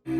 Hello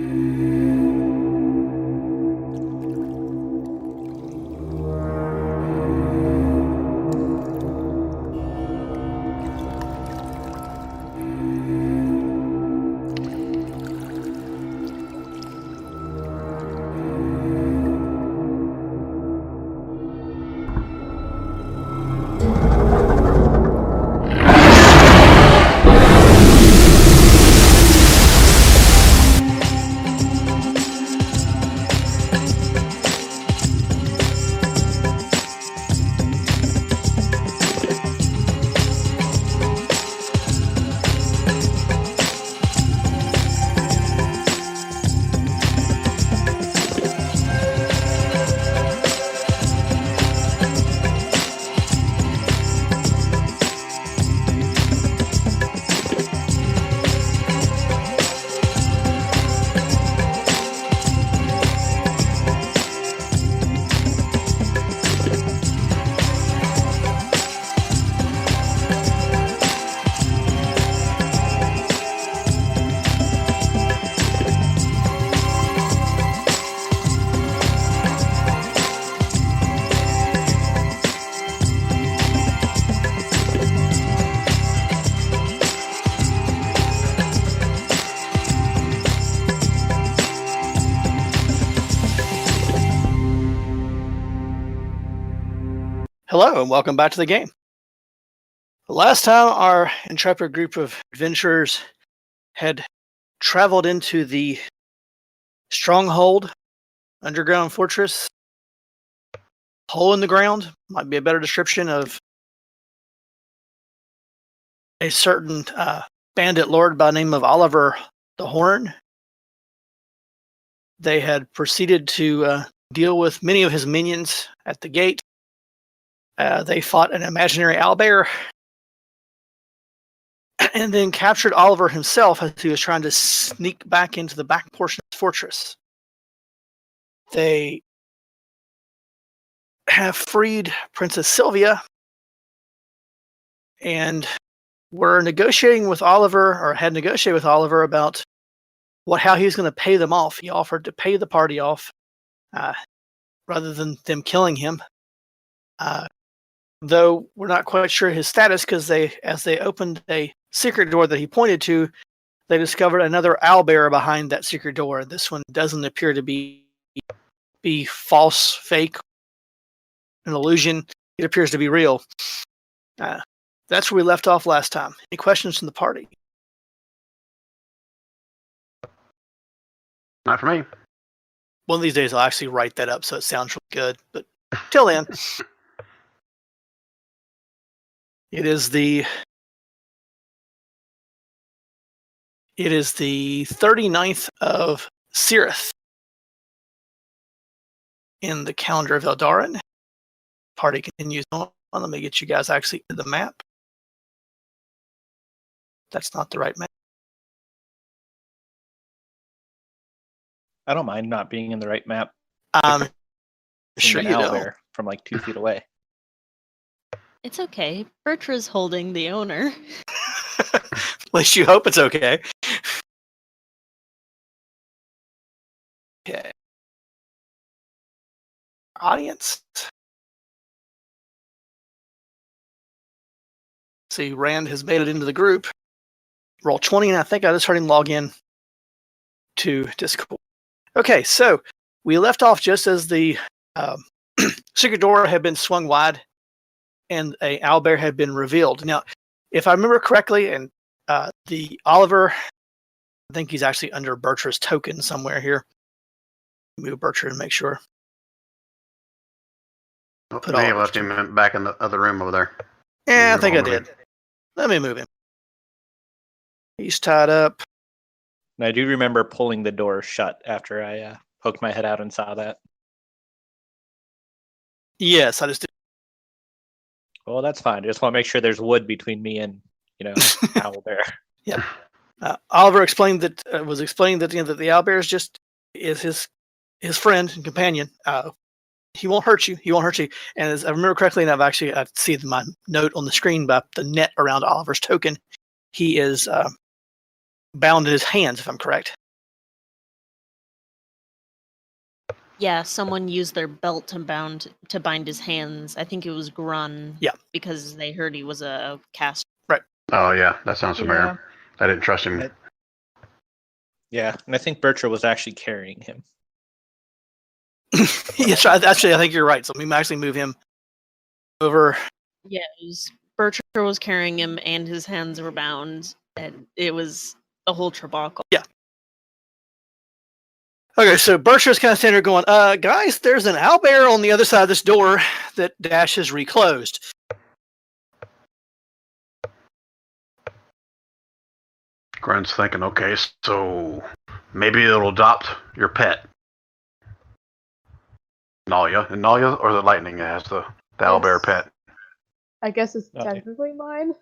and welcome back to the game. Last time our intrepid group of adventurers had traveled into the stronghold, underground fortress, hole in the ground, might be a better description of a certain bandit lord by the name of Oliver the Horn. They had proceeded to deal with many of his minions at the gate. They fought an imaginary owlbear and then captured Oliver himself as he was trying to sneak back into the back portion of the fortress. They have freed Princess Sylvia and were negotiating with Oliver, or had negotiated with Oliver about how he was going to pay them off. He offered to pay the party off rather than them killing him. Though we're not quite sure his status, because as they opened a secret door that he pointed to, they discovered another owlbear behind that secret door. This one doesn't appear to be false, fake, an illusion. It appears to be real. That's where we left off last time. Any questions from the party? Not for me. One of these days I'll actually write that up so it sounds really good. But till then, it is the 39th of Sirith in the calendar of Eldarin. Party continues on. Let me get you guys actually to the map. That's not the right map. I don't mind not being in the right map. Sure you don't. From like 2 feet away. It's okay. Bertra's holding the owner. At least you hope it's okay. Okay. Audience. See, Rand has made it into the group. Roll 20, and I think I just heard him log in to Discord. Okay, so we left off just as the secret door had been swung wide and a owlbear had been revealed. Now, if I remember correctly, and the Oliver, I think he's actually under Bertra's token somewhere here. Move Bertra and make sure. May have left him back in the other room over there. Yeah, I think I did. Let me move him. He's tied up. And I do remember pulling the door shut after I poked my head out and saw that. Yes, I just did. Well, that's fine. I just want to make sure there's wood between me and, owlbear. Yeah. Oliver explained that that the owlbear is his friend and companion. He won't hurt you. And as I remember correctly, and I see my note on the screen about the net around Oliver's token. He is bound in his hands, if I'm correct. Yeah, someone used their belt to bind his hands. I think it was Grun. Yeah. Because they heard he was a caster. Oh yeah, that sounds familiar. I didn't trust him. Yeah, and I think Bertra was actually carrying him. Yes, actually, I think you're right. So we might actually move him over. Yeah, Bertra was carrying him, and his hands were bound, and it was a whole trabacle. Yeah. Okay, so Bertra's kind of standing there going, guys, there's an owlbear on the other side of this door that Dash has reclosed. Grun's thinking, okay, so maybe it'll adopt your pet. Nalia, or the lightning has the owlbear pet. I guess it's Okay. technically mine.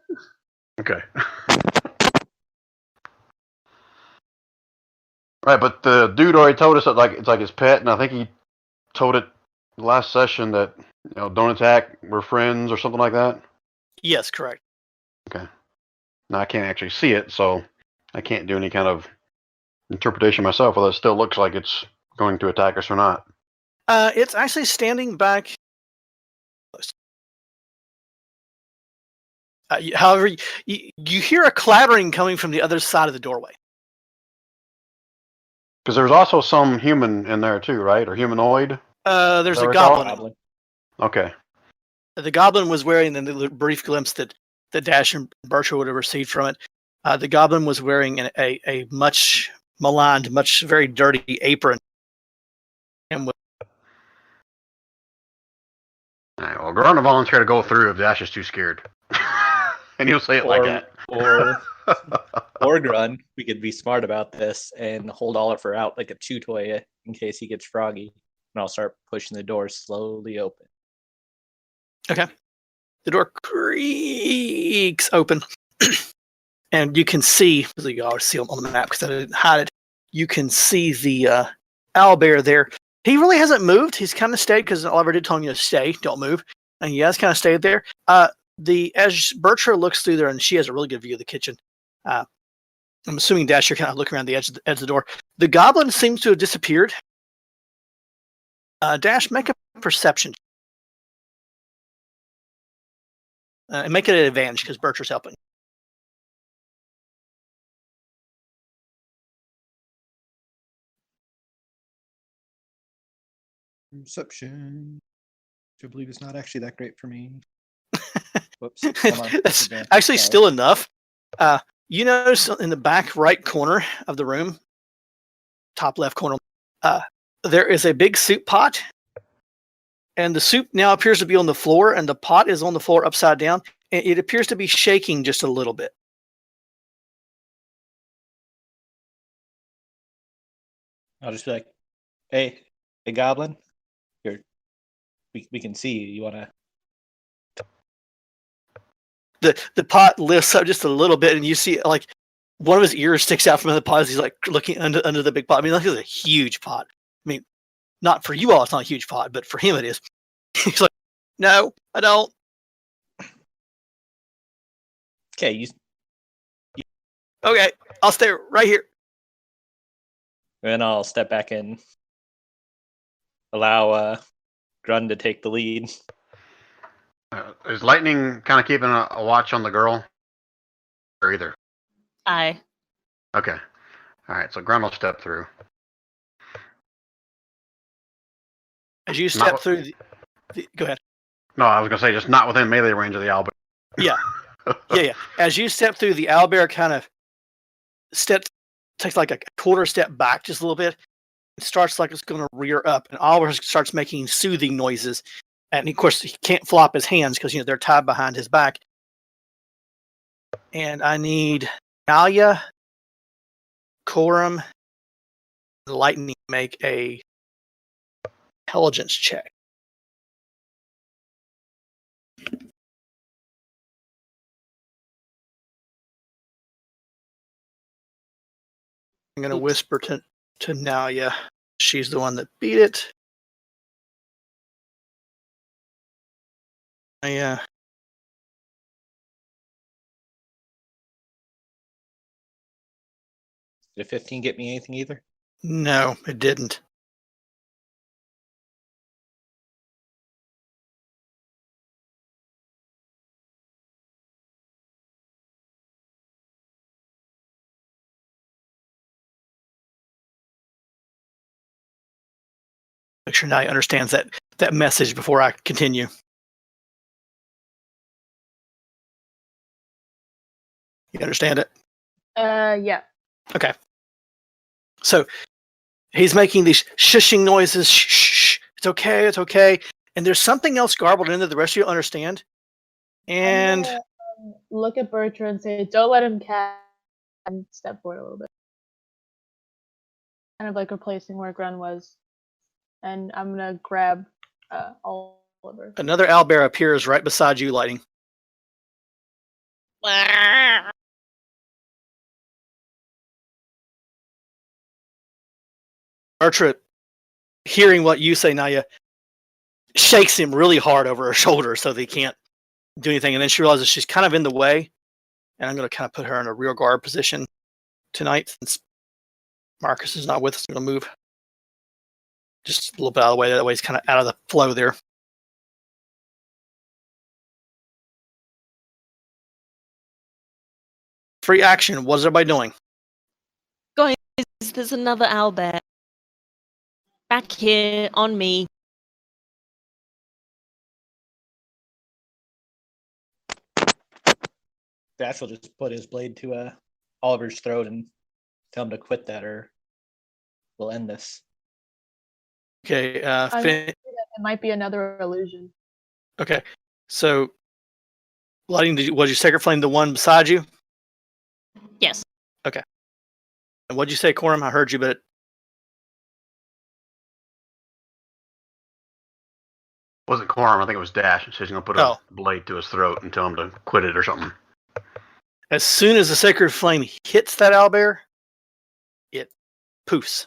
Okay. Right, but the dude already told us that it's like his pet, and I think he told it last session that don't attack, we're friends or something like that. Yes, correct. Okay. Now I can't actually see it, so I can't do any kind of interpretation myself. Whether it still looks like it's going to attack us or not. It's actually standing back. However, you hear a clattering coming from the other side of the doorway. Because there's also some human in there too, right? Or humanoid? There's Is that a what goblin. Goblin. Okay. The goblin was wearing, in the brief glimpse that Dash and Bertra would have received from it, the goblin was wearing a much maligned, very dirty apron. And All right, well, Grun will volunteer to go through if Dash is too scared. And he'll say it like that. Or Grun, we could be smart about this and hold Oliver out like a chew toy in case he gets froggy. And I'll start pushing the door slowly open. Okay. The door creaks open. And you can see, you always see on the map because I didn't hide it, you can see the owlbear there. He really hasn't moved. He's kind of stayed because Oliver did tell him to stay, don't move. And he has kind of stayed there. As Bertra looks through there, and she has a really good view of the kitchen. I'm assuming Dash, you're kind of looking around the edge of the door. The goblin seems to have disappeared. Dash, make a perception. And make it an advantage because Bertra's helping. Perception. Which I believe is not actually that great for me. Whoops. Hold on. That's actually still enough. You notice in the back right corner of the room, top left corner, there is a big soup pot. And the soup now appears to be on the floor, and the pot is on the floor upside down. And it appears to be shaking just a little bit. I'll just be like, hey, Goblin, we can see you. You want to... The pot lifts up just a little bit, and you see like one of his ears sticks out from the pot as he's like looking under the big pot. I mean, like it's a huge pot. I mean, not for you all, it's not a huge pot, but for him it is. He's like, no, I don't. Okay, Okay, I'll stay right here. and I'll step back and allow Grun to take the lead. Is Lightning kind of keeping a watch on the girl? Or either? Aye. Okay. All right, so Grun will step through. As you step through go ahead. No, I was going to say just not within melee range of the owlbear. Yeah. Yeah. As you step through, the owlbear kind of takes like a quarter step back just a little bit. It starts like it's going to rear up, and Oliver starts making soothing noises. And of course, he can't flop his hands because they're tied behind his back. And I need Alia, Coram, Lightning make a intelligence check. I'm going to whisper to Nalia. She's the one that beat it. Did a 15 get me anything either? No, it didn't. Make sure Naya understands that message before I continue. You understand it? Yeah. Okay. So he's making these shushing noises. Shh, shh, it's okay, it's okay. And there's something else garbled in there the rest of you understand. And I'm gonna, look at Bertrand and say, "Don't let him catch." And step forward a little bit, kind of like replacing where Grun was. And I'm gonna grab Oliver. another owlbear appears right beside you, Lighting. Bertrand, hearing what you say, Naya, shakes him really hard over her shoulder so that he can't do anything. And then she realizes she's kind of in the way. And I'm going to kind of put her in a rear guard position tonight since Marcus is not with us. I'm going to move just a little bit out of the way. That way he's kind of out of the flow there. Free action. What is everybody doing? There's another owlbear. Back here on me. Dash will just put his blade to Oliver's throat and tell him to quit that, or we'll end this. Okay. I'm worried that it might be another illusion. Okay. So, Lighting, was your sacred flame the one beside you? Yes. Okay. And what'd you say, Corum? I heard you, but Wasn't Quorum, I think it was Dash. She's going to put a blade to his throat and tell him to quit it or something. as soon as the sacred flame hits that owlbear, it poofs.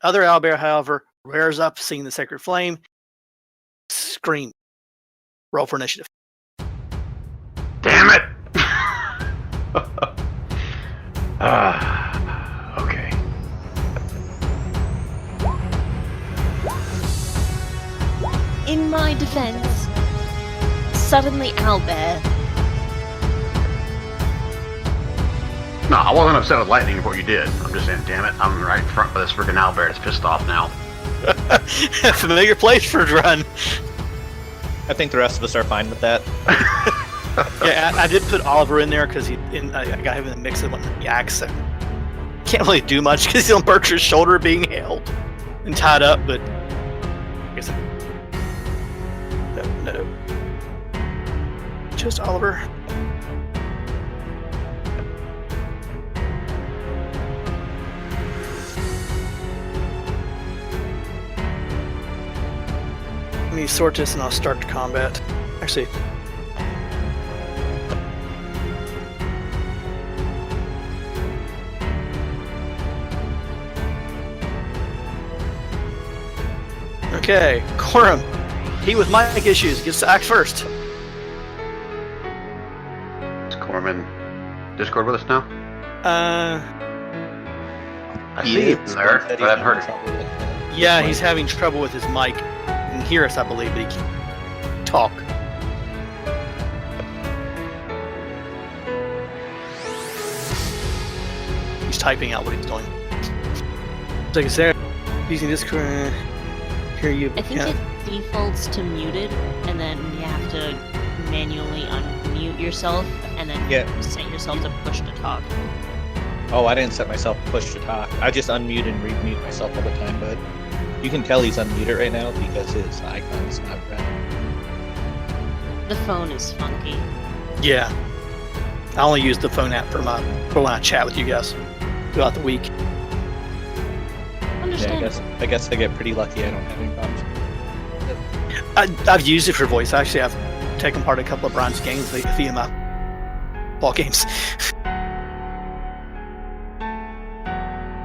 Other owlbear, however, rears up, seeing the sacred flame, scream. Roll for initiative. Damn it! Okay. In my defense, suddenly owlbear. No, I wasn't upset with Lightning for what you did. I'm just saying, damn it, I'm right in front of this freaking owlbear that's pissed off now. Familiar place for a run. I think the rest of us are fine with that. Yeah, I did put Oliver in there because I got him in the mix of one of the yaks, so can't really do much because he's on Berkshir's shoulder being held and tied up, but I guess no. Just Oliver. Let me sort this and I'll start the combat. Actually, okay, Corum. He with mic issues gets to act first. Is Quorum in Discord with us now? I see him there, but I've heard it. Yeah, he's having trouble with his mic. He can hear us, I believe, but he can't talk. He's typing out what he's doing. So like, Sarah, using Discord, hear you. I think it defaults to muted, and then you have to manually unmute yourself, and then set yourself to push to talk. Oh, I didn't set myself to push to talk. I just unmute and remute myself all the time, but you can tell he's unmuted right now because his icon's not red. The phone is funky. Yeah. I only use the phone app for when I chat with you guys throughout the week. Understand? Yeah, I guess I get pretty lucky. I don't have any problems. I've used it for voice. Actually, I've taken part in a couple of Brian's games via my ball games.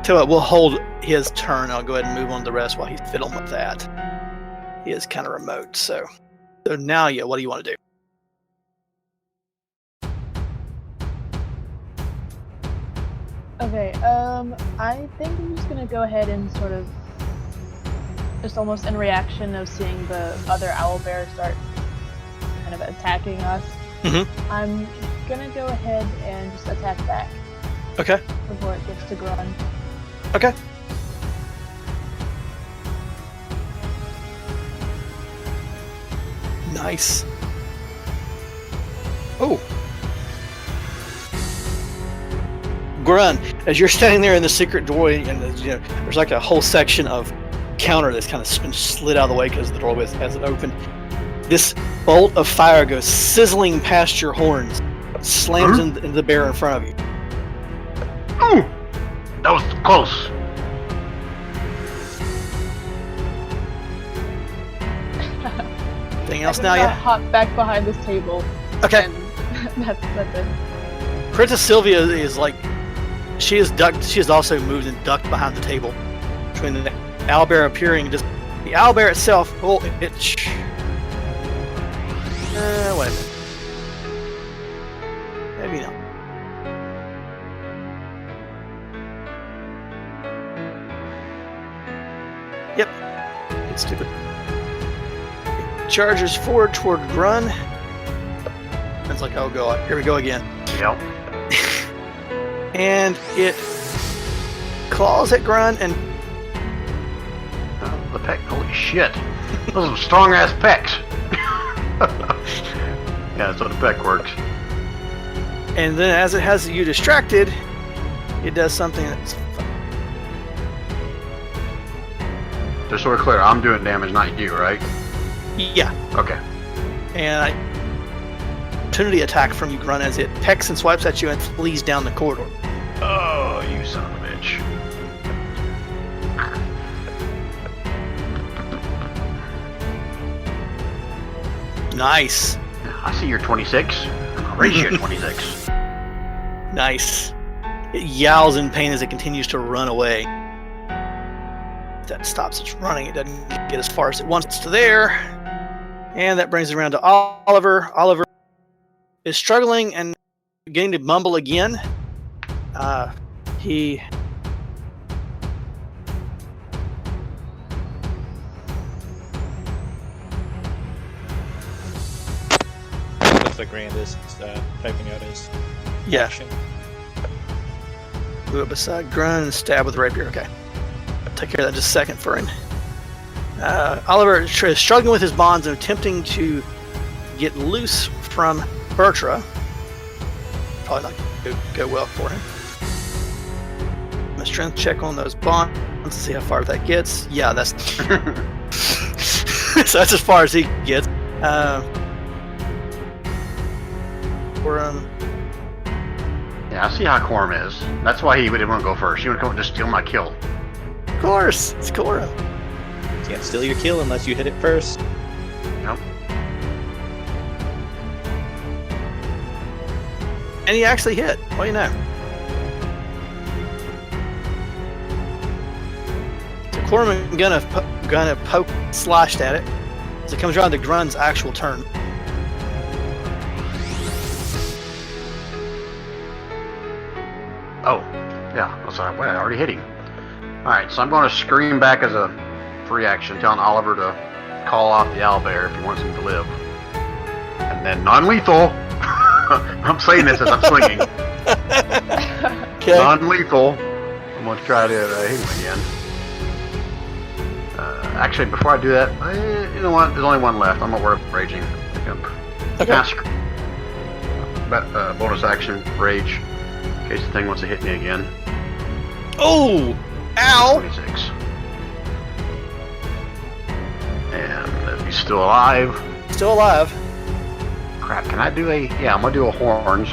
Tell you what, we'll hold his turn. I'll go ahead and move on to the rest while he's fiddling with that. He is kind of remote, so now, what do you want to do? Okay, I think I'm just gonna go ahead and sort of, just almost in reaction of seeing the other owlbear start kind of attacking us, I'm gonna go ahead and just attack back. Okay. Before it gets to Grun. Okay. Nice. Oh. Grun, as you're standing there in the secret doorway, and there's like a whole section of counter that's kind of been slid out of the way because the doorway hasn't opened. This bolt of fire goes sizzling past your horns, slams into the bear in front of you. Ooh, that was close. Anything else now? Yeah. Hop back behind this table. Okay. And that's it. Princess Sylvia is like, she is ducked. She has also moved and ducked behind the table. Between the owlbear appearing, just the owlbear itself. Oh, wait a minute. Maybe not. Yep. It's stupid. It charges forward toward Grun. It's like, oh god, here we go again. Yep. And it claws at Grun and The peck. Holy shit. Those are some strong ass pecs. Yeah, that's how the peck works. and then as it has you distracted, it does something that's Just so we're clear, I'm doing damage, not you, right? yeah. Okay. And opportunity attack from you, Grun, as it pecks and swipes at you and flees down the corridor. Oh, you son of a bitch. Nice. I see you're 26. I'll raise you at 26. Nice. It yowls in pain as it continues to run away. That stops its running. It doesn't get as far as it wants to there. And that brings it around to Oliver. Oliver is struggling and beginning to mumble again. He... Looks like Rand is typing out his Yeah. action. Move up beside Grun and stab with rapier. Okay. Take care of that in just a second for him. Oliver is struggling with his bonds and attempting to get loose from Bertra. Probably not going to go well for him. A strength check on those bonds. Let's see how far that gets. Yeah, that's so that's as far as he gets. Yeah, I see how Quorum is. That's why he didn't want to go first. He would come and just steal my kill. Of course, it's Cora. Can't steal your kill unless you hit it first. Yep. And he actually hit. What do you know? So Corman gonna poke, slashed at it as it comes around to Grun's actual turn. Oh, yeah. That's all right. Well, I already hit him. Alright, so I'm going to scream back as a free action, telling Oliver to call off the owlbear if he wants him to live. And then non-lethal. I'm saying this as I'm swinging. Okay. Non-lethal. I'm going to try to hit him again. Actually, before I do that, you know what? There's only one left. I'm not worried about raging. Okay. Bonus action, rage. In case the thing wants to hit me again. Oh! Ow! 26. And if he's still alive. Still alive. Crap, can I do a... Yeah, I'm going to do a horns.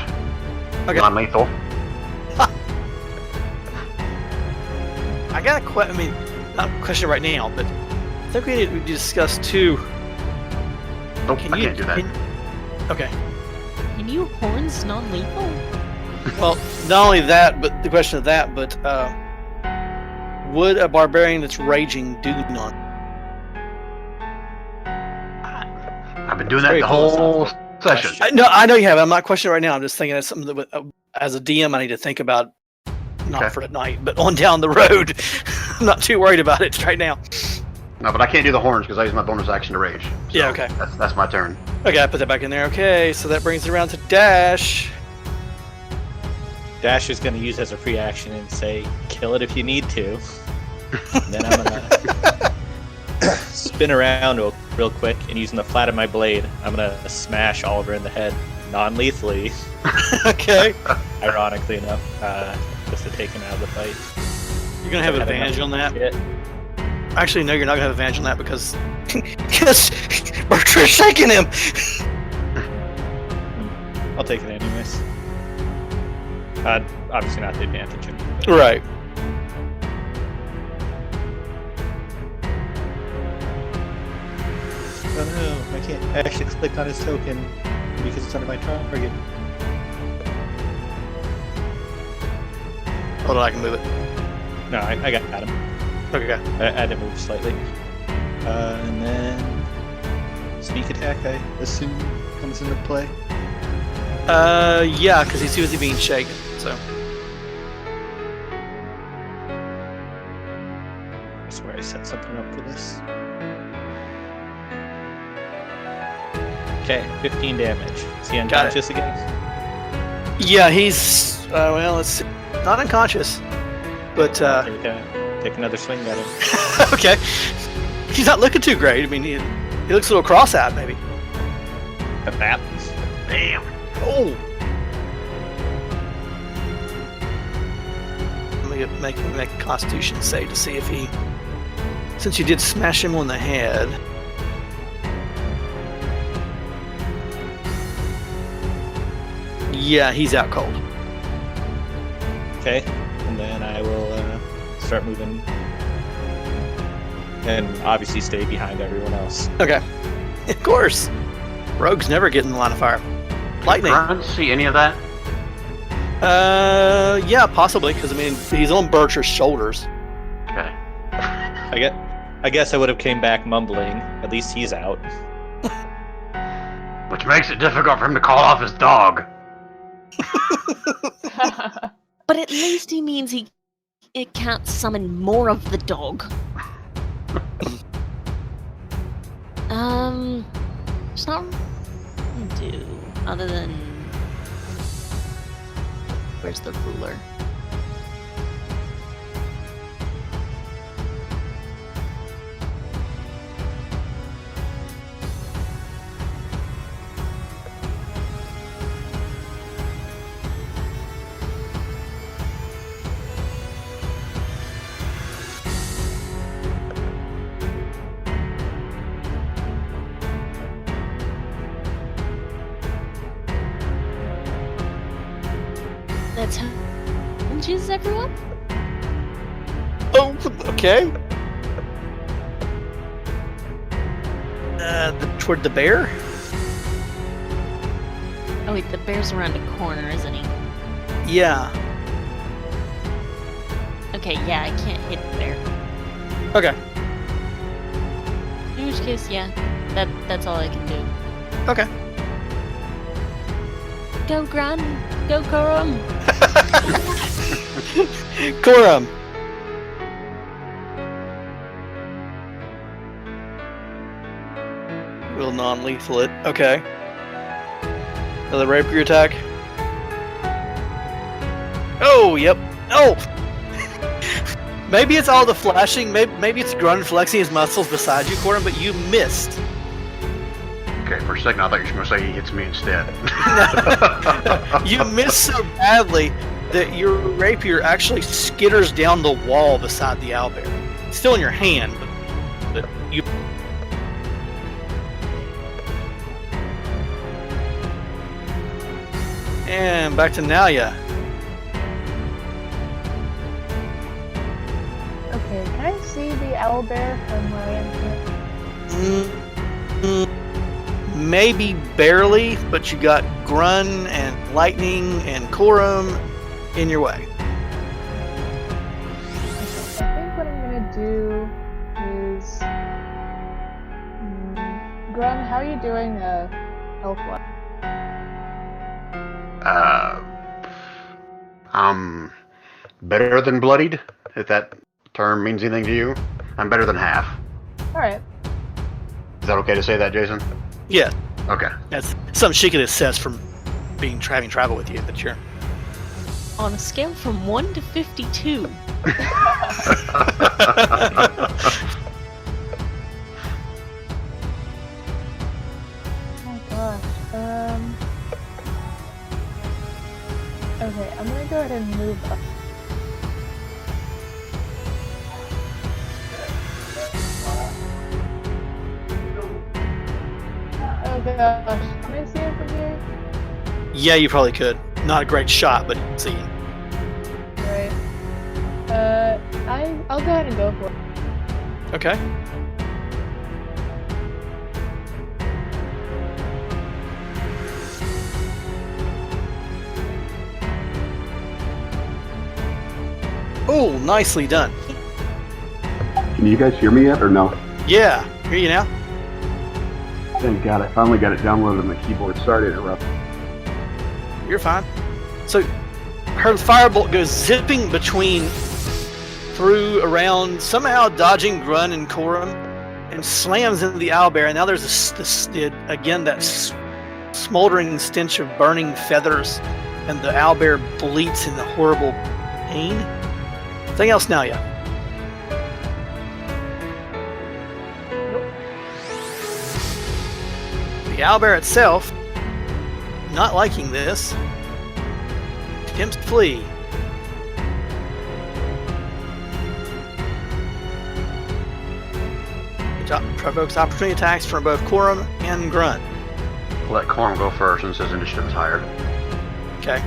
Okay. Non-lethal. I got a question. I mean, not a question right now, but I think we need to discuss two. Nope, I can't do that. Okay. Can you horns non-lethal? Well, not only that, but the question of that, but would a barbarian that's raging do none? I've been doing that the whole session. I know you have. I'm not questioning it right now. I'm just thinking that's something that, as a DM, I need to think about. Not for tonight, but on down the road. I'm not too worried about it right now. No, but I can't do the horns because I use my bonus action to rage. So Yeah, okay. That's my turn. Okay, I put that back in there. Okay, so that brings it around to Dash. Dash is going to use as a free action and say, kill it if you need to. And then I'm going to spin around real quick, and using the flat of my blade, I'm gonna smash Oliver in the head non-lethally. Okay. Ironically enough, just to take him out of the fight. You're gonna have advantage on that. Shit. Actually, no, you're not gonna have advantage on that because Bertrand's shaking him. I'll take it anyways. Obviously not the advantage. Right. Oh no, I can't actually click on his token because it's under my target. Hold on, I can move it. No, I got him. Okay. I had to move slightly. And then sneak attack, I assume, comes into play. Yeah, because he's too busy being shaken. So. I swear I set something up for this. Okay, 15 damage. Is he unconscious again? Yeah, he's well, let's see. Not unconscious, but Take another swing at him. okay. He's not looking too great. I mean, he looks a little cross-eyed, maybe. At that. Damn. Oh. Let me make a Constitution save to see if he. Since you did smash him on the head. Yeah, he's out cold. Okay, and then I will start moving, and obviously stay behind everyone else. Okay. Of course. Rogues never get in the line of fire. Lightning. Grunt see any of that? Yeah, possibly, because I mean he's on Bircher's shoulders. Okay. I guess I would have came back mumbling. At least he's out. Which makes it difficult for him to call off his dog. But at least he means it can't summon more of the dog. There's not to do other than where's the ruler? That's how inches, everyone? Oh, okay. Toward the bear? Oh wait, the bear's around a corner, isn't he? Yeah. Okay, yeah, I can't hit the bear. Okay. In which case, yeah, that's all I can do. Okay. Go Gran, go Corum. Corum. Will non-lethal it. Okay. Another rapier attack. Oh, yep. Oh! Maybe it's all the flashing. Maybe it's Grun flexing his muscles beside you, Corum, but you missed. Okay, for a second I thought you were going to say he hits me instead. You missed so badly that your rapier actually skitters down the wall beside the owlbear. It's still in your hand, but you. And back to Nalia. Okay, can I see the owlbear from where I am here? Maybe barely, but you got Grun and Lightning and Corum in your way. I think what I'm gonna do is... Grun, how are you doing health-wise? I'm better than bloodied, if that term means anything to you. I'm better than half. Alright. Is that okay to say that, Jason? Yeah, Okay. that's something she could assess from having traveled with you, but you're... On a scale from 1 to 52. Can I see it from here? Yeah, you probably could. Not a great shot, but you can see it. Right. I'll go ahead and go for it. Okay. Oh, nicely done. Can you guys hear me yet, or no? Yeah, hear you now. Thank God, I finally got it downloaded on the keyboard. Sorry to interrupt. You're fine. So, her firebolt goes zipping through, around, somehow dodging Grun and Corum, and slams into the owlbear. And now there's that smoldering stench of burning feathers, and the owlbear bleats in the horrible pain. Anything else now, yeah? The owlbear itself, not liking this, attempts to flee. It provokes opportunity attacks from both Corum and Grunt. Let Corum go first since his initiative is higher. Okay.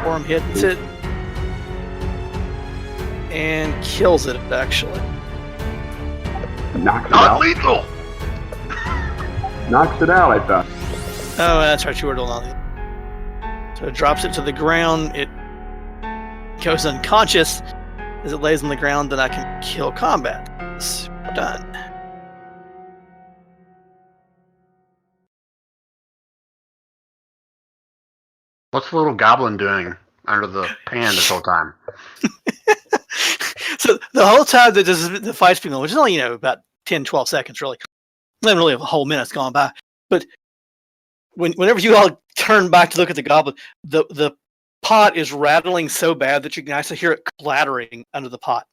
Corum hits it and kills it, actually. Knocks it Not out. lethal! Knocks it out, I thought. Oh, that's right, you were doing all that. So it drops it to the ground, it goes unconscious. As it lays on the ground, then I can kill combat. We're done. What's the little goblin doing under the pan this whole time? So the whole time that the fight's been going, which is only, about 10, 12 seconds, really. Not really a whole minute's gone by. But whenever you all turn back to look at the goblin, the pot is rattling so bad that you can actually hear it clattering under the pot.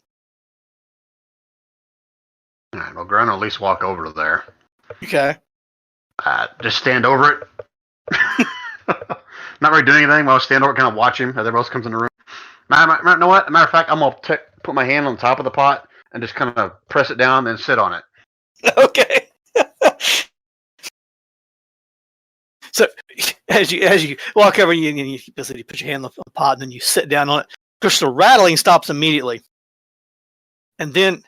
All right, well, Grunt will at least walk over to there. Okay. Just stand over it. Not really doing anything. I'll stand over it, kind of watch him as everybody else comes in the room. You know what? Matter of fact, I'm going to put my hand on top of the pot and just kind of press it down and sit on it. Okay. So as you walk over, you basically put your hand on the pot and then you sit down on it. Of course, the rattling stops immediately. And then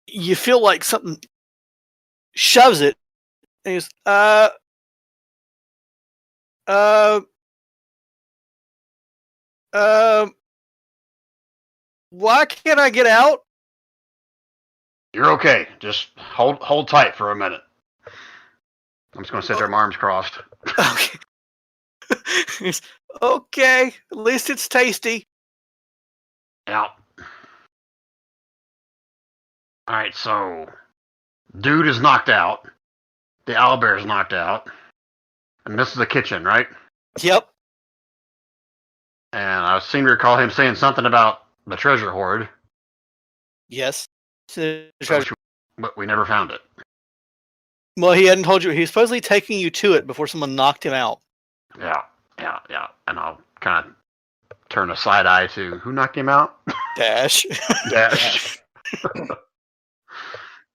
you feel like something shoves it. And he goes, why can't I get out? You're okay. Just hold tight for a minute. I'm just going to sit there with my arms crossed. Okay. Okay. At least it's tasty. Yeah. Alright, so dude is knocked out. The owlbear is knocked out. And this is the kitchen, right? Yep. And I seem to recall him saying something about the treasure hoard. Yes. But we never found it. Well, he hadn't told you. He was supposedly taking you to it before someone knocked him out. Yeah. And I'll kind of turn a side eye to who knocked him out? Dash. Dash.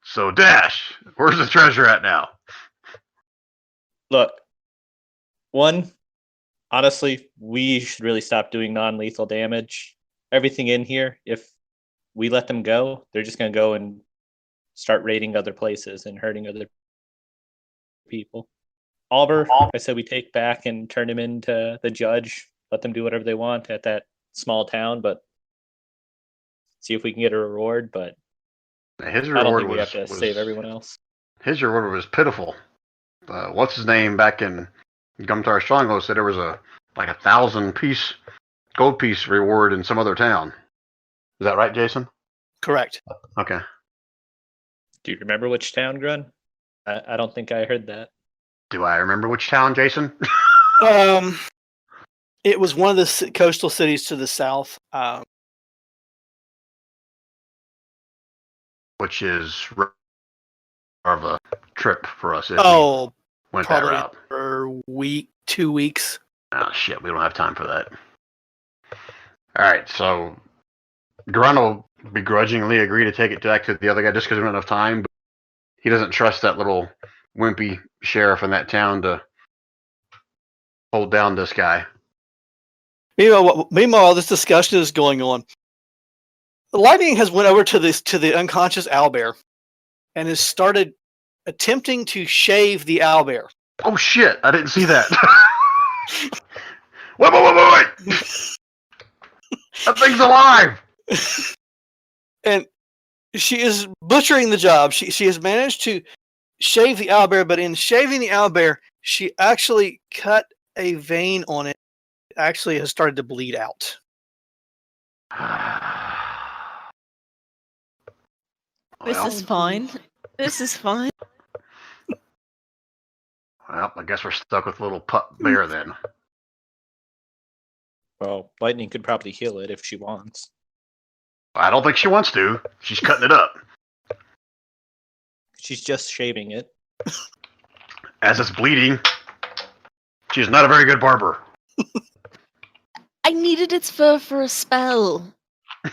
So, Dash, where's the treasure at now? Look, one, honestly, we should really stop doing non-lethal damage. Everything in here, if we let them go, they're just going to go and start raiding other places and hurting other people. Alber, I said we take back and turn him into the judge. Let them do whatever they want at that small town, but see if we can get a reward. But His I don't reward think we have to save everyone else. His reward was pitiful. What's his name back in Gumtar Stronghold said there was a 1,000 gold piece reward in some other town. Is that right, Jason? Correct. Okay. Do you remember which town, Grun? I don't think I heard that. Do I remember which town, Jason? It was one of the coastal cities to the south. Which is more of a trip for us. If Oh, we went that probably route. for a week, 2 weeks. Oh shit, we don't have time for that. Alright, so Grunt will begrudgingly agree to take it back to the other guy just because we don't have time, but he doesn't trust that little wimpy sheriff in that town to hold down this guy. Meanwhile, this discussion is going on. Lightning has went over to the unconscious owlbear and has started attempting to shave the owlbear. Oh shit! I didn't see that. Wait! That thing's alive. And she is butchering the job. She has managed to shave the owlbear, but in shaving the owlbear, she actually cut a vein on it. It actually has started to bleed out. This is fine. This is fine. Well, I guess we're stuck with little pup bear then. Well, Lightning could probably heal it if she wants. I don't think she wants to. She's cutting it up. She's just shaving it. As it's bleeding, she's not a very good barber. I needed its fur for a spell. Do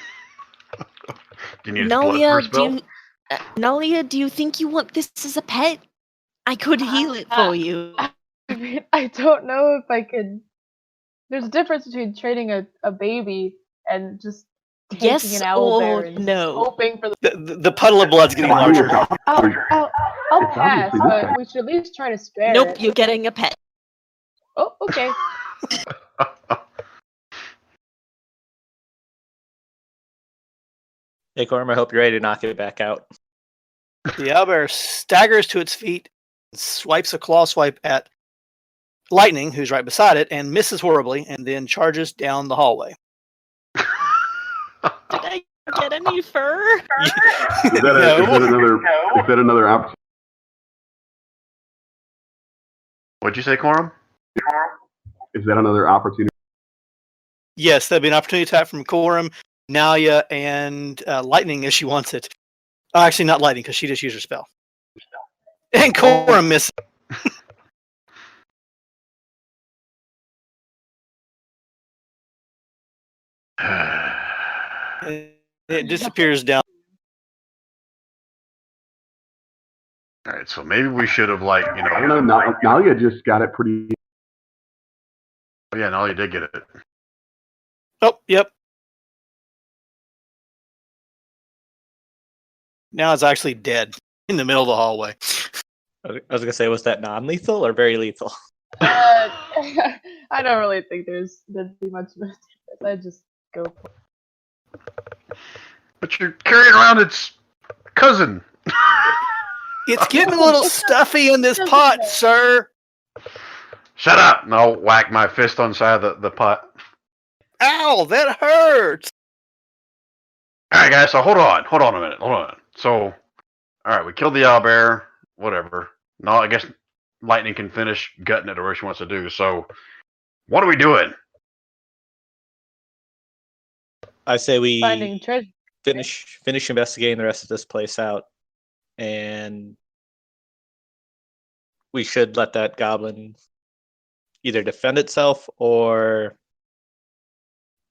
you need its blood for a spell? Nalia, do you think you want this as a pet? I could heal it for you. I mean, I don't know if I could. There's a difference between training a baby and just taking Yes an owlbear or and no? hoping for the. The puddle of blood's getting larger. I'll pass, but we should at least try to spare Nope, it. you're getting a pet. Oh, okay. Hey, Corm, I hope you're ready to knock it back out. The owlbear staggers to its feet, swipes a claw swipe at Lightning, who's right beside it, and misses horribly, and then charges down the hallway. Did I get any fur? Is that another option? What'd you say, Corum? Is that another opportunity? Yes, that'd be an opportunity attack from Corum, Nalia, and Lightning if she wants it. Oh, actually, not Lightning, because she just used her spell. And Corum misses. It disappears down. Alright, so maybe we should have, I don't know. Nalia just got it pretty. Oh, yeah, Nalia did get it. Oh, yep. Now it's actually dead in the middle of the hallway. I was gonna say, was that non-lethal or very lethal? I don't really think there'd be much of a difference. I'd just go for it. But you're carrying around its cousin. It's getting a little stuffy in this pot, sir. Shut up! And I'll whack my fist on the side of the pot. Ow, that hurts. Alright, guys, so hold on a minute. Hold on. So, alright, we killed the owlbear. Whatever. No, I guess Lightning can finish gutting it or what she wants to do. So, what are we doing? I say we Finding treasure. finish investigating the rest of this place out, and we should let that goblin either defend itself or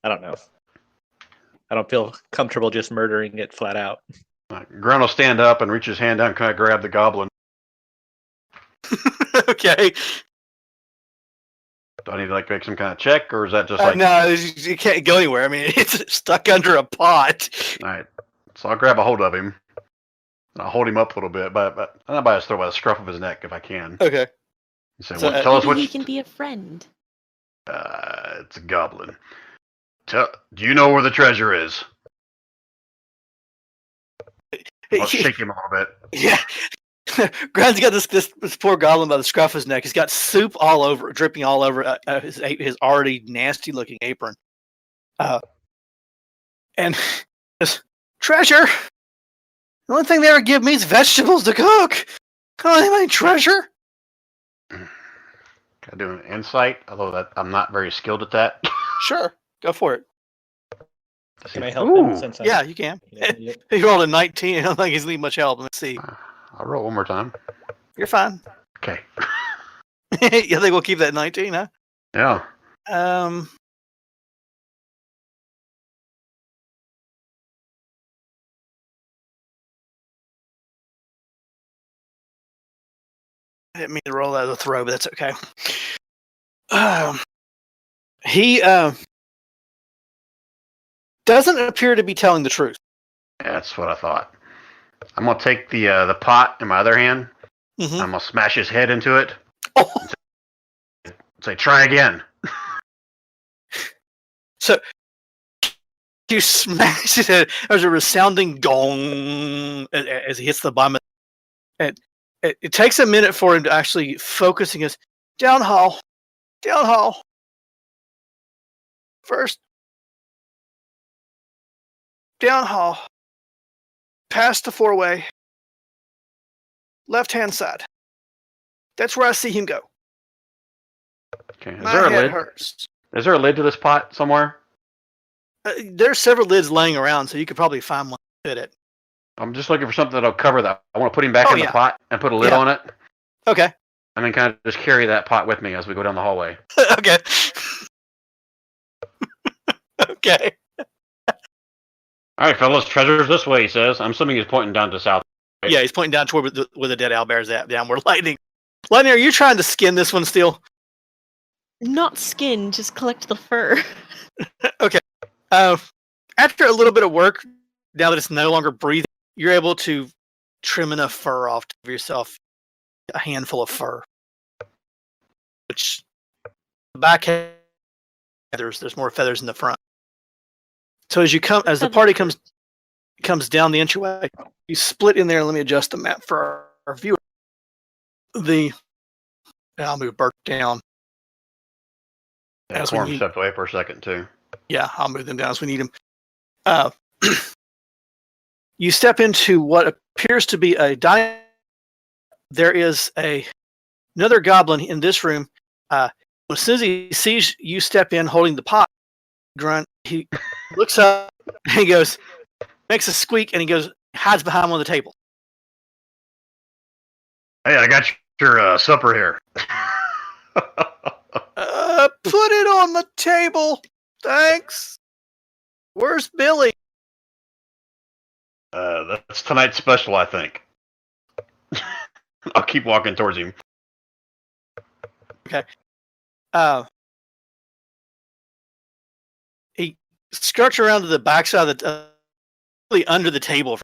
I don't know. I don't feel comfortable just murdering it flat out. Grunt will stand up and reach his hand down and kind of grab the goblin. Okay. Do I need to make some kind of check, or is that just no, you can't go anywhere. I mean, it's stuck under a pot. Alright, so I'll grab a hold of him. And I'll hold him up a little bit, but not by his throat, by the scruff of his neck, if I can. Okay. And say, So, well, tell us Maybe what. he can be a friend. It's a goblin. Do you know where the treasure is? I'll shake him a little bit. Yeah. Grunt's got this poor goblin by the scruff of his neck. He's got soup all over, dripping all over his already nasty looking apron. And this treasure. The only thing they ever give me is vegetables to cook. I don't have any treasure. Can I do an insight? Although I'm not very skilled at that. Sure, go for it. Can I help him? Since Yeah, you can. Yep. He rolled a 19. I don't think he's need much help. Let's see. I'll roll one more time. You're fine. Okay. You think we'll keep that 19, huh? Yeah. I didn't mean to roll out of the throw, but that's okay. He doesn't appear to be telling the truth. Yeah, that's what I thought. I'm gonna take the pot in my other hand. Mm-hmm. I'm gonna smash his head into it. Oh. Say, try again. So you smash it. There's a resounding gong as he hits the bottom. And it takes a minute for him to actually focus and goes, down hall. First, down hall. Past the 4-way. Left-hand side. That's where I see him go. Okay. Is My there a head lid? hurts. Is there a lid to this pot somewhere? There's several lids laying around, so you could probably find one to fit it. I'm just looking for something that'll cover that. I want to put him back in the pot and put a lid on it. Okay. And then kind of just carry that pot with me as we go down the hallway. Okay. Okay. All right, fellas, treasures this way, he says. I'm assuming he's pointing down to south. Right? Yeah, he's pointing down toward where the dead owlbear's at, downward lightning. Lightning, are you trying to skin this one still? Not skin, just collect the fur. Okay. After a little bit of work, now that it's no longer breathing, you're able to trim enough fur off to give yourself a handful of fur. Which the back there's more feathers in the front. So as the party comes down the entryway, you split in there. Let me adjust the map for our viewer. I'll move Bert down. As Corm stepped away for a second too. Yeah, I'll move them down as we need them. You step into what appears to be a dining. There is another goblin in this room. As soon as he sees you step in holding the pot, grunt, he looks up and he goes, makes a squeak, and he goes, hides behind one of the tables. Hey, I got your supper here. Put it on the table. Thanks. Where's Billy? That's tonight's special, I think. I'll keep walking towards him. Okay. He skirts around to the backside of really under the table.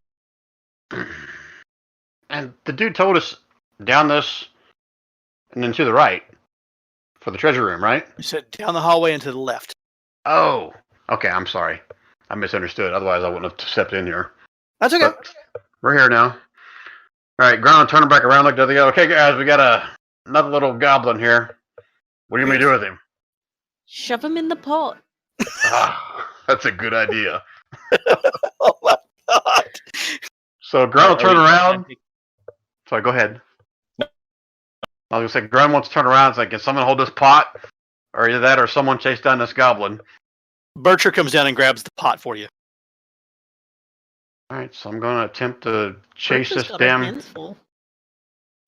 And the dude told us down this and then to the right for the treasure room, right? He said down the hallway and to the left. Oh, okay. I'm sorry. I misunderstood. Otherwise, I wouldn't have stepped in here. That's okay. But we're here now. All right, Ground, turn him back around, look to the other. Okay, guys, we got another little goblin here. What do you want me to do with him? Shove him in the pot. That's a good idea. Oh my god. So Ground, turn around. Sorry, go ahead. I was gonna say, Ground wants to turn around and say, can someone hold this pot? Or either that or someone chase down this goblin. Bircher comes down and grabs the pot for you. Alright, so I'm going to attempt to chase Bircher's this got damn... her hands full.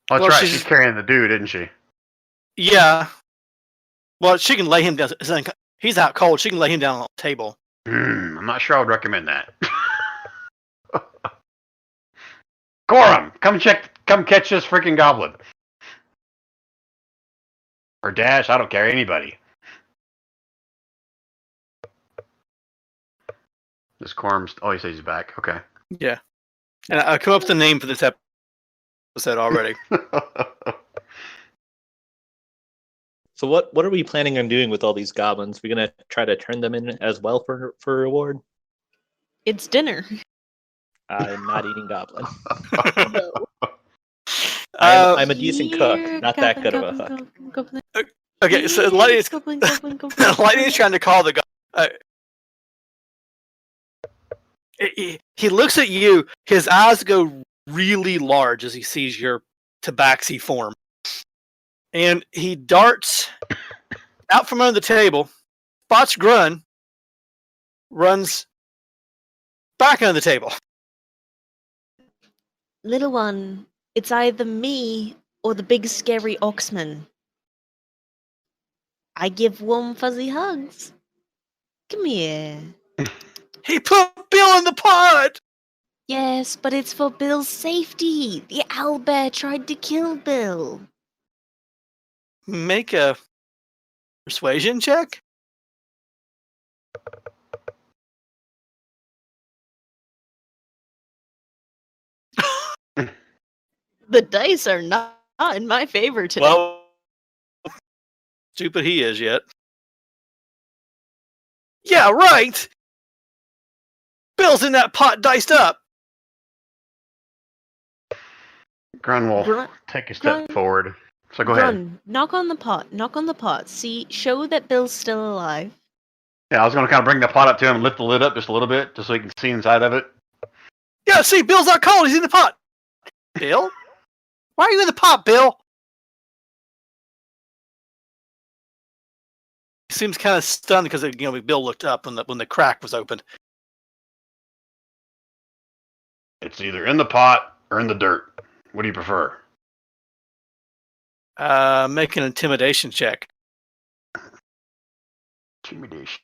Oh, that's right, she's carrying the dude, isn't she? Yeah. Well, she can lay him down. He's out cold. She can lay him down on the table. I'm not sure I would recommend that. Gorham, come catch this freaking goblin. Or Dash, I don't care, anybody. This Corm's... Oh, he says he's back. Okay. Yeah. And I come up with a name for this episode already. So what are we planning on doing with all these goblins? We're gonna try to turn them in as well for reward? It's dinner. I'm not eating goblin. No. I'm a decent cook, not that good of a cook. Okay, so Lightning's trying to call the guy. He looks at you. His eyes go really large as he sees your tabaxi form. And he darts out from under the table, spots Grun, runs back under the table. Little one, it's either me or the big scary oxman. I give warm, fuzzy hugs. Come here. He put Bill in the pot! Yes, but it's for Bill's safety. The owlbear tried to kill Bill. Make a persuasion check? The dice are not in my favor today. Well, stupid he is yet. Yeah, right! Bill's in that pot diced up! Grun will Grun- take a step Grun- forward. So go ahead. Run. Knock on the pot. Knock on the pot. See, show that Bill's still alive. Yeah, I was going to kind of bring the pot up to him and lift the lid up just a little bit, just so he can see inside of it. Yeah, see, Bill's not cold. He's in the pot. Bill? Why are you in the pot, Bill? He seems kind of stunned because Bill looked up when the crack was opened. It's either in the pot or in the dirt. What do you prefer? Make an intimidation check. Intimidation.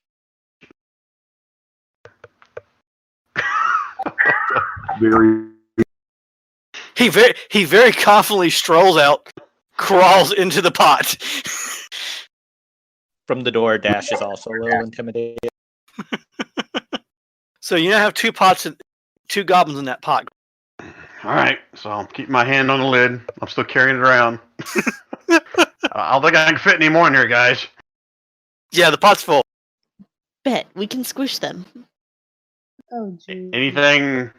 Very. He very confidently strolls out, crawls into the pot. From the door, Dash is also a little intimidated. So you now have two goblins in that pot. All right, so I'll keep my hand on the lid. I'm still carrying it around. I don't think I can fit any more in here, guys. Yeah, the pot's full. Bet we can squish them. Oh, geez. Anything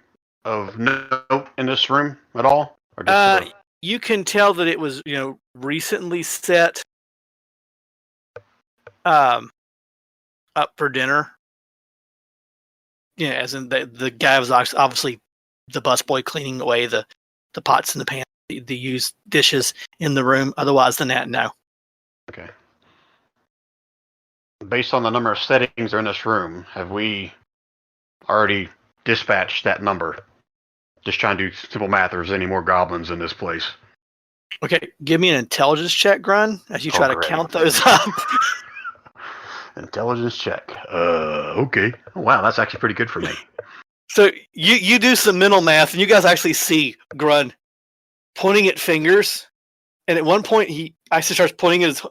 of note in this room at all? Or just You can tell that it was, recently set up for dinner. Yeah, as in the guy was obviously the busboy cleaning away the pots and the pans, the used dishes in the room. Otherwise than that, no. Okay. Based on the number of settings that are in this room, have we already dispatched that number? Just trying to do simple math. There's any more goblins in this place? Okay, give me an intelligence check, Grun, as you try to great. count those up. Intelligence check. Okay. Oh, wow, that's actually pretty good for me. So you do some mental math, and you guys actually see Grun pointing at fingers, and at one point he actually starts pointing at his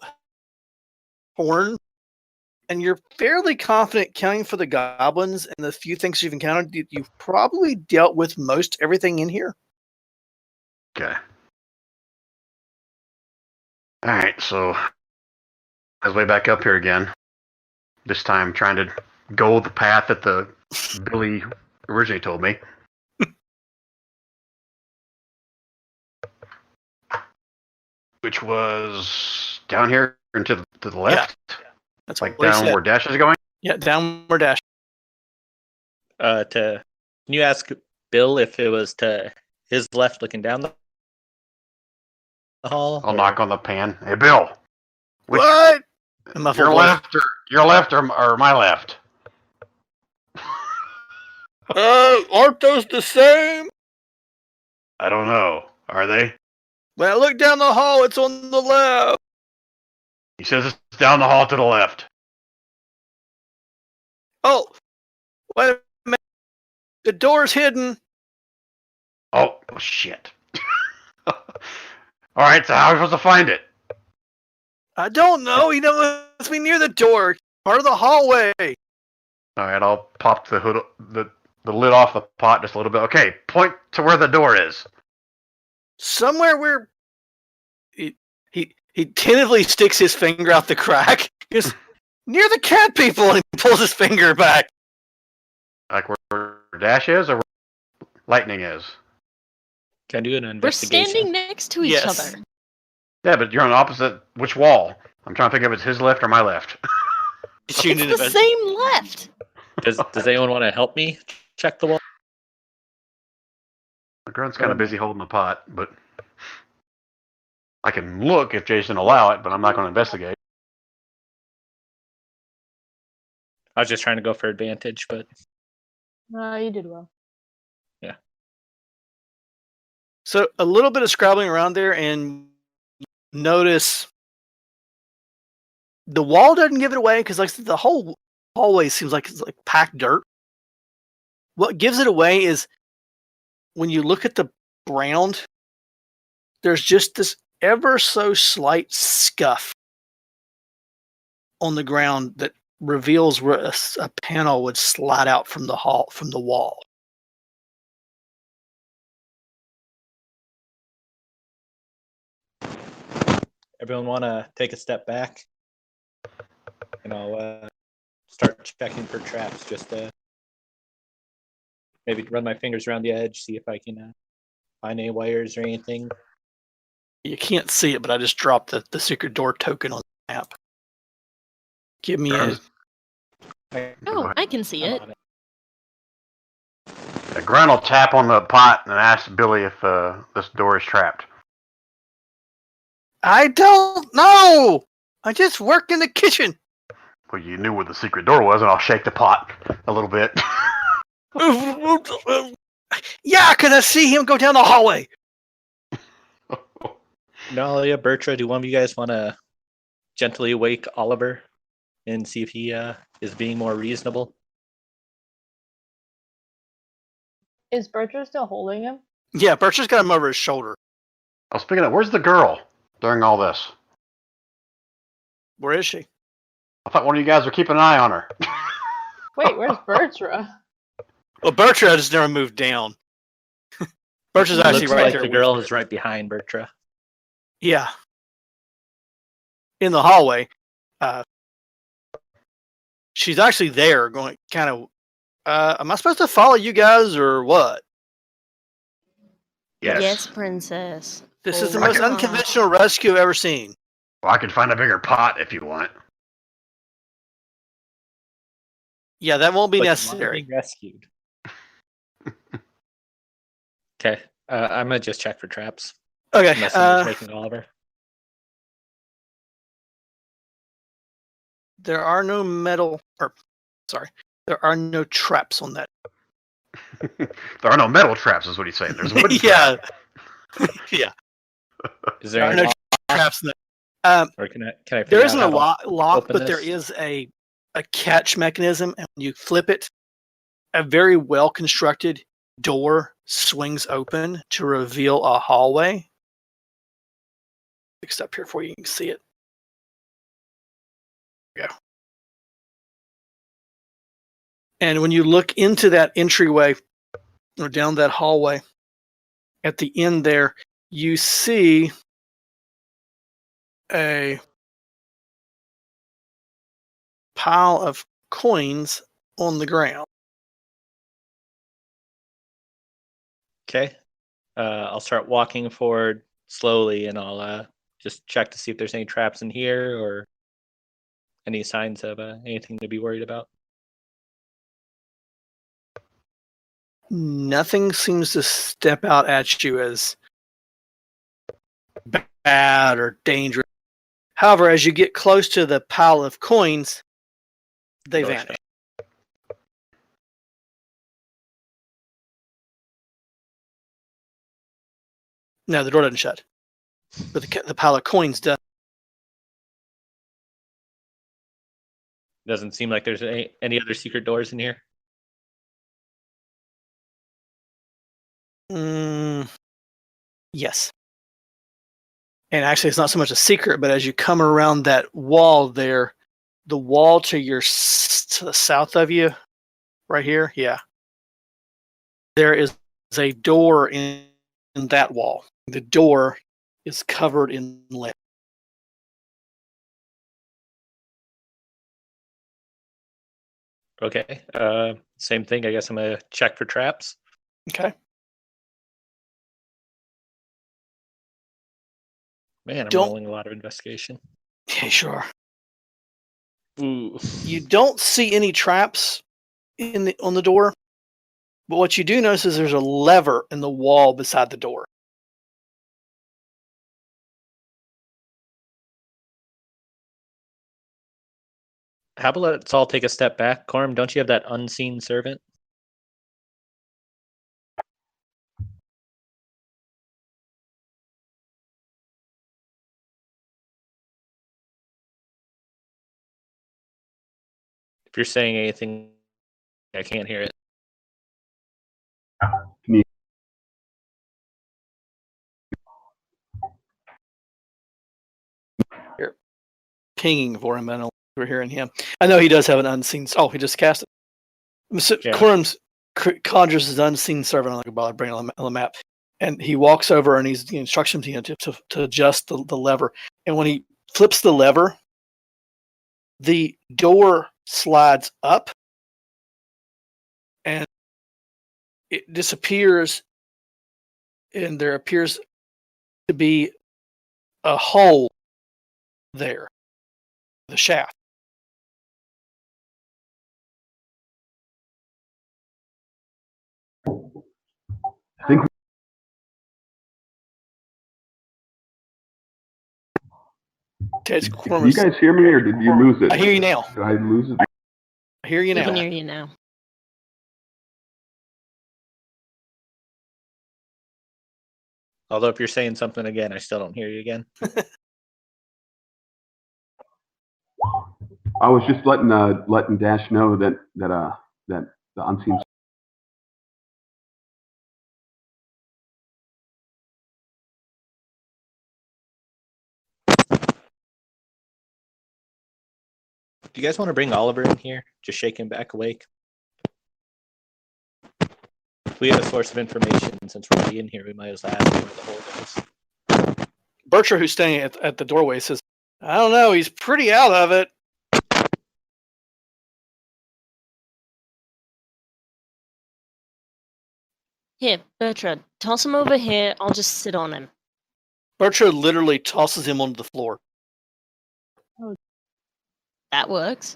horn, and you're fairly confident counting for the goblins and the few things you've encountered, you've probably dealt with most everything in here. Okay. All right, so I was way back up here again. This time trying to go the path that the Billy originally told me. Which was down here and to the left? Yeah. That's like what he down said. where Dash is going? Yeah, down where Dash. Can you ask Bill if it was to his left looking down the hall? I'll knock on the pan. Hey, Bill. What? Your left or my left? Aren't those the same? I don't know. Are they? When I look down the hall, it's on the left. He says it's down the hall to the left. Oh, wait a minute. The door's hidden. Oh, shit. All right, so how are we supposed to find it? I don't know. It must be near the door. Part of the hallway. All right, I'll pop the hood, the lid off the pot just a little bit. Okay, point to where the door is. Somewhere where he tentatively sticks his finger out the crack. Just near the cat people, and he pulls his finger back. Like where Dash is or where Lightning is? Can I do an We're investigation? standing next to each Yes. other. Yeah, but you're on opposite. Which wall? I'm trying to figure out if it's his left or my left. It's It's the same left. Does anyone want to help me check the wall? The grunt's kind of busy holding the pot, but I can look if Jason allow it, but I'm not going to investigate. I was just trying to go for advantage, but You did well. So a little bit of scrabbling around there, and notice The wall doesn't give it away because, like I said, the whole hallway seems like it's like packed dirt. What gives it away is when you look at the ground, there's just this ever so slight scuff on the ground that reveals where a panel would slide out from the wall. Everyone want to take a step back, and I'll start checking for traps. Just to maybe run my fingers around the edge, see if I can find any wires or anything. You can't see it, but I just dropped the secret door token on the map. Give me a. Oh, I can see it. The grunt will tap on the pot and ask Billy if this door is trapped. I don't know. I just work in the kitchen. Well, you knew where the secret door was, and I'll shake the pot a little bit. Yeah, because I see him go down the hallway. Nalia, Bertra, do one of you guys want to gently wake Oliver and see if he is being more reasonable? Is Bertram still holding him? Yeah, Bertra's got him over his shoulder. Oh, speaking of, where's the girl during all this? Where is she? I thought one of you guys were keeping an eye on her. Wait, where's Bertram? Well, Bertra just never moved down. Bertra's actually Looks right like there. the girl is right behind Bertra. Yeah. In the hallway. She's actually there going kind of, am I supposed to follow you guys or what? Yes, princess. This is the Follow most along. unconventional rescue I've ever seen. Well, I can find a bigger pot if you want. Yeah, that won't be But you necessary. want to be rescued. Okay, I'm gonna just check for traps. Okay. Unless someone's waking Oliver. There are no there are no traps on that. There are no metal traps, is what he's saying. There's wooden Yeah. traps. Yeah. Is There there are any no lock, traps in that. or can I? There figure isn't out a how to lock, open but there this? is a catch mechanism, and when you flip it, a very well constructed door swings open to reveal a hallway. Fixed up here for you, you can see it. There you go. And when you look into that entryway or down that hallway, at the end there, you see a pile of coins on the ground. Okay, I'll start walking forward slowly, and I'll just check to see if there's any traps in here or any signs of anything to be worried about. Nothing seems to step out at you as bad or dangerous. However, as you get close to the pile of coins, they Door vanish. No, the door doesn't shut, but the pile of coins does. Doesn't seem like there's any other secret doors in here. Yes. And actually, it's not so much a secret, but as you come around that wall there, the wall to the south of you, right here, yeah, there is a door in that wall. The door is covered in lead. Okay, same thing. I guess I'm gonna check for traps. Okay. Man, I'm Don't- rolling a lot of investigation. Yeah, sure. Ooh. You don't see any traps on the door, but what you do notice is there's a lever in the wall beside the door. How about let's all take a step back? Corm, don't you have that unseen servant? If you're saying anything, I can't hear it. Can you? You're pinging for him, and we're hearing him. I know he does have an unseen. Oh, he just cast it. So Yeah. Quorums conjures his unseen servant on the bring it on the map, and he walks over and he instructs him to adjust the lever. And when he flips the lever, the door slides up, and it disappears, and there appears to be a hole there, the shaft. I think. Ted's Did you guys hear me, or did you lose it? I hear you now. Did I lose it? I hear you We now. can hear you now. Although if you're saying something again, I still don't hear you again. I was just letting Dash know that the unseen. Do you guys want to bring Oliver in here? Just shake him back awake. If we have a source of information, since we're already in here, we might as well ask him where the hole is. Bercher, who's staying at the doorway, says, I don't know, he's pretty out of it. Here, Bertrand, toss him over here. I'll just sit on him. Bercher literally tosses him onto the floor. That works.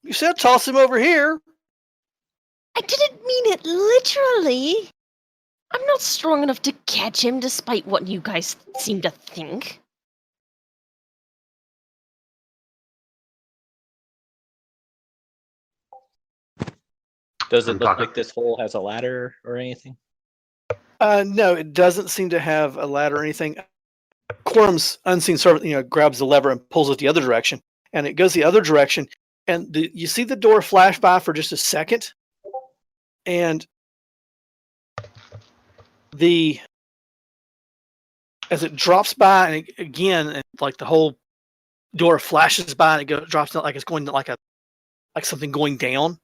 You said toss him over here. I didn't mean it literally. I'm not strong enough to catch him, despite what you guys seem to think. Does it look like this hole has a ladder or anything? No, it doesn't seem to have a ladder or anything. Quorum's unseen servant, grabs the lever and pulls it the other direction, and it goes the other direction. And you see the door flash by for just a second, and as it drops by, and again, like the whole door flashes by, and it drops like it's going like something going down.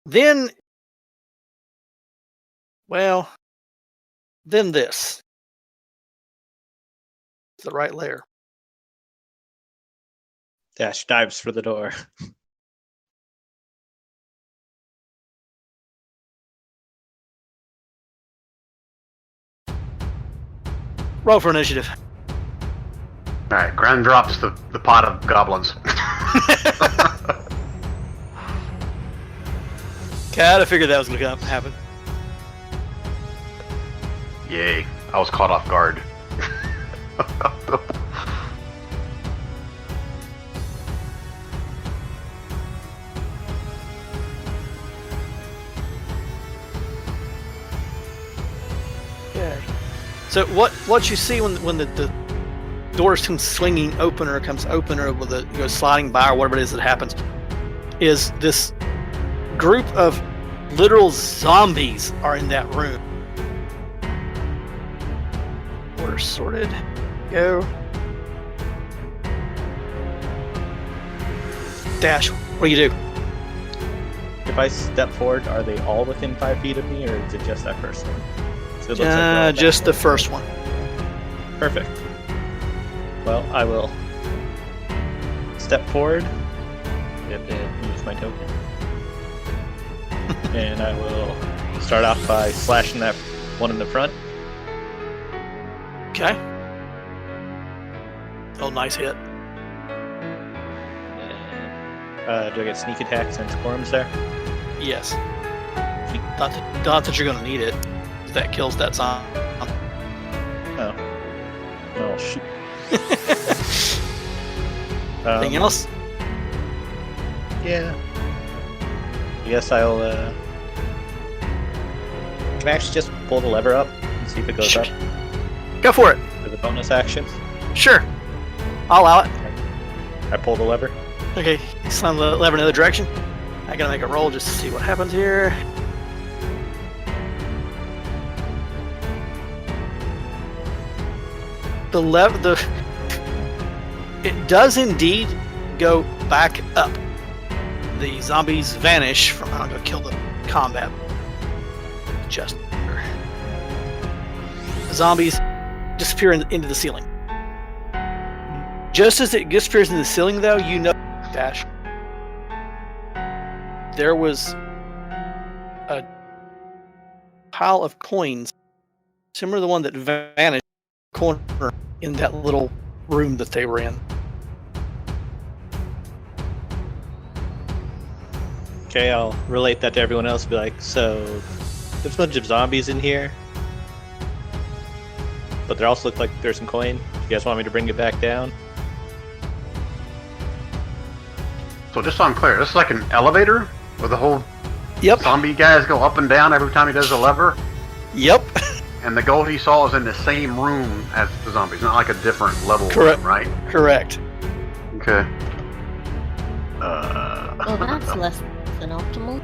Then this is the right layer. Dash dives for the door. Roll for initiative. All right, Gran drops the pot of goblins. God, I figured that was going to happen. Yay! I was caught off guard. Okay. So what you see when the doors come swinging open or comes open or with sliding by or whatever it is that happens is this group of literal zombies are in that room. Order sorted. Go. Dash, what do you do? If I step forward, are they all within 5 feet of me, or is it just that first one? So it looks like they're all Just the back. first one. Perfect. Well, I will step forward. And use my token. And I will start off by slashing that one in the front. Okay. Oh, nice hit. Do I get sneak attack since Quorum's there? Yes. Not that you're going to need it. That kills that zombie. Oh. Oh, shoot. Anything else? Yeah. I guess I'll, can I actually just pull the lever up and see if it goes Sure. up Go for it. with a bonus action? Sure. I'll allow it. I pull the lever. Okay, slam the lever in the other direction. I gotta make a roll just to see what happens here. It does indeed go back up. The zombies vanish from. I'm gonna kill the combat. Just the zombies disappear into the ceiling. Just as it disappears into the ceiling, though, you know, Dash, there was a pile of coins similar to the one that vanished in the corner in that little room that they were in. Okay, I'll relate that to everyone else. Be like, so there's a bunch of zombies in here, but there also look like there's some coin. You guys want me to bring it back down? So just so I'm clear, this is like an elevator where the whole Yep. zombie guys go up and down every time he does a lever, Yep. and the gold he saw is in the same room as the zombies, not like a different level Correct. room, right? Correct. Okay. Well, that's less than optimal.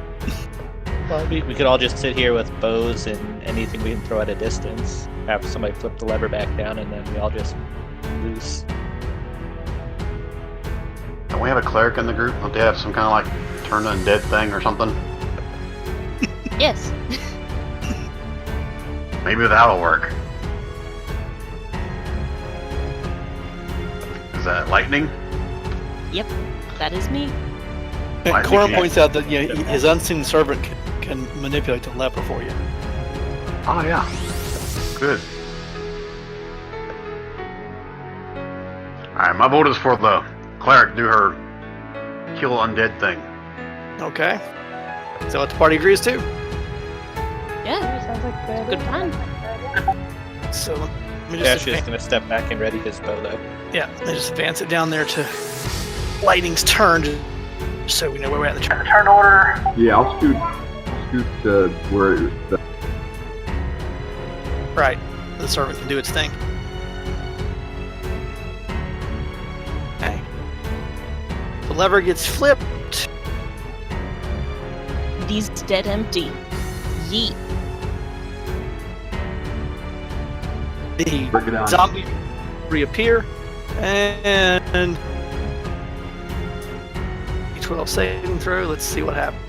Well, we could all just sit here with bows and anything we can throw at a distance. Have somebody flip the lever back down, and then we all just loose. Don't we have a cleric in the group? Don't they have some kind of like turn undead thing or something? Yes. Maybe that'll work. Is that lightning? Yep. That is me. Why And Corin did you- points out that his unseen servant can manipulate the lever for you. Oh yeah. Good. Alright, my vote is for the cleric to do her kill undead thing. Okay. Is that what the party agrees to? Yeah. Sounds like a Good plan. So let me Dash just is gonna step back and ready his bow, though. let me just advance it down there to lightning's turn, just so we know where we're at in the turn order. Yeah, I'll scoot to where the Right. The servant can do its thing. Okay. The lever gets flipped. These dead empty. Yeet. The Break it down. zombies reappear, and D12 saving throw. Let's see what happens.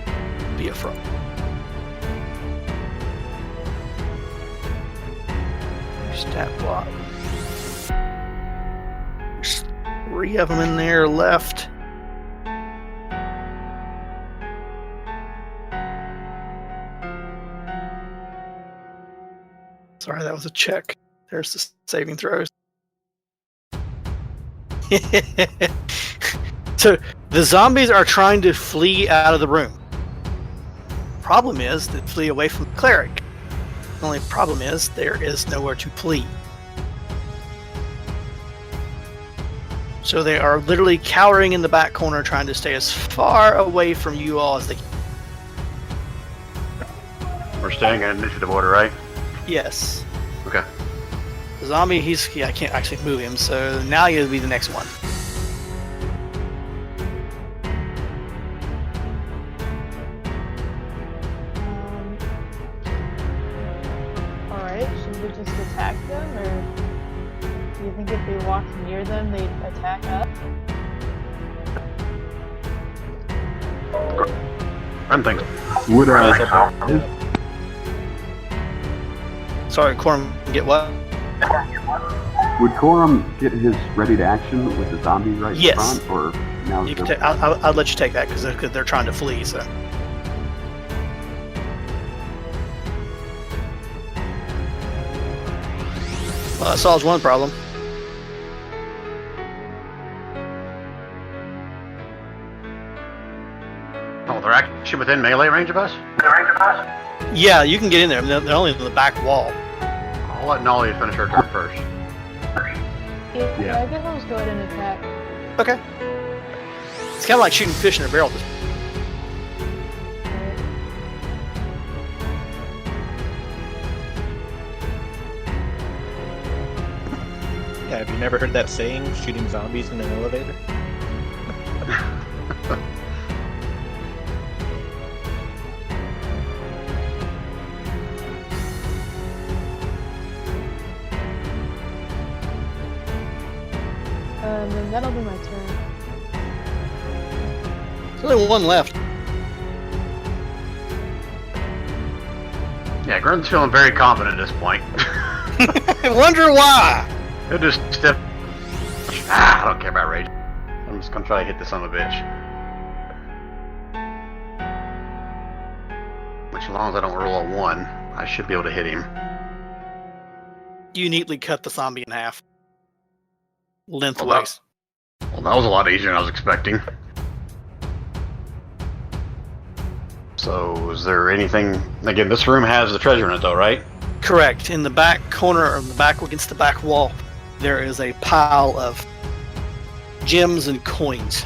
Be a front. Stat block. There's 3 of them in there left. Sorry, that was a check. There's the saving throws. So the zombies are trying to flee out of the room. Problem is they flee away from the cleric. The only problem is there is nowhere to flee. So they are literally cowering in the back corner trying to stay as far away from you all as they can. We're staying in initiative order, right? Yes. Okay. The zombie, I can't actually move him, so now you'll be the next one. Alright, should we just attack them, or do you think if we walked near them, they'd attack us? Run things. would Sorry, Corum, get what? would Corum get his ready to action with the zombie right in Yes. front, or now? You can I'll let you take that because they're trying to flee. So. Well, that solves one problem. Oh, they're actually within melee range of us? Yeah, you can get in there. They're only in the back wall. I'll let Nolly finish her turn first. Yeah, I guess I'll just go ahead and attack. Okay. It's kind of like shooting fish in a barrel. Yeah, have you never heard that saying, shooting zombies in an elevator? And that'll be my turn. There's only one left. Yeah, Grun's feeling very confident at this point. I wonder why. He'll just step. I don't care about rage. I'm just gonna try to hit this son of a bitch. Which, as long as I don't roll a 1, I should be able to hit him. You neatly cut the zombie in half. Lengthways. Well, that was a lot easier than I was expecting. So, is there anything... Again, this room has the treasure in it, though, right? Correct. In the back corner, or the back against the back wall, there is a pile of gems and coins.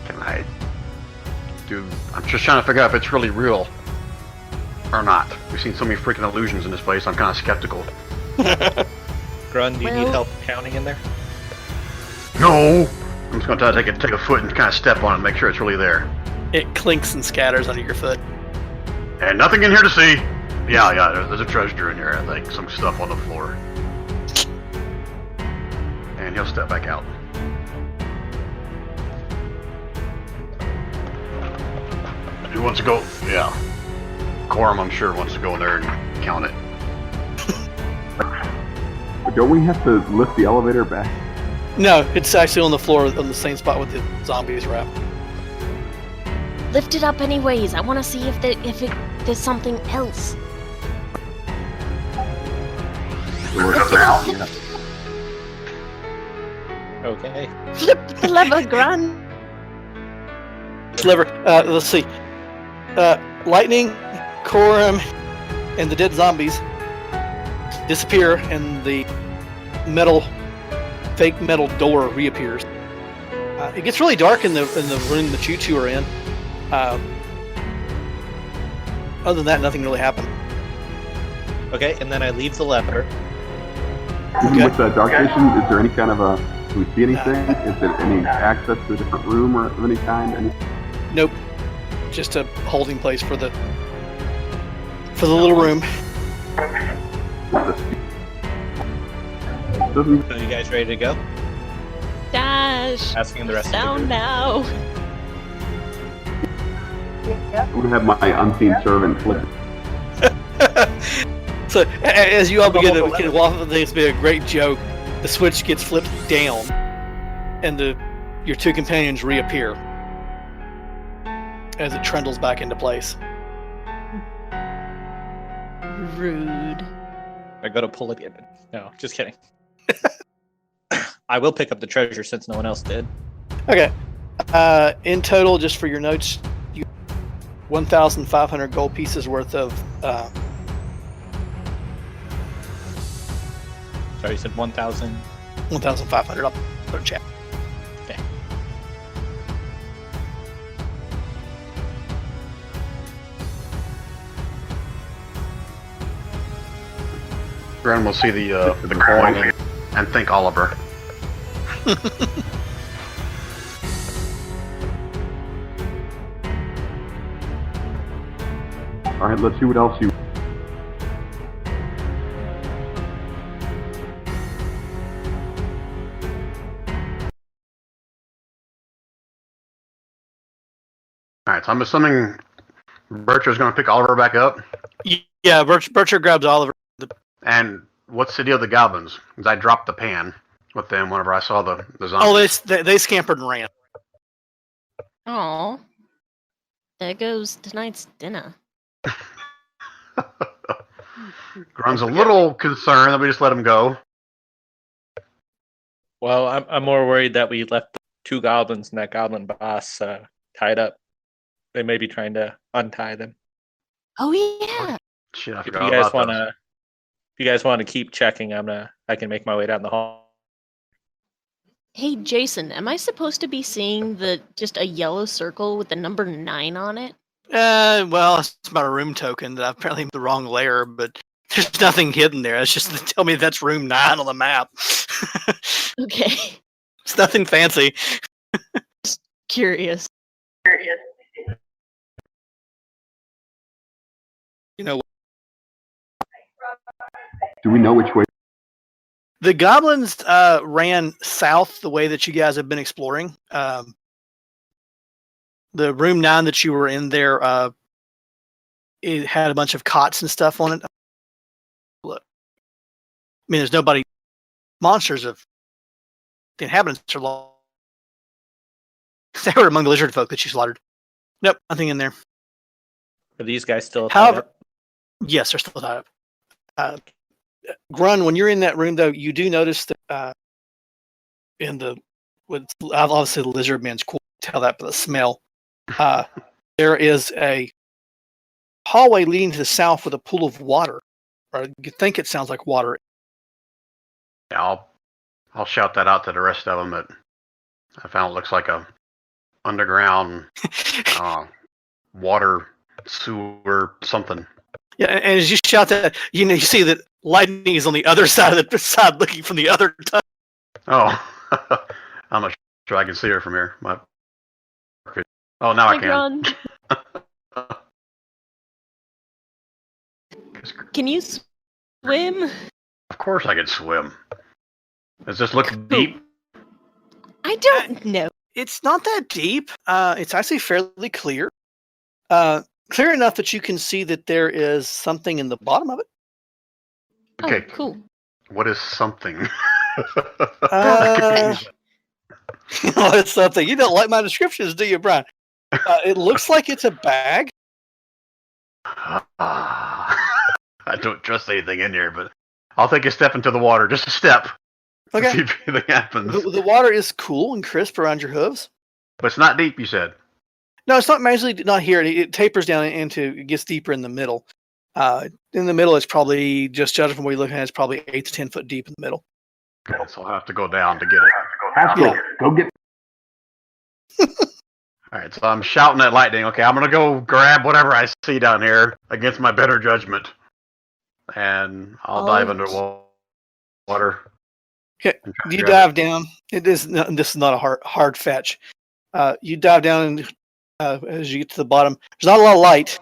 Can I do... I'm just trying to figure out if it's really real or not. We've seen so many freaking illusions in this place, I'm kind of skeptical. Grun, do you need help counting in there? No! I'm just gonna try to take a foot and kind of step on it and make sure it's really there. It clinks and scatters under your foot. And nothing in here to see. Yeah, there's a treasure in here, I think. Some stuff on the floor. And he'll step back out. Who wants to go? Yeah. Quorum, I'm sure, wants to go in there and count it. Don't we have to lift the elevator back? No, it's actually on the floor on the same spot with the zombies were at. Lift it up anyways. I want to see if there's something else. Okay. Flip the lever, Gran. Sliver. Let's see. Lightning, Corum, and the dead zombies disappear, and the fake metal door reappears. It gets really dark in the room that you two are in. Other than that, nothing really happened. Okay, and then I leave the lever. Okay. With the dark vision, is there any kind of a... Do we see anything? Is there any access to a different room or of any kind? Nope. Just a holding place for the little room. So you guys ready to go? Dash. Asking the rest Down of the group. now. I'm going to have my unseen servant flip. So as you all begin to walk, this be a great joke. The switch gets flipped down, and your two companions reappear as it trundles back into place. Rude. I gotta pull it in. No, just kidding. I will pick up the treasure since no one else did. Okay. In total, just for your notes, 1,500 gold pieces worth of. Sorry, you said 1,000. 1,500. I'll put in chat. Okay. Grun will see the coin and thank Oliver. Alright, let's see what else you... Alright, so I'm assuming Bircher's gonna pick Oliver back up. Yeah, Bircher grabs Oliver. And what's the deal with the goblins? Because I dropped the pan with them whenever I saw the zombies. Oh, they scampered and ran. Aw. There goes tonight's dinner. Grun's a little concerned that we just let him go. Well, I'm more worried that we left 2 goblins and that goblin boss tied up. They may be trying to untie them. Oh yeah. Shit, I If forgot you guys about want those. to, if you guys want to keep checking, I can make my way down the hall. Hey Jason, am I supposed to be seeing just a yellow circle with the number 9 on it? Well, it's about a room token that I've apparently the wrong layer, but there's nothing hidden there. It's just to tell me that's room 9 on the map. Okay. It's nothing fancy. Curious. You know, Do we know which way? The goblins ran south the way that you guys have been exploring. The room 9 that you were in there, it had a bunch of cots and stuff on it. Look, I mean, there's nobody. Monsters of the inhabitants are lost. They were among the lizard folk that you slaughtered. Nope, nothing in there. Are these guys still tied However, up? yes, they're still tied up. Grun, when you're in that room, though, you do notice that in the obviously the lizard man's cool. Tell that by the smell. There is a hallway leading to the south with a pool of water, or you think it sounds like water. Yeah, I'll shout that out to the rest of them. That I found looks like a underground water sewer something. Yeah, and as you shout that, you see that lightning is on the other side of the side, looking from the other tunnel. Oh, I'm not sure I can see her from here. Oh, now I can. Can you swim? Of course I can swim. Does this look deep? I don't know. It's not that deep. It's actually fairly clear. Clear enough that you can see that there is something in the bottom of it. Okay. Oh, cool. What is something? It's something. You don't like my descriptions, do you, Brian? It looks like it's a bag. I don't trust anything in here, but I'll take a step into the water. Just a step. Okay. See if anything happens. The water is cool and crisp around your hooves. But it's not deep, you said. No, it's not majorly not here. It tapers down into, it gets deeper in the middle. In the middle, it's probably, just judging from where you're looking at, it's probably 8 to 10 foot deep in the middle. Okay, so I'll have to go down to get it. Haskell, go get. All right, so I'm shouting at lightning. Okay, I'm going to go grab whatever I see down here against my better judgment. And I'll dive under water. Okay, you dive down. This is not a hard fetch. You dive down, and as you get to the bottom, there's not a lot of light,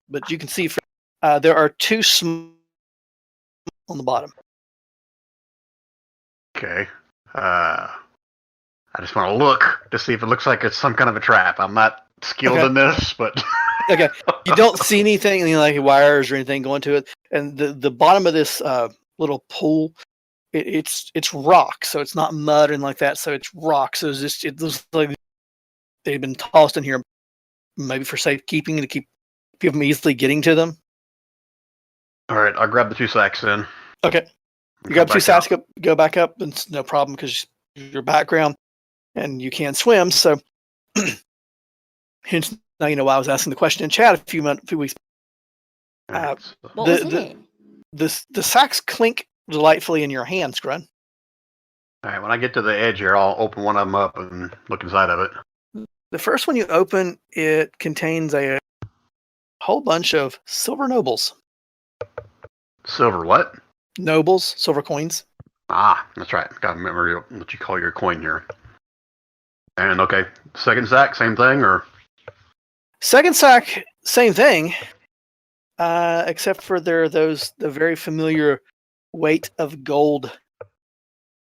but you can see there are 2 on the bottom. Okay. I just want to look to see if it looks like it's some kind of a trap. I'm not skilled in this, but okay. You don't see anything, any like wires or anything going to it, and the bottom of this little pool, it's rock, so it's not mud and like that. So it's rock. So it looks like they've been tossed in here, maybe for safekeeping to keep people from easily getting to them. All right, I'll grab the 2 sacks then. Okay. You grab 2 sacks, go back up, and it's no problem because your background and you can't swim. So, hence now you know why I was asking the question in chat a few weeks. What was it? The sacks clink delightfully in your hands, Grun. All right, when I get to the edge here, I'll open one of them up and look inside of it. The first one you open, it contains a whole bunch of silver nobles. Silver what? Nobles, silver coins. Ah, that's right. Got to remember what you call your coin here. And okay, second sack, same thing, or? Second sack, same thing. Except for there are the very familiar weight of gold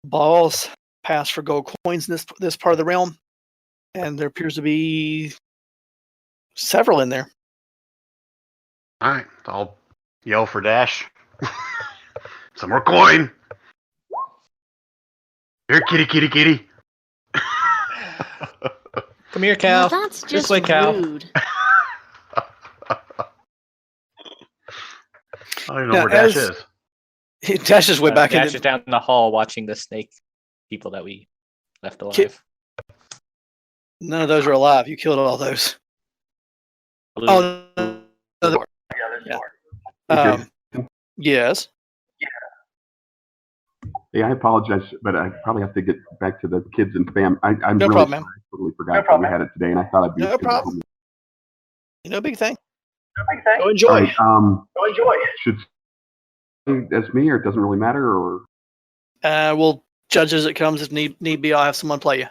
balls passed for gold coins in this part of the realm, and there appears to be several in there. All right, I'll yell for Dash. Some more coin. Here, kitty, kitty, kitty. Come here, Cal. Well, that's This just way, Cal. rude. I don't even know where Dash is. Dash is way back in. Dash is down in the hall watching the snake people that we left alive. None of those are alive. You killed all those. Blue. Oh, no, yeah. Yes. Yeah, I apologize, but I probably have to get back to the kids and fam. I'm No really problem, man. sorry. I totally forgot that we had it today, and I thought I'd be. No problem. No big thing. No big thing. Go enjoy. Go enjoy. Should as me, or it doesn't really matter, or We'll judge as it comes. If need be, I'll have someone play you.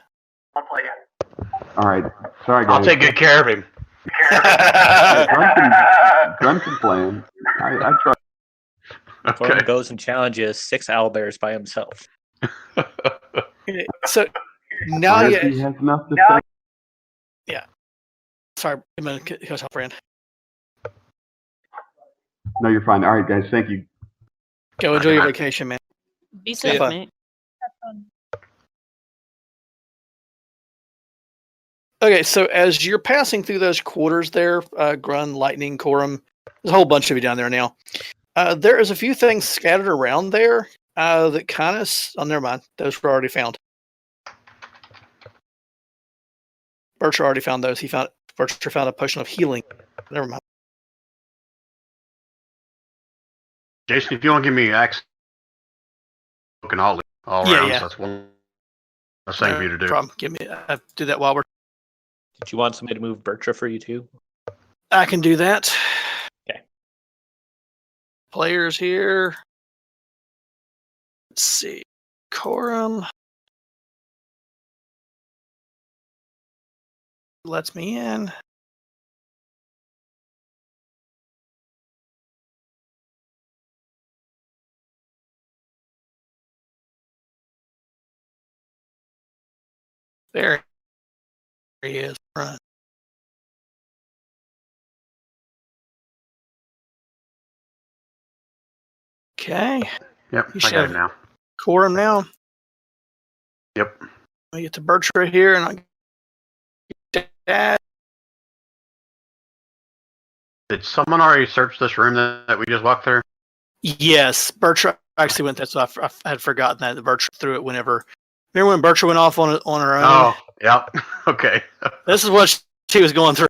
all right. Sorry, guys. I'll take good care of him. Drunken plan. I try. Corum Okay. goes and challenges 6 owlbears by himself. Okay, so now As you. he has enough to say. Sorry, I'm going to cut off, Rand. No, you're fine. All right, guys. Thank you. Go enjoy your vacation, man. Be Have safe, fun. mate. Okay, so as you're passing through those quarters there, Grun, Lightning, Corum, there's a whole bunch of you down there now. There is a few things scattered around there that kind of. Oh, never mind. Those were already found. Bircher already found those. Bircher found a potion of healing. Never mind. Jason, if you want to give me access, looking all Yeah, around, yeah. so that's one thing for you to do. Problem. Give me. Do that while we're. Did you want somebody to move Bertra for you too? I can do that. Okay. Players here. Let's see. Corum lets me in. There he is. Run. Okay. Yep, You I should got have it now. Corum now. Yep. I get to Bertra here, and I get that. Did someone already search this room that we just walked through? Yes, Bertra actually went there, so I had forgotten that Bertra threw it whenever. Remember when Bertra went off on her own? Oh, yep. Okay. This is what she was going through.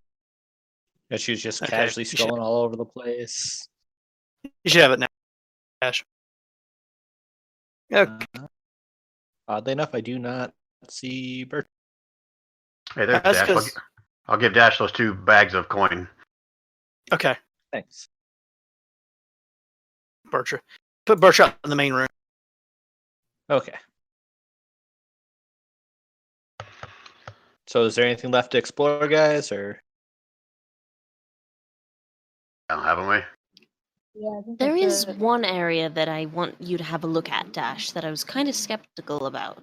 Yeah, she was just Okay, casually you should- strolling all over the place. You should have it now, Ash. Okay. Oddly enough, I do not see Bertra. Hey, there's That's Dash. 'cause- I'll give Dash those 2 bags of coin. Okay, Thanks. Bertra. Put Bertra in the main room. Okay. So is there anything left to explore, guys, or Haven't we? Yeah, I think There that's is it. one area that I want you to have a look at, Dash, that I was kind of skeptical about.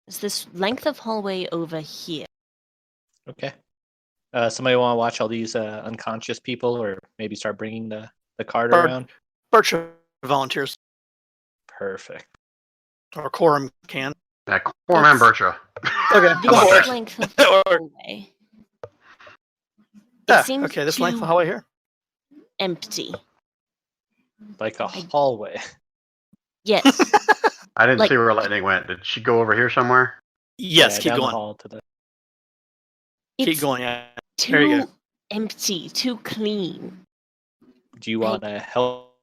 Is this length of hallway over here? okay? Somebody want to watch all these unconscious people, or maybe start bringing the cart around? Bertra volunteers, Perfect. or Corum can. That Corum and Bertra. Okay. How about This that? length of hallway. Yeah, seems okay, this length of too- hallway here. Empty. Like a hallway. Yes. I didn't Like- see where Lightning went. Did she go over here somewhere? Yes, Yeah, keep down the going. hall to the. Keep It's going. Yeah. There you too empty, too clean. Do you want to help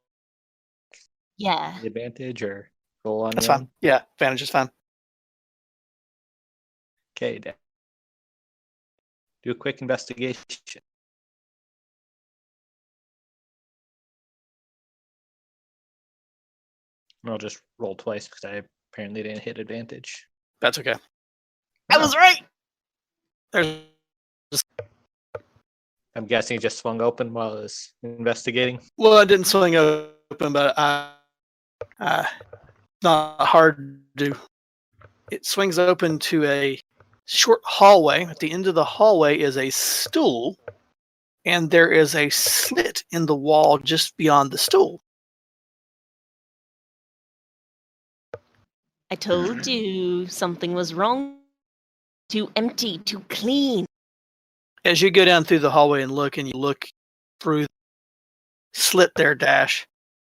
Yeah. the advantage or roll on That's your fine. Yeah, advantage is fine. Okay, Dan. Do a quick investigation. And I'll just roll twice because I apparently didn't hit advantage. That's okay. I was right. There's I'm guessing it just swung open while I was investigating. well, it didn't swing open, but not hard to do. It swings open to a short hallway. At the end of the hallway is a stool, and there is a slit in the wall just beyond the stool. I told you something was wrong. Too empty, too clean. As you go down through the hallway and you look through the slit there, Dash,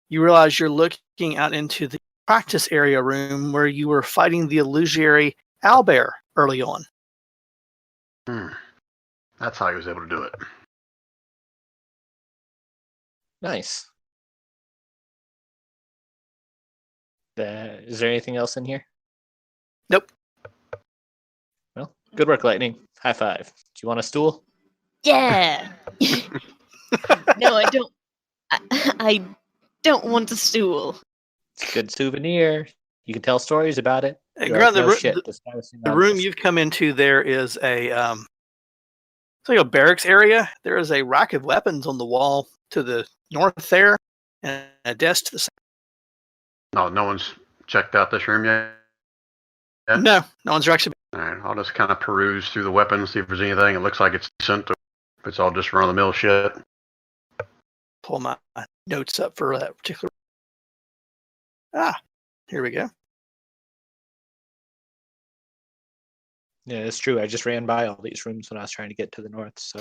you realize you're looking out into the practice area room where you were fighting the illusory owlbear early on. That's how he was able to do it. Nice. Is there anything else in here? Nope. Well, good work, Lightning. High five. Do you want a stool? Yeah. No, I don't. I don't want a stool. It's a good souvenir. You can tell stories about it. You're Grant, like, the "No ru- shit, the- this guy was sitting The on room this." you've come into, there is it's like a barracks area. There is a rack of weapons on the wall to the north there. and a desk to the side. No one's checked out this room yet? No one's actually. Alright, I'll just kind of peruse through the weapons, see if there's anything. It looks like it's decent. If it's all just run-of-the-mill shit. Pull my notes up for that particular. Here we go. Yeah, it's true. I just ran by all these rooms when I was trying to get to the north. So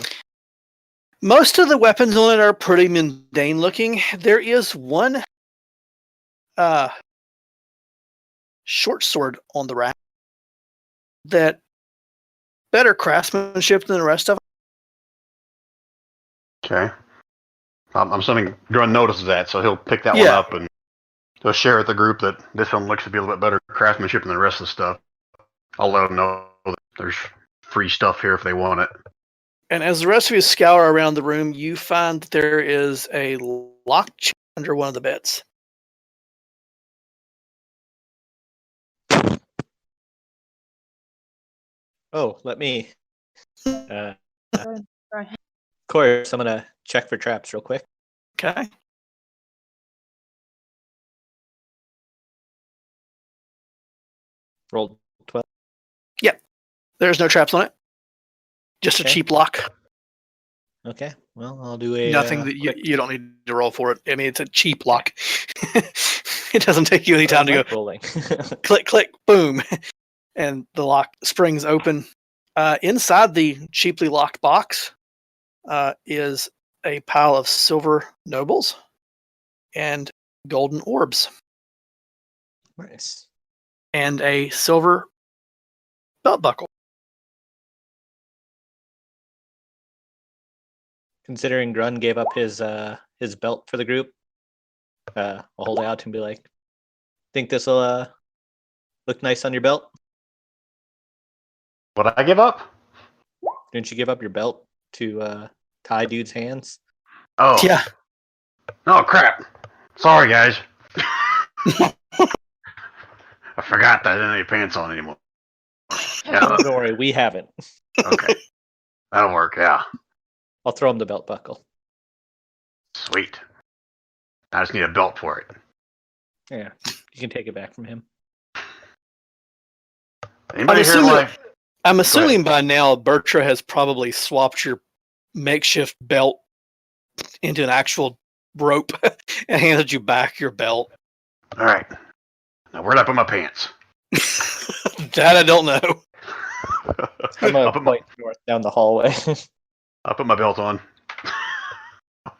Most of the weapons on it are pretty mundane looking. There is one short sword on the rack that better craftsmanship than the rest of them. Okay. I'm assuming Grun notices that, so he'll pick that one up and he'll share with the group that this one looks to be a little bit better craftsmanship than the rest of the stuff. I'll let them know that there's free stuff here if they want it. And as the rest of you scour around the room, you find that there is a locked chest under one of the beds. Oh, let me. Right. Of course, I'm gonna check for traps real quick. Okay. Roll 12. Yep. There's no traps on it. Just a Okay. cheap lock. Okay. Well, I'll do a Nothing that you don't need to roll for it. I mean, it's a cheap lock. It doesn't take you any time to go rolling. click, click, boom, and the lock springs open. Inside the cheaply locked box is a pile of silver nobles and golden orbs Nice. and a silver belt buckle. Considering Grun gave up his belt for the group, I'll hold it out to him and be like, "Think this will look nice on your belt? What I give up? Didn't you give up your belt to tie dude's hands?" Oh. Yeah. Oh, crap. Sorry, guys. I forgot that I didn't have any pants on anymore. Yeah, Don't worry, we haven't. okay. That'll work, yeah. I'll throw him the belt buckle. Sweet. I just need a belt for it. Yeah, you can take it back from him. Anybody here like... I'm assuming by now Bertra has probably swapped your makeshift belt into an actual rope and handed you back your belt. All right. Now, where'd I put my pants? That I don't know. I'm going to point north down the hallway. I'll put my belt on.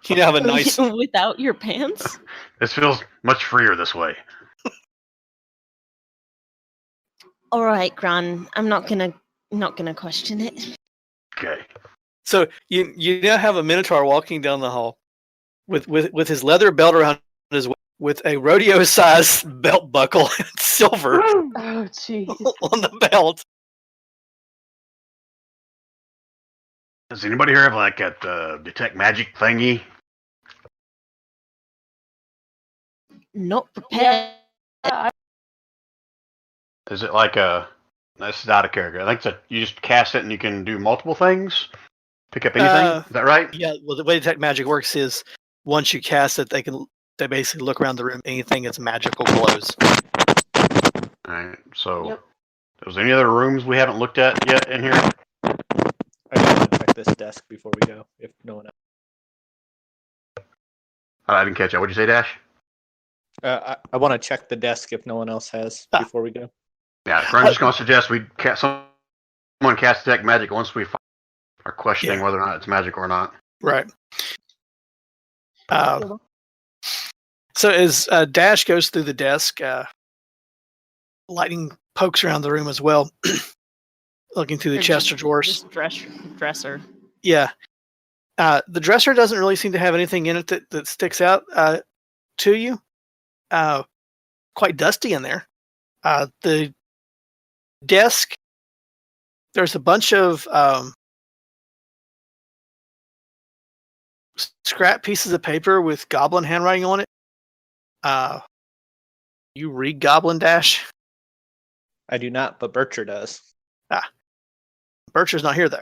You have a nice... Without your pants? This feels much freer this way. All right, Gran. I'm not gonna question it. Okay. So you now have a Minotaur walking down the hall with his leather belt around his waist, with a rodeo-sized belt buckle and silver Oh, jeez. on the belt. Does anybody here have like that detect magic thingy? Not prepared. Is it like a... That's not a character. I think that you just cast it and you can do multiple things? Pick up anything? Is that right? Yeah, well, the way detect magic works is once you cast it, they basically look around the room. Anything that's magical glows. Alright, so... Yep. There's any other rooms we haven't looked at yet in here? I want to check this desk before we go, if no one else. I didn't catch that. What'd you say, Dash? I want to check the desk if no one else has before we go. Yeah, I'm just going to suggest we someone cast detect magic once we are questioning whether or not it's magic or not. Right. So as Dash goes through the desk, lightning pokes around the room as well, looking through the chest of drawers. Dresser. Yeah. The dresser doesn't really seem to have anything in it that sticks out to you. Quite dusty in there. The desk, there's a bunch of scrap pieces of paper with goblin handwriting on it. You read Goblin, Dash? I do not, but Bercher does. Bircher's not here, though.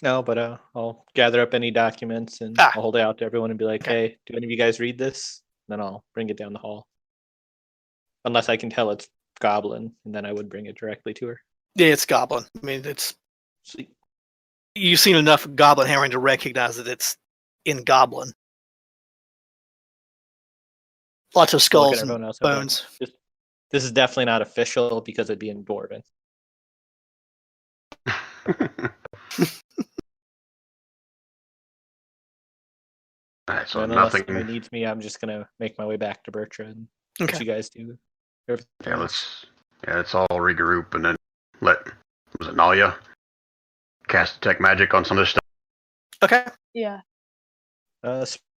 No, but I'll gather up any documents and I'll hold it out to everyone and be like, Okay. hey, do any of you guys read this? Then I'll bring it down the hall. Unless I can tell it's Goblin, and then I would bring it directly to her. Yeah, it's Goblin. I mean, it's Sweet. You've seen enough Goblin hammering to recognize that it's in Goblin. Lots of skulls and bones. This is definitely not official because it'd be in Dwarven. Alright, so unless nothing. somebody needs me, I'm just gonna make my way back to Bertrand. Okay. What you guys do? Yeah, let's all regroup and then was it Nalia cast detect magic on some of this stuff? Okay. Yeah.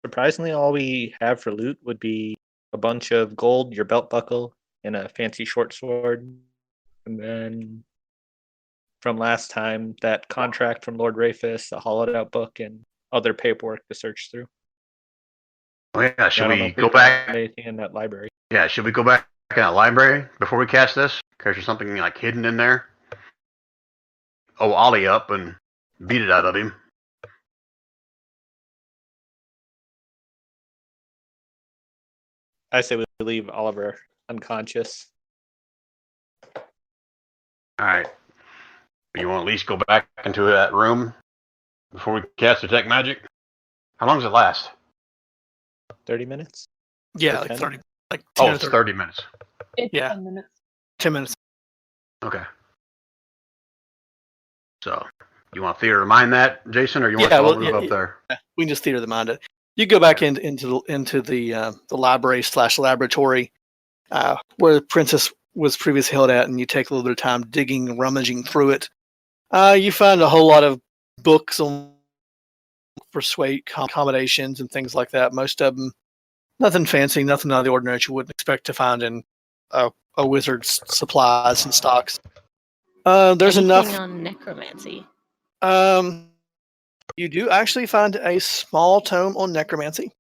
Surprisingly, all we have for loot would be a bunch of gold, your belt buckle, and a fancy short sword. And then from last time, that contract from Lord Rafus, a hollowed out book, and other paperwork to search through. Oh yeah, should we go back? back? Anything in that library? Yeah, should we go back in that library before we cast this? Because there's something like hidden in there. Oh, Ollie up and beat it out of him. I say we leave Oliver unconscious. Alright. You want to at least go back into that room before we cast detect magic? How long does it last? 30 minutes? Yeah, like 10? 30. Like 10 it's 30 minutes. It's Yeah. 10 minutes. 10 minutes. Okay. So, you want theater to mind that, Jason, or you want to move up there? We can just theater to mind it. You go back into the library / laboratory where the princess was previously held at, and you take a little bit of time digging and rummaging through it. You find a whole lot of books on persuade accommodations and things like that. Most of them, nothing fancy, nothing out of the ordinary that you wouldn't expect to find in a wizard's supplies and stocks. There's Anything enough on necromancy. You do actually find a small tome on necromancy.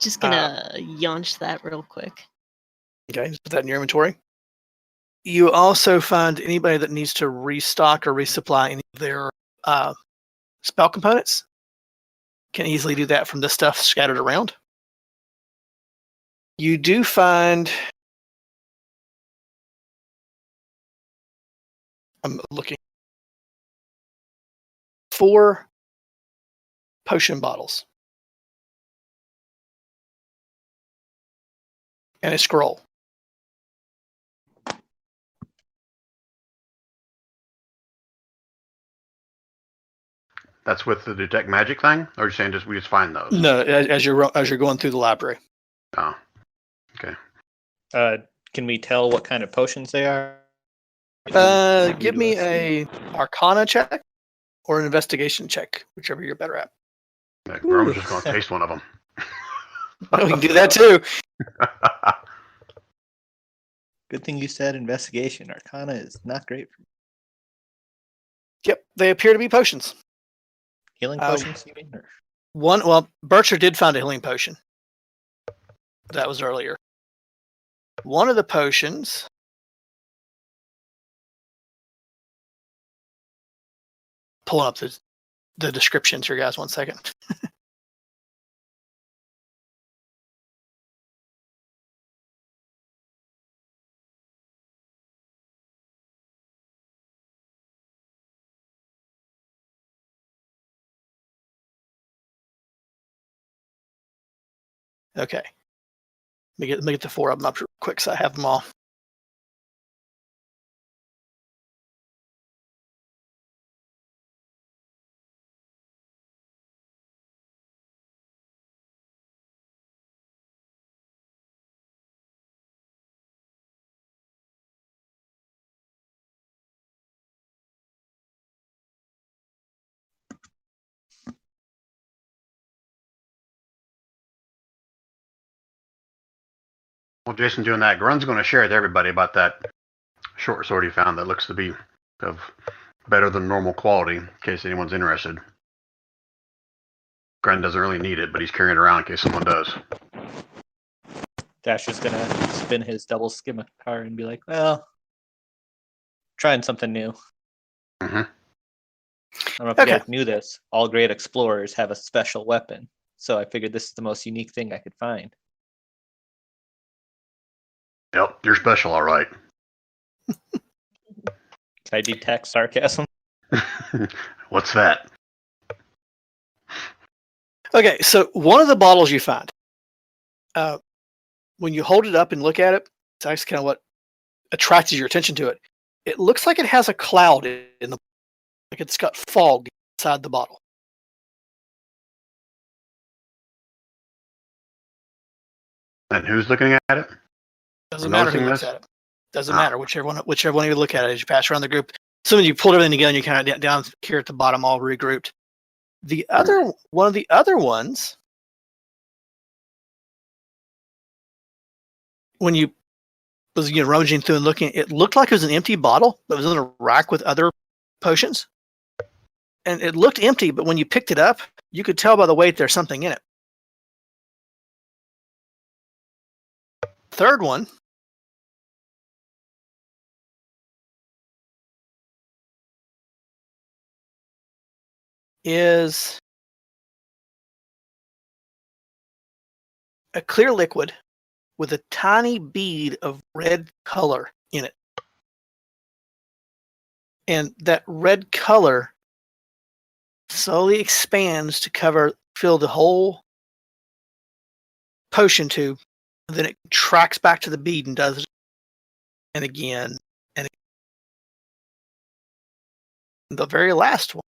Just gonna yaunch that real quick. Okay, just put that in your inventory. You also find anybody that needs to restock or resupply any of their spell components can easily do that from the stuff scattered around. You do find, I'm looking, 4 potion bottles and a scroll. That's with the detect magic thing, or are you saying we just find those? No, as you're going through the library. Oh, okay. Can we tell what kind of potions they are? Give me a Arcana check or an investigation check, whichever you're better at. Rome's just going to taste one of them. We can do that too. Good thing you said investigation. Arcana is not great for me. Yep, they appear to be potions. Healing potions, you mean? Bircher did find a healing potion. That was earlier. One of the potions pulling up the descriptions here, guys. 1 second. Okay. Let me get the 4 of them up real quick so I have them all. Well, Jason doing that, Grun's going to share with everybody about that short sword he found that looks to be of better than normal quality, in case anyone's interested. Grun doesn't really need it, but he's carrying it around in case someone does. Dash is gonna spin his double scimitar and be like, well, trying something new. Mm-hmm. I don't know if you guys knew this. All great explorers have a special weapon. So I figured this is the most unique thing I could find. Yep, you're special, all right. Can I detect sarcasm? What's that? Okay, so one of the bottles you find, when you hold it up and look at it, it's actually kind of what attracts your attention to it. It looks like it has a cloud in the, like it's got fog inside the bottle. And who's looking at it? Doesn't matter who looks at it. Doesn't matter. Whichever one you look at it as you pass around the group. Some of you pulled everything together and you kind of down here at the bottom, all regrouped. The other one of the other ones, when you was rummaging through and looking, it looked like it was an empty bottle that was in a rack with other potions. And it looked empty, but when you picked it up, you could tell by the weight there's something in it. Third one is a clear liquid with a tiny bead of red color in it. And that red color slowly expands to fill the whole potion tube. And then it tracks back to the bead and does it and again. And the very last one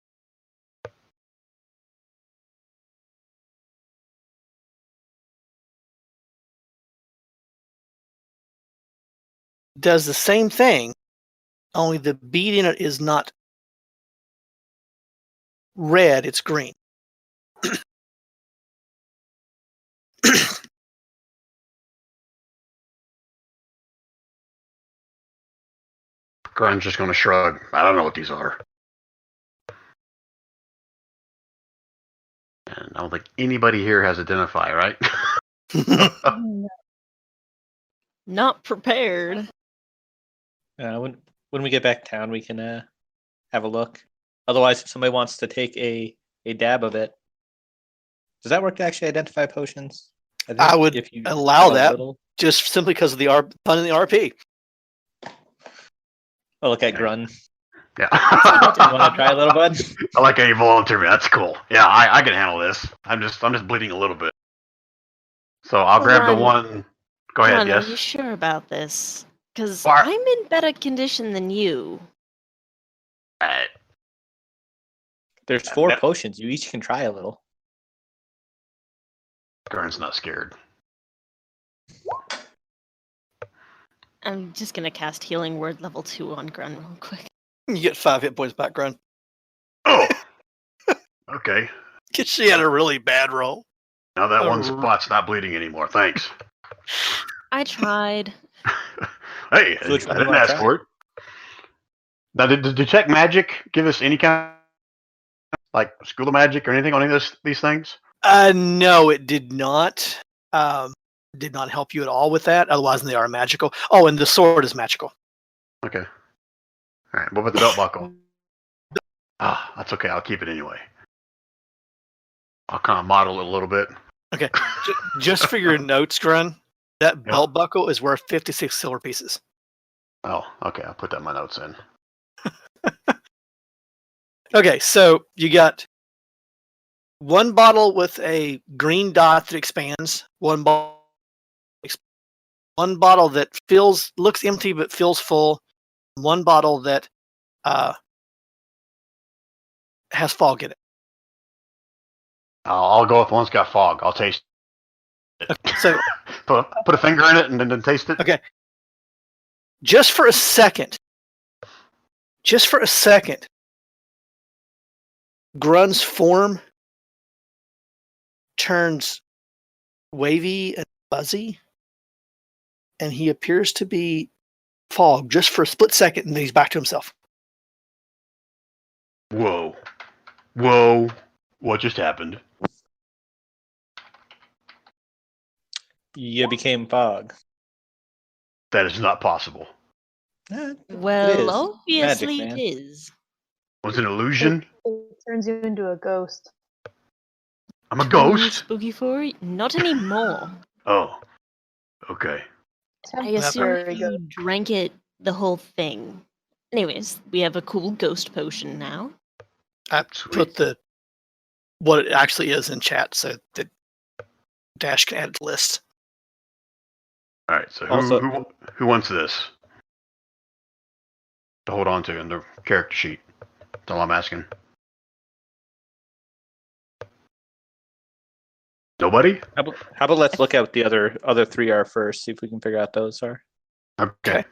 does the same thing, only the bead in it is not red, it's green. Grun's just going to shrug. I don't know what these are. And I don't think anybody here has Identify, right? Not prepared. When we get back town, we can have a look. Otherwise, if somebody wants to take a dab of it, does that work to actually identify potions? I would allow that just simply because of the fun in the RP. Oh, look at Grun. Yeah. You want to try a little, bud? I like how you volunteer me. That's cool. Yeah, I can handle this. I'm just bleeding a little bit. So I'll grab the one. Go ahead. Yes. Are you sure about this? Because Well, I'm in better condition than you. There's 4 potions. You each can try a little. Grun's not scared. I'm just gonna cast Healing Word level 2 on Grun real quick. You get 5 hit points back, Grun. Oh. Okay. Because she had a really bad roll. Now that one spot's not bleeding anymore. Thanks. I tried. Hey, I didn't ask for it. Now, did Detect Magic give us any kind of, like, School of Magic or anything on any of these things? No, it did not. Did not help you at all with that. Otherwise, they are magical. Oh, and the sword is magical. Okay. All right. What about the belt buckle? That's okay. I'll keep it anyway. I'll kind of model it a little bit. Okay. Just for your notes, Grun, that belt buckle is worth 56 silver pieces. Oh, okay. I'll put that in my notes in. Okay, so you got one bottle with a green dot that expands, one bottle that looks empty but feels full, one bottle that has fog in it. I'll go with one that's got fog. I'll taste it. Okay, so put a finger in it and then taste it. Okay. Just for a second, Grun's form turns wavy and fuzzy, and he appears to be fog just for a split second, and then he's back to himself. Whoa. What just happened? You became fog. That is not possible. Well, it is. obviously Magic, it is. Was it an illusion? It turns you into a ghost. I'm a Too ghost? spooky for you? Not anymore. Oh. Okay. I assume Temporary if ghost. you drank it, the whole thing. Anyways, we have a cool ghost potion now. I Sweet. put what it actually is in chat so that Dash can add it to the list. Alright, so Also- who wants this? To hold on to in the character sheet. That's all I'm asking. Nobody? How about let's look at what the other three are first, see if we can figure out those are. Okay.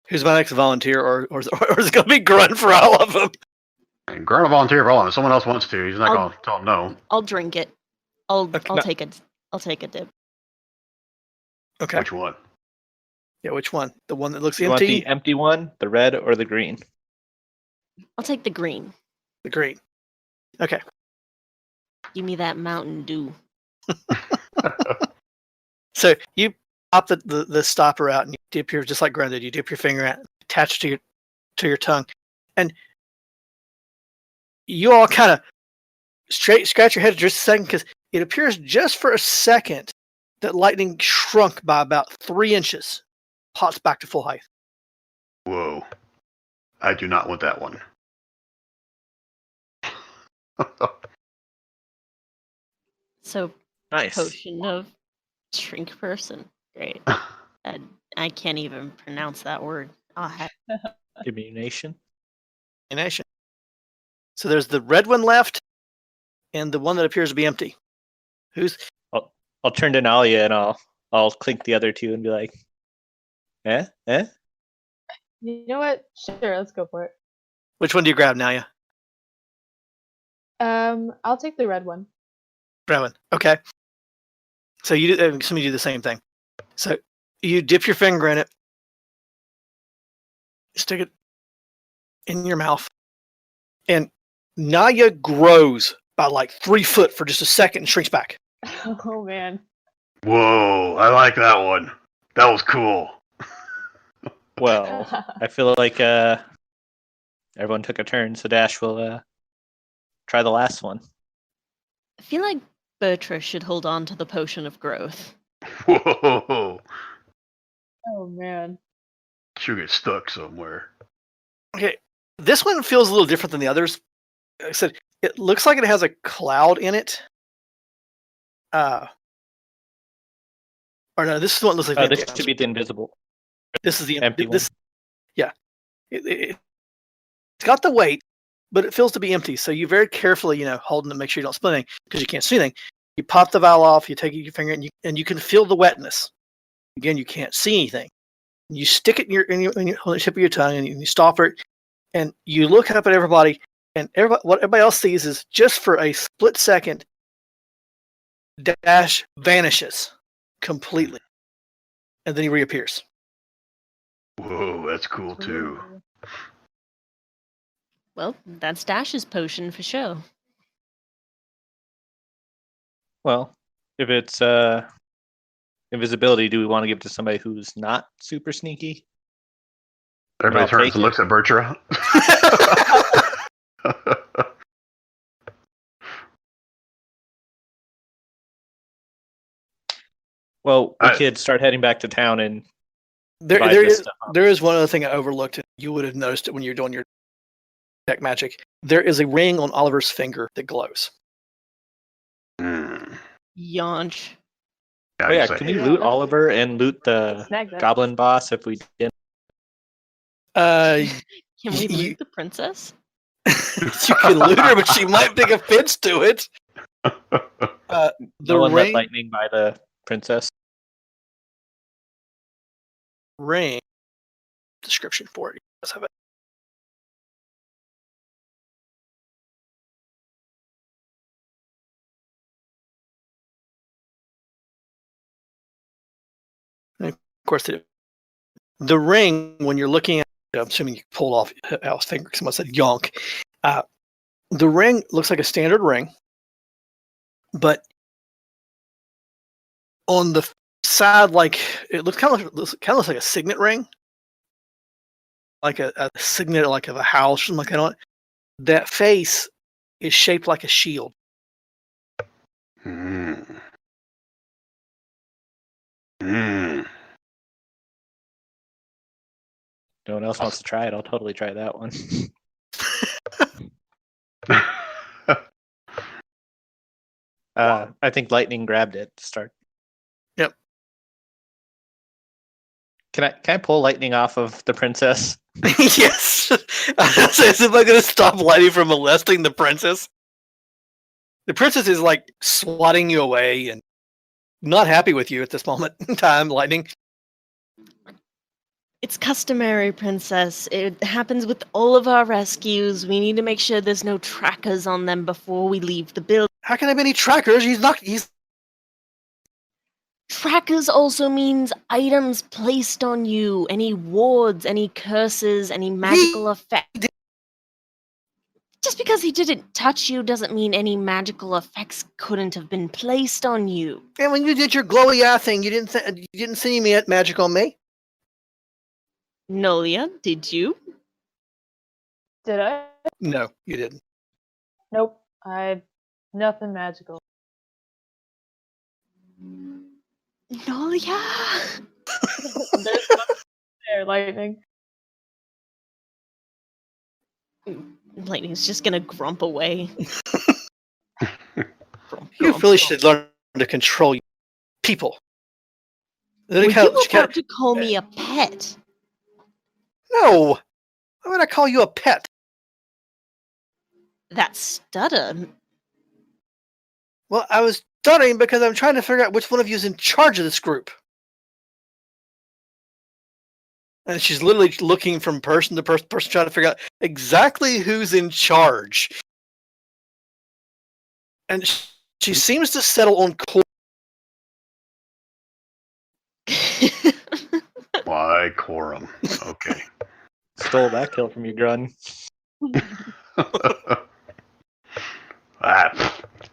Who's my next volunteer, or is it going to be Grunt for all of them? And Grant will volunteer for all of them. If someone else wants to, he's not I'll- going to tell him no. I'll drink it. I'll Okay. take it. I'll take a dip. Okay. Which one? Yeah, which one? The one that looks You want empty? the empty one, the red, or the green? I'll take the green. The green. Okay. Give me that Mountain Dew. So you pop the stopper out and you dip your, just like Grunt did, you dip your finger out, attach it to your tongue, and you all kind of scratch your head just a second, because it appears just for a second that lightning shrunk by about 3 inches, pops back to full height. Whoa. I do not want that one. So Nice. potion of shrink person. Great. I can't even pronounce that word. I'll have Immunation. Nation. So there's the red one left, and the one that appears to be empty. Who's I'll turn to Nalia and I'll clink the other two and be like, eh? You know what? Sure, let's go for it. which one do you grab, Nalia? I'll take the red one. Red one. Okay. So you do, somebody do the same thing. So you dip your finger in it, stick it in your mouth, and Naya grows by like 3 foot for just a second and shrinks back. Oh man. Whoa, I like that one. That was cool. Well, I feel like everyone took a turn, so Dash will try the last one. I feel like Bertra should hold on to the potion of growth. Whoa. Oh man. Should get stuck somewhere. Okay, this one feels a little different than the others. Like I said, it looks like it has a cloud in it. Or no, this is the one that looks like This empty. should be the invisible. This is the empty this, yeah. It's got the weight, but it feels to be empty. So you very carefully, holding to make sure you don't spill anything, because you can't see anything. You pop the valve off, you take your finger, and you can feel the wetness. Again, you can't see anything. You stick it on the tip of your tongue, and you stop it, and you look up at everybody, and what everybody else sees is, just for a split second, Dash vanishes completely, and then he reappears. Whoa, that's cool too. Well, that's Dash's potion for sure. Well, if it's invisibility, do we want to give it to somebody who's not super sneaky? Everybody I'll turns take and looks at Bertra. Well, we could start heading back to town and divide There this is stuff up. there is one other thing I overlooked. You would have noticed it when you're doing your tech magic. There is a ring on Oliver's finger that glows. Mm. Yaunch. Oh yeah, can we loot Oliver and loot the Snag that. goblin boss if we did? Uh, Can we You- loot the princess? you can loot her, but she might take offense to it. The No one let ring, lightning by the princess. description for it. Let's have it. And of course, the ring, when you're looking at it, I'm assuming you pulled off Al's finger. Someone said yonk. The ring looks like a standard ring, but on the side, like it looks kind of looks like a signet ring, like a signet, like of a house, something like that on it. that face is shaped like a shield. Hmm. Hmm. No one else wants to try it. I'll totally try that one. I think lightning grabbed it to start. Yep. Can I pull lightning off of the princess? Yes. Is am I going to stop lightning from molesting the princess? The princess is like swatting you away and not happy with you at this moment in time, Lightning. It's customary, Princess. It happens with all of our rescues. We need to make sure there's no trackers on them before we leave the building. How can there be any trackers? He's Trackers also means items placed on you, any wards, any curses, any magical effect. Just because he didn't touch you doesn't mean any magical effects couldn't have been placed on you. And when you did your glowy eye thing, you didn't see me at magic on me. Nolia, did you? Did I? No, you didn't. Nope. Nothing magical. Nolia? There's nothing there, Lightning. Lightning's just gonna grump away. You really should learn to control people. Were you about to call me a pet? No. Why would I call you a pet? That stutter. Well, I was stuttering because I'm trying to figure out which one of you is in charge of this group. And she's literally looking from person to person, trying to figure out exactly who's in charge. And she seems to settle on Corum. Why Corum? Okay. Stole that kill from you, Grun.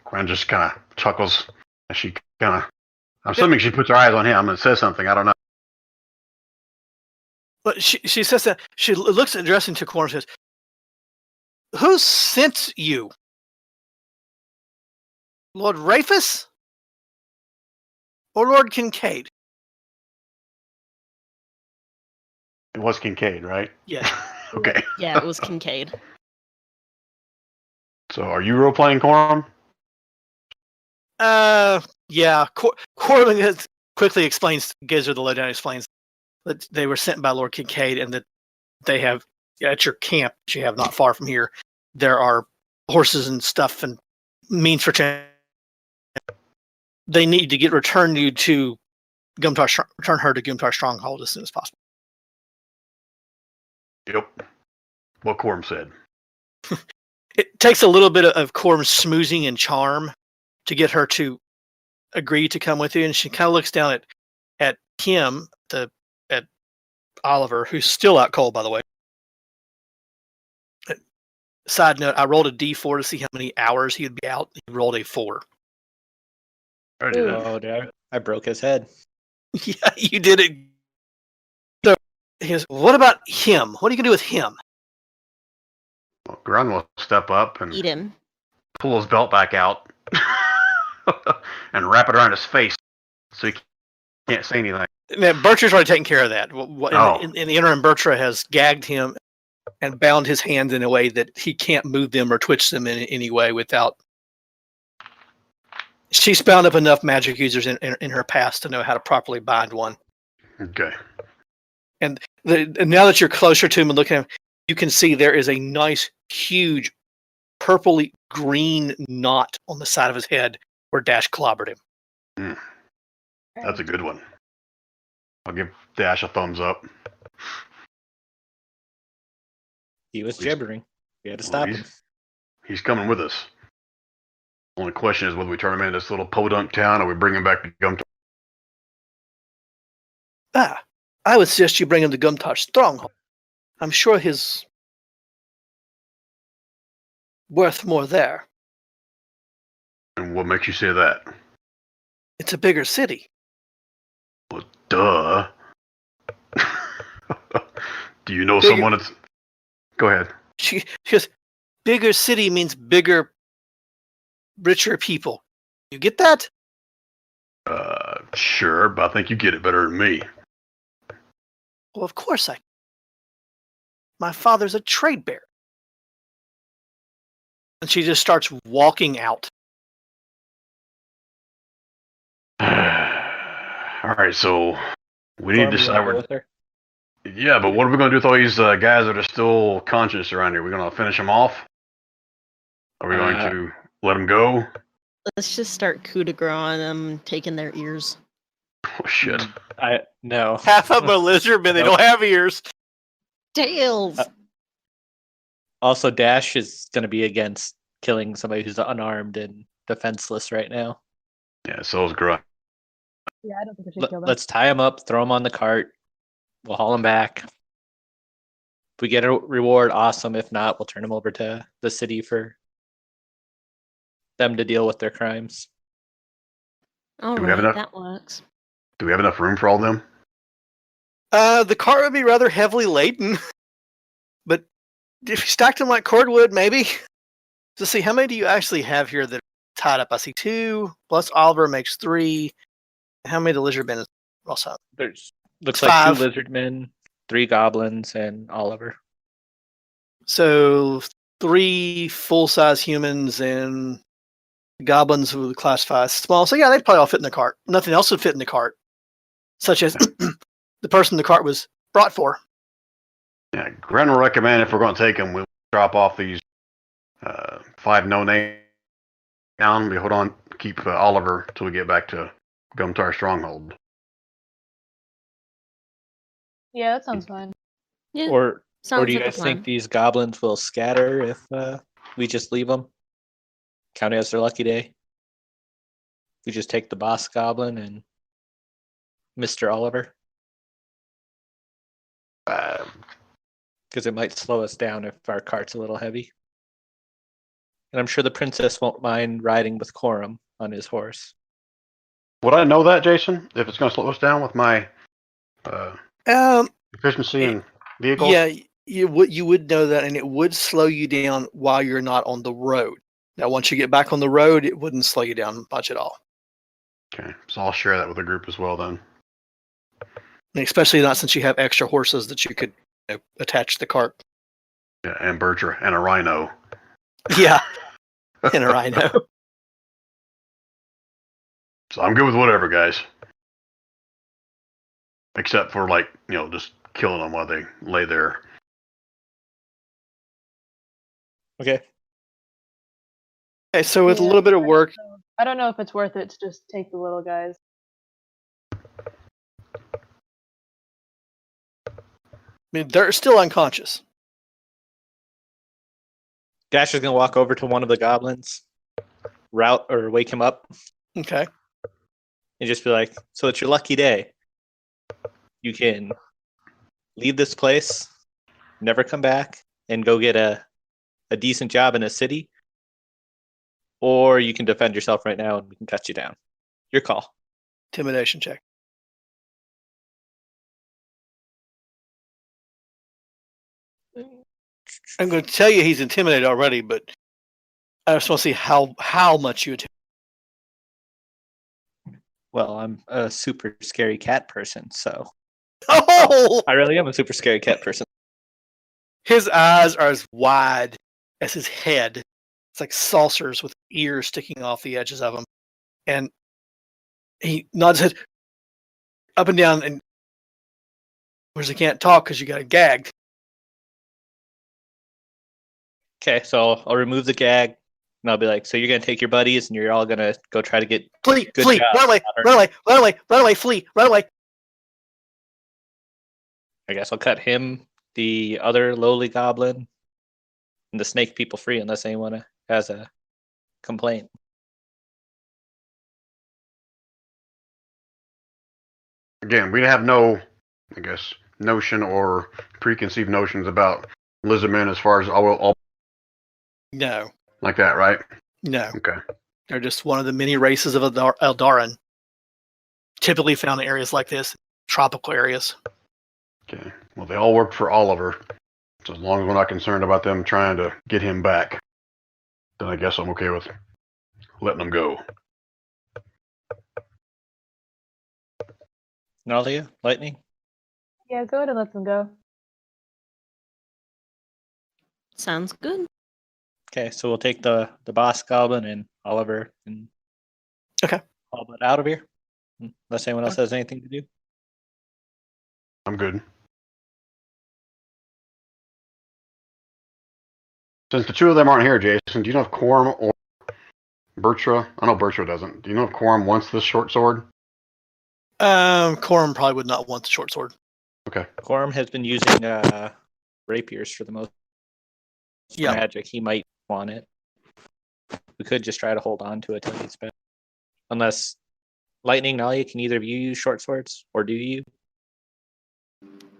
Gwen just kind of chuckles as she kind of. I'm assuming she puts her eyes on him and says something. I don't know. But she says that she looks addressing to Corum and says, "Who sent you? Lord Rafus? Or Lord Kincaid?" It was Kincaid, right? Yeah. Okay. Yeah, it was Kincaid. So, are you role playing Corum? Yeah. Corum quickly explains, gives her the lowdown, explains that they were sent by Lord Kincaid and that they have, at your camp, that you have not far from here, there are horses and stuff and means for transport. They need to return her to Gumtar Stronghold as soon as possible. Yep. What Corum said. It takes a little bit of Corum's smoozing and charm to get her to agree to come with you, and she kind of looks down at Kim, at Oliver, who's still out cold, by the way. Side note, I rolled a d4 to see how many hours he would be out. He rolled a 4. Oh, dude, I broke his head. Yeah, you did it. So he goes, what about him? What are you going to do with him? Well, Grun will step up and Eat him. pull his belt back out and wrap it around his face so he can't say anything. Now, Bertra's already taken care of that. In the interim, Bertra has gagged him and bound his hands in a way that he can't move them or twitch them in any way without. She's bound up enough magic users in her past to know how to properly bind one. Okay. And now that you're closer to him and looking at him, you can see there is a nice, huge, purpley green knot on the side of his head where Dash clobbered him. Mm. That's a good one. I'll give Dash a thumbs up. He was gibbering. We had to stop him. He's coming with us. Only question is whether we turn him into this little podunk town or we bring him back to Gumtar. I would suggest you bring him to Gumtar Stronghold. I'm sure he's worth more there. And what makes you say that? It's a bigger city. Well, duh. Do you know someone that's... Go ahead. She goes, bigger city means bigger, richer people. You get that? Sure, but I think you get it better than me. Well, of course I. My father's a trade bearer. And she just starts walking out. All right, so we need to decide. With her. Yeah, but what are we going to do with all these guys that are still conscious around here? We're going to finish them off? Are we going to let them go? Let's just start coup de grace on them, taking their ears. Oh, shit. No. Half of them are lizard men. They Nope. don't have ears. Tails! Also, Dash is going to be against killing somebody who's unarmed and defenseless right now. Yeah, so is Grunt. Yeah, I don't think I should kill them. Let's tie him up, throw him on the cart. We'll haul him back. If we get a reward, awesome. If not, we'll turn him over to the city for them to deal with their crimes. All Do we have right, enough? that works. Do we have enough room for all of them? The cart would be rather heavily laden. But if you stacked them like cordwood, maybe. So see, how many do you actually have here that are tied up? I see 2, plus Oliver makes 3. How many of the lizard men is also? There's looks It's like 5. 2 lizard men, 3 goblins, and Oliver. So 3 full-size humans and goblins who would classify as small. So yeah, they'd probably all fit in the cart. Nothing else would fit in the cart, such as the person the cart was brought for. Yeah, Grunt will recommend if we're going to take them, we'll drop off these 5 no-name down. We hold on, keep Oliver till we get back to Gumtar Stronghold. Yeah, that sounds fine. Yeah, Or sounds do you like a guys think plan. these goblins will scatter if we just leave them? Count it as their lucky day. We just take the boss goblin and Mr. Oliver. Because it might slow us down if our cart's a little heavy. And I'm sure the princess won't mind riding with Coram on his horse. Would I know that, Jason? If it's going to slow us down with my efficiency in vehicles? Yeah, you would know that, and it would slow you down while you're not on the road. Now, once you get back on the road, it wouldn't slow you down much at all. Okay, so I'll share that with the group as well then. And especially not since you have extra horses that you could attach to the cart. Yeah, and Bertra and a rhino. Yeah, and a rhino. So I'm good with whatever, guys. Except for, like, just killing them while they lay there. Okay. Okay, so with a Yeah, little bit of work, I don't know if it's worth it to just take the little guys. I mean, they're still unconscious. Dash is going to walk over to one of the goblins, wake him up, Okay. and just be like, so it's your lucky day. You can leave this place, never come back, and go get a decent job in a city. Or you can defend yourself right now and we can cut you down. Your call. Intimidation check. I'm going to tell you he's intimidated already, but I just want to see how much you intimidate. Well, I'm a super scary cat person, so Oh! I really am a super scary cat person. His eyes are as wide as his head. It's like saucers with ears sticking off the edges of them. And he nods his head up and down, and of course he can't talk because you got it gagged. Okay, so I'll remove the gag, and I'll be like, so you're going to take your buddies, and you're all going to go try to get... Flee, Good flee, job, run away, Robert. run away, run away, run away, flee, run away. I guess I'll cut him, the other lowly goblin, and the snake people free unless anyone has a complaint. Again, we have no, I guess, notion or preconceived notions about lizardmen as far as all No, like that, right? no. Okay. They're just one of the many races of Eldarin. Typically found in areas like this, tropical areas. Okay. Well, they all work for Oliver. So as long as we're not concerned about them trying to get him back, then I guess I'm okay with letting them go. Nalia, Lightning? Yeah, go ahead and let them go. Sounds good. Okay, so we'll take the boss goblin and Oliver and Okay. all but out of here. Unless anyone else has anything to do. I'm good. Since the two of them aren't here, Jason, do you know if Quorum or Bertra? I know Bertra doesn't. Do you know if Quorum wants this short sword? Corum probably would not want the short sword. Okay. Quorum has been using rapiers for the most Yeah. magic. He might want it. We could just try to hold on to it till he's back. Unless Lightning, Nalia, can either of you use short swords? Or do you?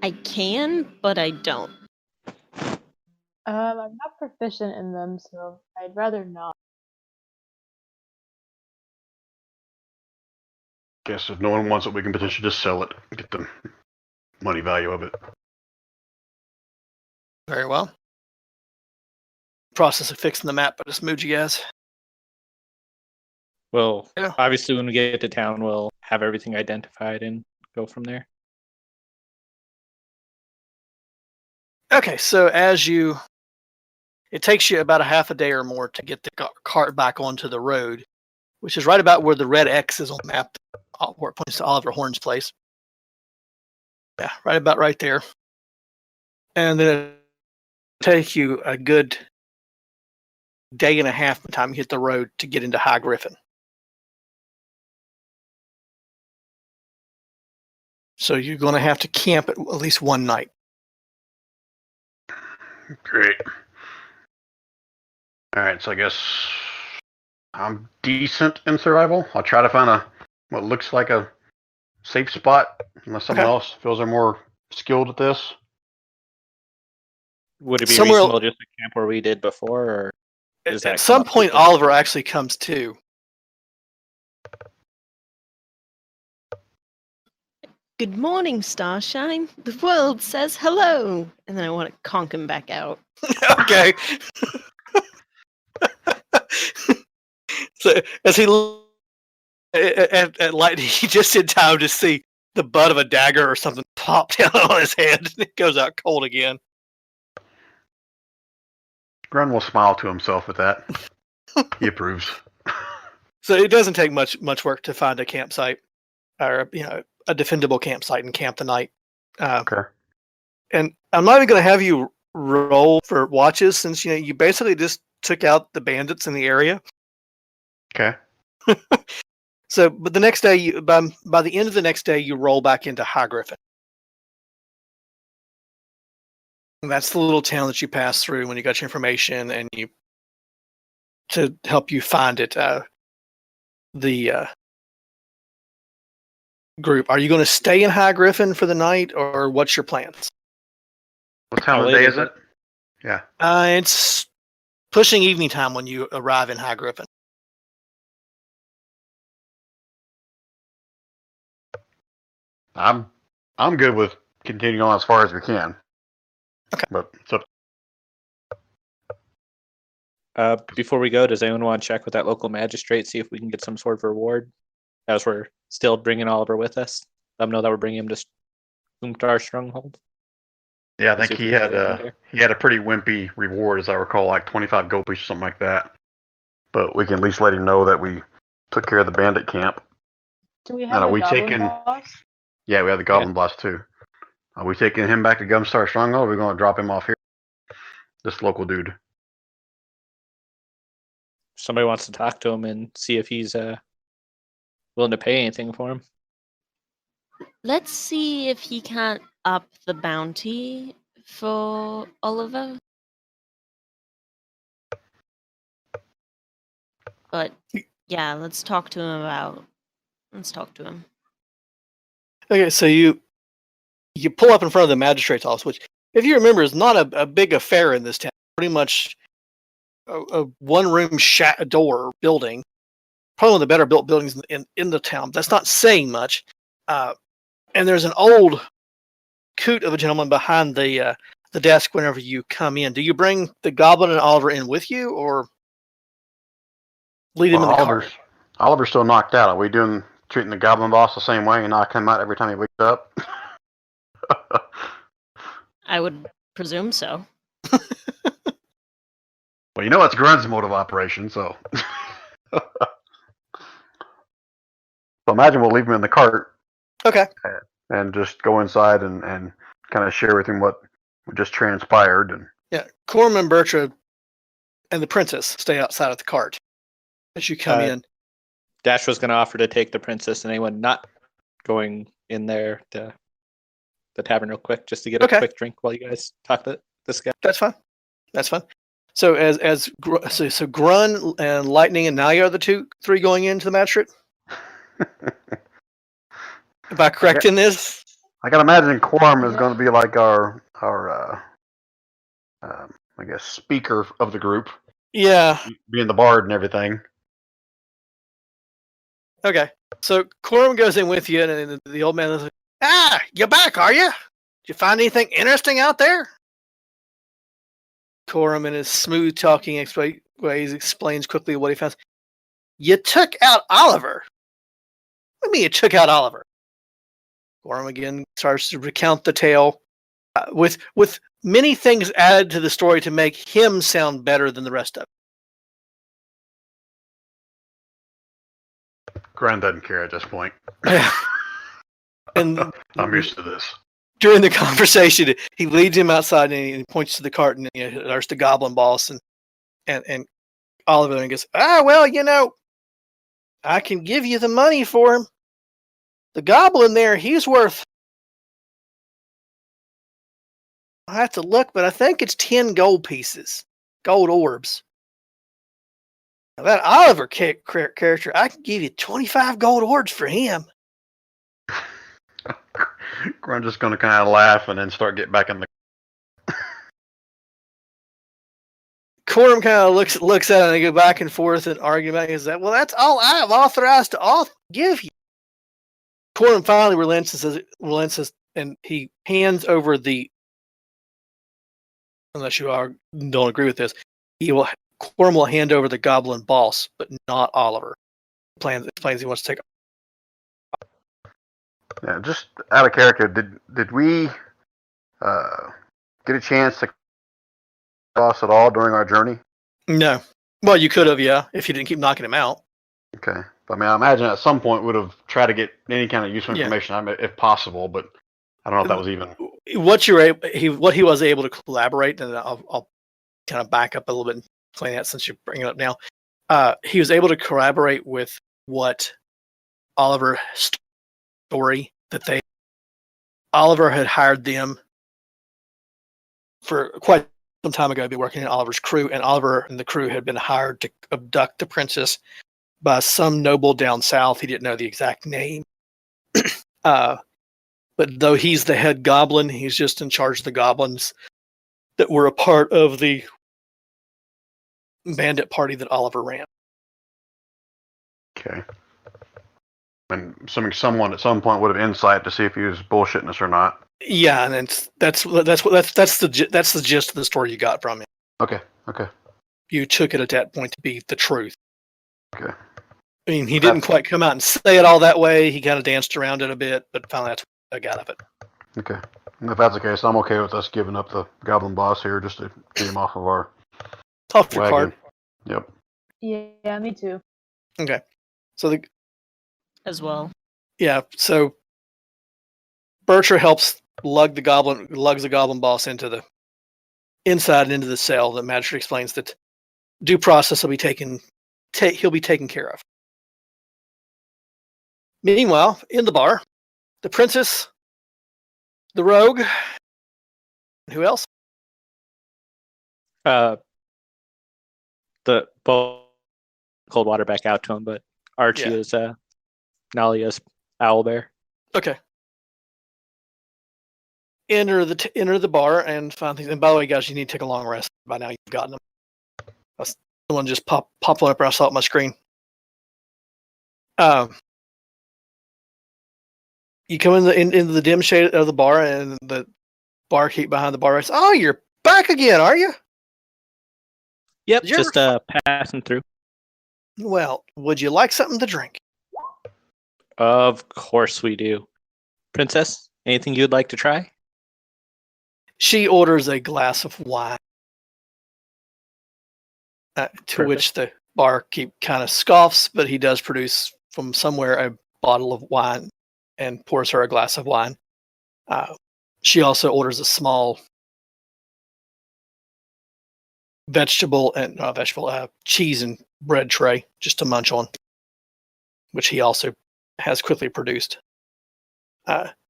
I can, but I don't. I'm not proficient in them, so I'd rather not. Guess if no one wants it, we can potentially just sell it, get the money value of it. Very well. Process of fixing the map, but just moved you guys. Well, Yeah. obviously when we get to town, we'll have everything identified and go from there. Okay, so it takes you about a half a day or more to get the cart back onto the road, which is right about where the red X is on the map, where it points to Oliver Horn's place. Yeah, right about right there. And then it'll take you a good day and a half by the time you hit the road to get into High Griffin. So you're going to have to camp at least one night. Great. Alright, so I guess I'm decent in survival. I'll try to find what looks like a safe spot, unless someone else feels they're more skilled at this. Would it be Somewhere- reasonable just to camp where we did before? Or does that At come some up point, with- Oliver actually comes too. Good morning, Starshine. The world says hello. And then I want to conk him back out. Okay. So as he at lightning, he just in time to see the butt of a dagger or something pop down on his head, and it goes out cold again. Grun will smile to himself at that. He approves. So it doesn't take much work to find a campsite, or a defendable campsite, and camp the night. Okay. And I'm not even going to have you roll for watches, since you basically just took out the bandits in the area. Okay. So, but the next day, by the end of the next day, you roll back into High Griffin. And that's the little town that you passed through when you got your information, and to help you find it. The group. Are you going to stay in High Griffin for the night, or what's your plans? What time of How day late is is it? Yeah. It's pushing evening time when you arrive in High Griffin. I'm good with continuing on as far as we can. Okay. But so before we go, does anyone want to check with that local magistrate, see if we can get some sort of reward as we're still bringing Oliver with us? Let them know that we're bringing him to Umtar Stronghold. yeah, I think See if he we can had get anything there. he had a pretty wimpy reward, as I recall, like 25 gold pieces, something like that. But we can at least let him know that we took care of the bandit camp. Do we have are a we goblin taking- boss? Yeah, we have the Goblin Blast too. Are we taking him back to Gumstar Stronghold, or are we going to drop him off here? This local dude. Somebody wants to talk to him and see if he's willing to pay anything for him. Let's see if he can't up the bounty for Oliver. But yeah, let's talk to him. Okay, so you pull up in front of the magistrate's office, which, if you remember, is not a big affair in this town. Pretty much a one-room door building, probably one of the better built buildings in the town. That's not saying much. And there's an old coot of a gentleman behind the the desk whenever you come in. Do you bring the Goblin and Oliver in with you, or lead him in the car? Oliver's still knocked out. Are we treating the Goblin boss the same way and knock him out every time he wakes up? I would presume so. Well, you know it's Grun's mode of operation, so. So imagine we'll leave him in the cart. Okay. And just go inside and kind of share with him what just transpired. And yeah, Corum and Bertra and the princess stay outside of the cart as you come in. Dash was going to offer to take the princess and anyone not going in there to the tavern real quick, just to get a quick drink while you guys talk to this guy. That's fine. So so Grun and Lightning and Naya are the three going into the magistrate. Am I correct in this? I can imagine Quorum is going to be like our I guess speaker of the group. Yeah. Being the bard and everything. Okay. So Quorum goes in with you, and the old man is like, you're back, are you? Did you find anything interesting out there? Quorum, in his smooth talking ways, explains quickly what he found. You took out Oliver. What do you mean you took out Oliver? Quorum again starts to recount the tale with many things added to the story to make him sound better than the rest of it. Grun doesn't care at this point. And I'm used to this. During the conversation, he leads him outside and he points to the cart, and there's the Goblin boss and Oliver, and goes, well, I can give you the money for him. The Goblin there, he's worth, I have to look, but I think it's 10 gold pieces, gold orbs. Now that Oliver character, I can give you 25 gold orbs for him. Grun's just going to kind of laugh and then start getting back in the. Quorum kind of looks at it and they go back and forth and argue about it. Is that, well, that's all I have authorized to give you. Quorum finally relents and he hands over unless you don't agree with this, Quorum will hand over the Goblin boss, but not Oliver. Explains he wants to take. Yeah, just out of character, did we get a chance to boss at all during our journey? No. Well, you could have, yeah, if you didn't keep knocking him out. Okay. I mean, I imagine at some point would have tried to get any kind of useful information, if possible, but I don't know if that was even. What he was able to collaborate, and I'll kind of back up a little bit and explain that since you bring it up now. He was able to collaborate with what Oliver story that Oliver had hired them for quite some time ago to be working in Oliver's crew, and Oliver and the crew had been hired to abduct the princess by some noble down south. He didn't know the exact name. But though he's the head goblin, he's just in charge of the goblins that were a part of the bandit party that Oliver ran. Okay. And assuming someone at some point would have insight to see if he was bullshitting us or not. Yeah, and that's the gist of the story you got from him. Okay. You took it at that point to be the truth. Okay. I mean, he didn't quite come out and say it all that way. He kind of danced around it a bit, but finally that's what I got of it. Okay. And if that's the case, I'm okay with us giving up the Goblin boss here just to get him off of our your card. Yep. Yeah, me too. Okay. So as well. Yeah, so Bertra helps lugs the goblin boss into the inside and into the cell. The magistrate explains that due process will be he'll be taken care of. Meanwhile, in the bar, the princess, the rogue, who else? The both cold water back out to him, but Archie is Nalia's owlbear. Okay. Enter the bar and find things. And by the way, guys, you need to take a long rest. By now, you've gotten them. Someone just popped one up. I saw it on my screen. You come into the dim shade of the bar, and the barkeep behind the bar writes, "Oh, you're back again, are you?" Yep, Did you just passing through. Well, would you like something to drink? Of course we do. Princess, anything you'd like to try? She orders a glass of wine. To Perfect. which the barkeep kind of scoffs, but he does produce from somewhere a bottle of wine and pours her a glass of wine. She also orders a small cheese and bread tray just to munch on, which he also has quickly produced.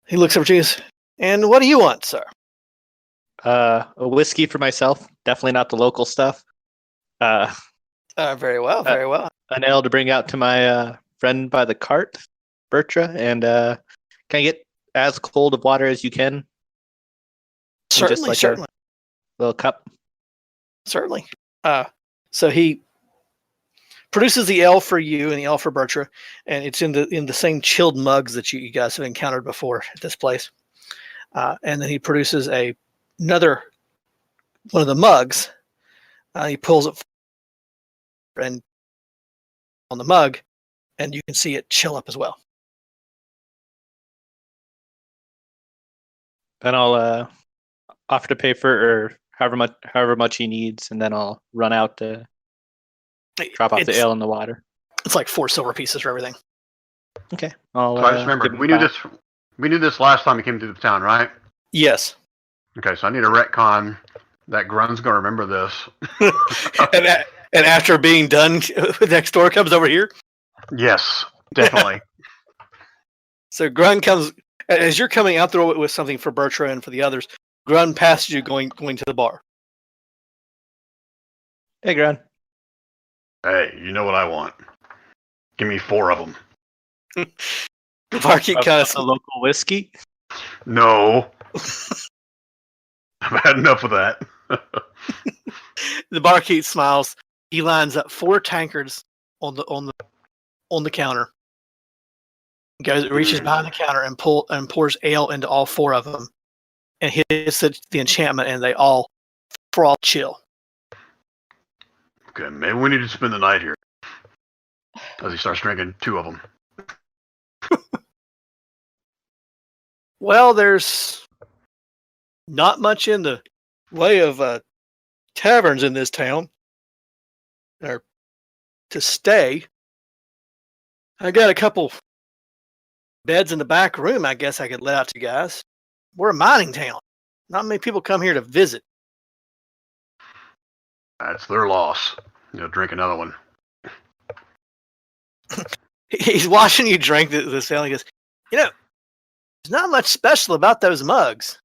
He looks over to you, and what do you want, sir? A whiskey for myself. Definitely not the local stuff. Very well, very well. An ale to bring out to my friend by the cart, Bertra, and can I get as cold of water as you can? Certainly, like certainly. A little cup. Certainly. So he produces the ale for you and the ale for Bertra, and it's in the same chilled mugs that you guys have encountered before at this place. And then he produces another one of the mugs. He pulls it and on the mug, and you can see it chill up as well. Then I'll offer to pay for or however much he needs, and then I'll run out to drop off the ale in the water. It's like 4 silver pieces for everything. Okay. So I just remembered we knew this last time we came to the town, right? Yes. Okay, so I need a retcon. That Grun's gonna remember this. and after being done, next door comes over here. Yes, definitely. So Grun comes as you're coming out there with something for Bertra and for the others. Grun passes you going to the bar. Hey, Grun. Hey, you know what I want? Give me 4 of them. The barkeep kind of a local whiskey. No, I've had enough of that. The barkeep smiles. He lines up 4 tankards on the counter. Reaches behind the counter and pours ale into all 4 of them, and hits the enchantment, and they all froth chill. Okay, maybe we need to spend the night here. As he starts drinking 2 of them. Well, there's not much in the way of taverns in this town or to stay. I got a couple beds in the back room I guess I could let out to you guys. We're a mining town. Not many people come here to visit. That's their loss. Drink another one. He's watching you drink this ale. He goes, there's not much special about those mugs.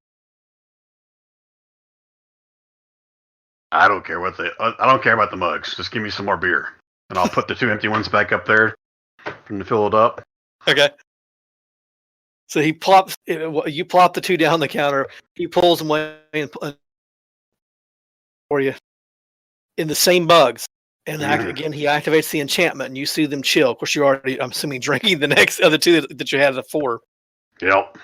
I don't care I don't care about the mugs. Just give me some more beer, and I'll put the 2 empty ones back up there for them to fill it up. Okay. So you plop the 2 down the counter. He pulls them away for you in the same mugs. And again, he activates the enchantment, and you see them chill. Of course, you're already, I'm assuming, drinking the next other 2 that you had at 4. Yep.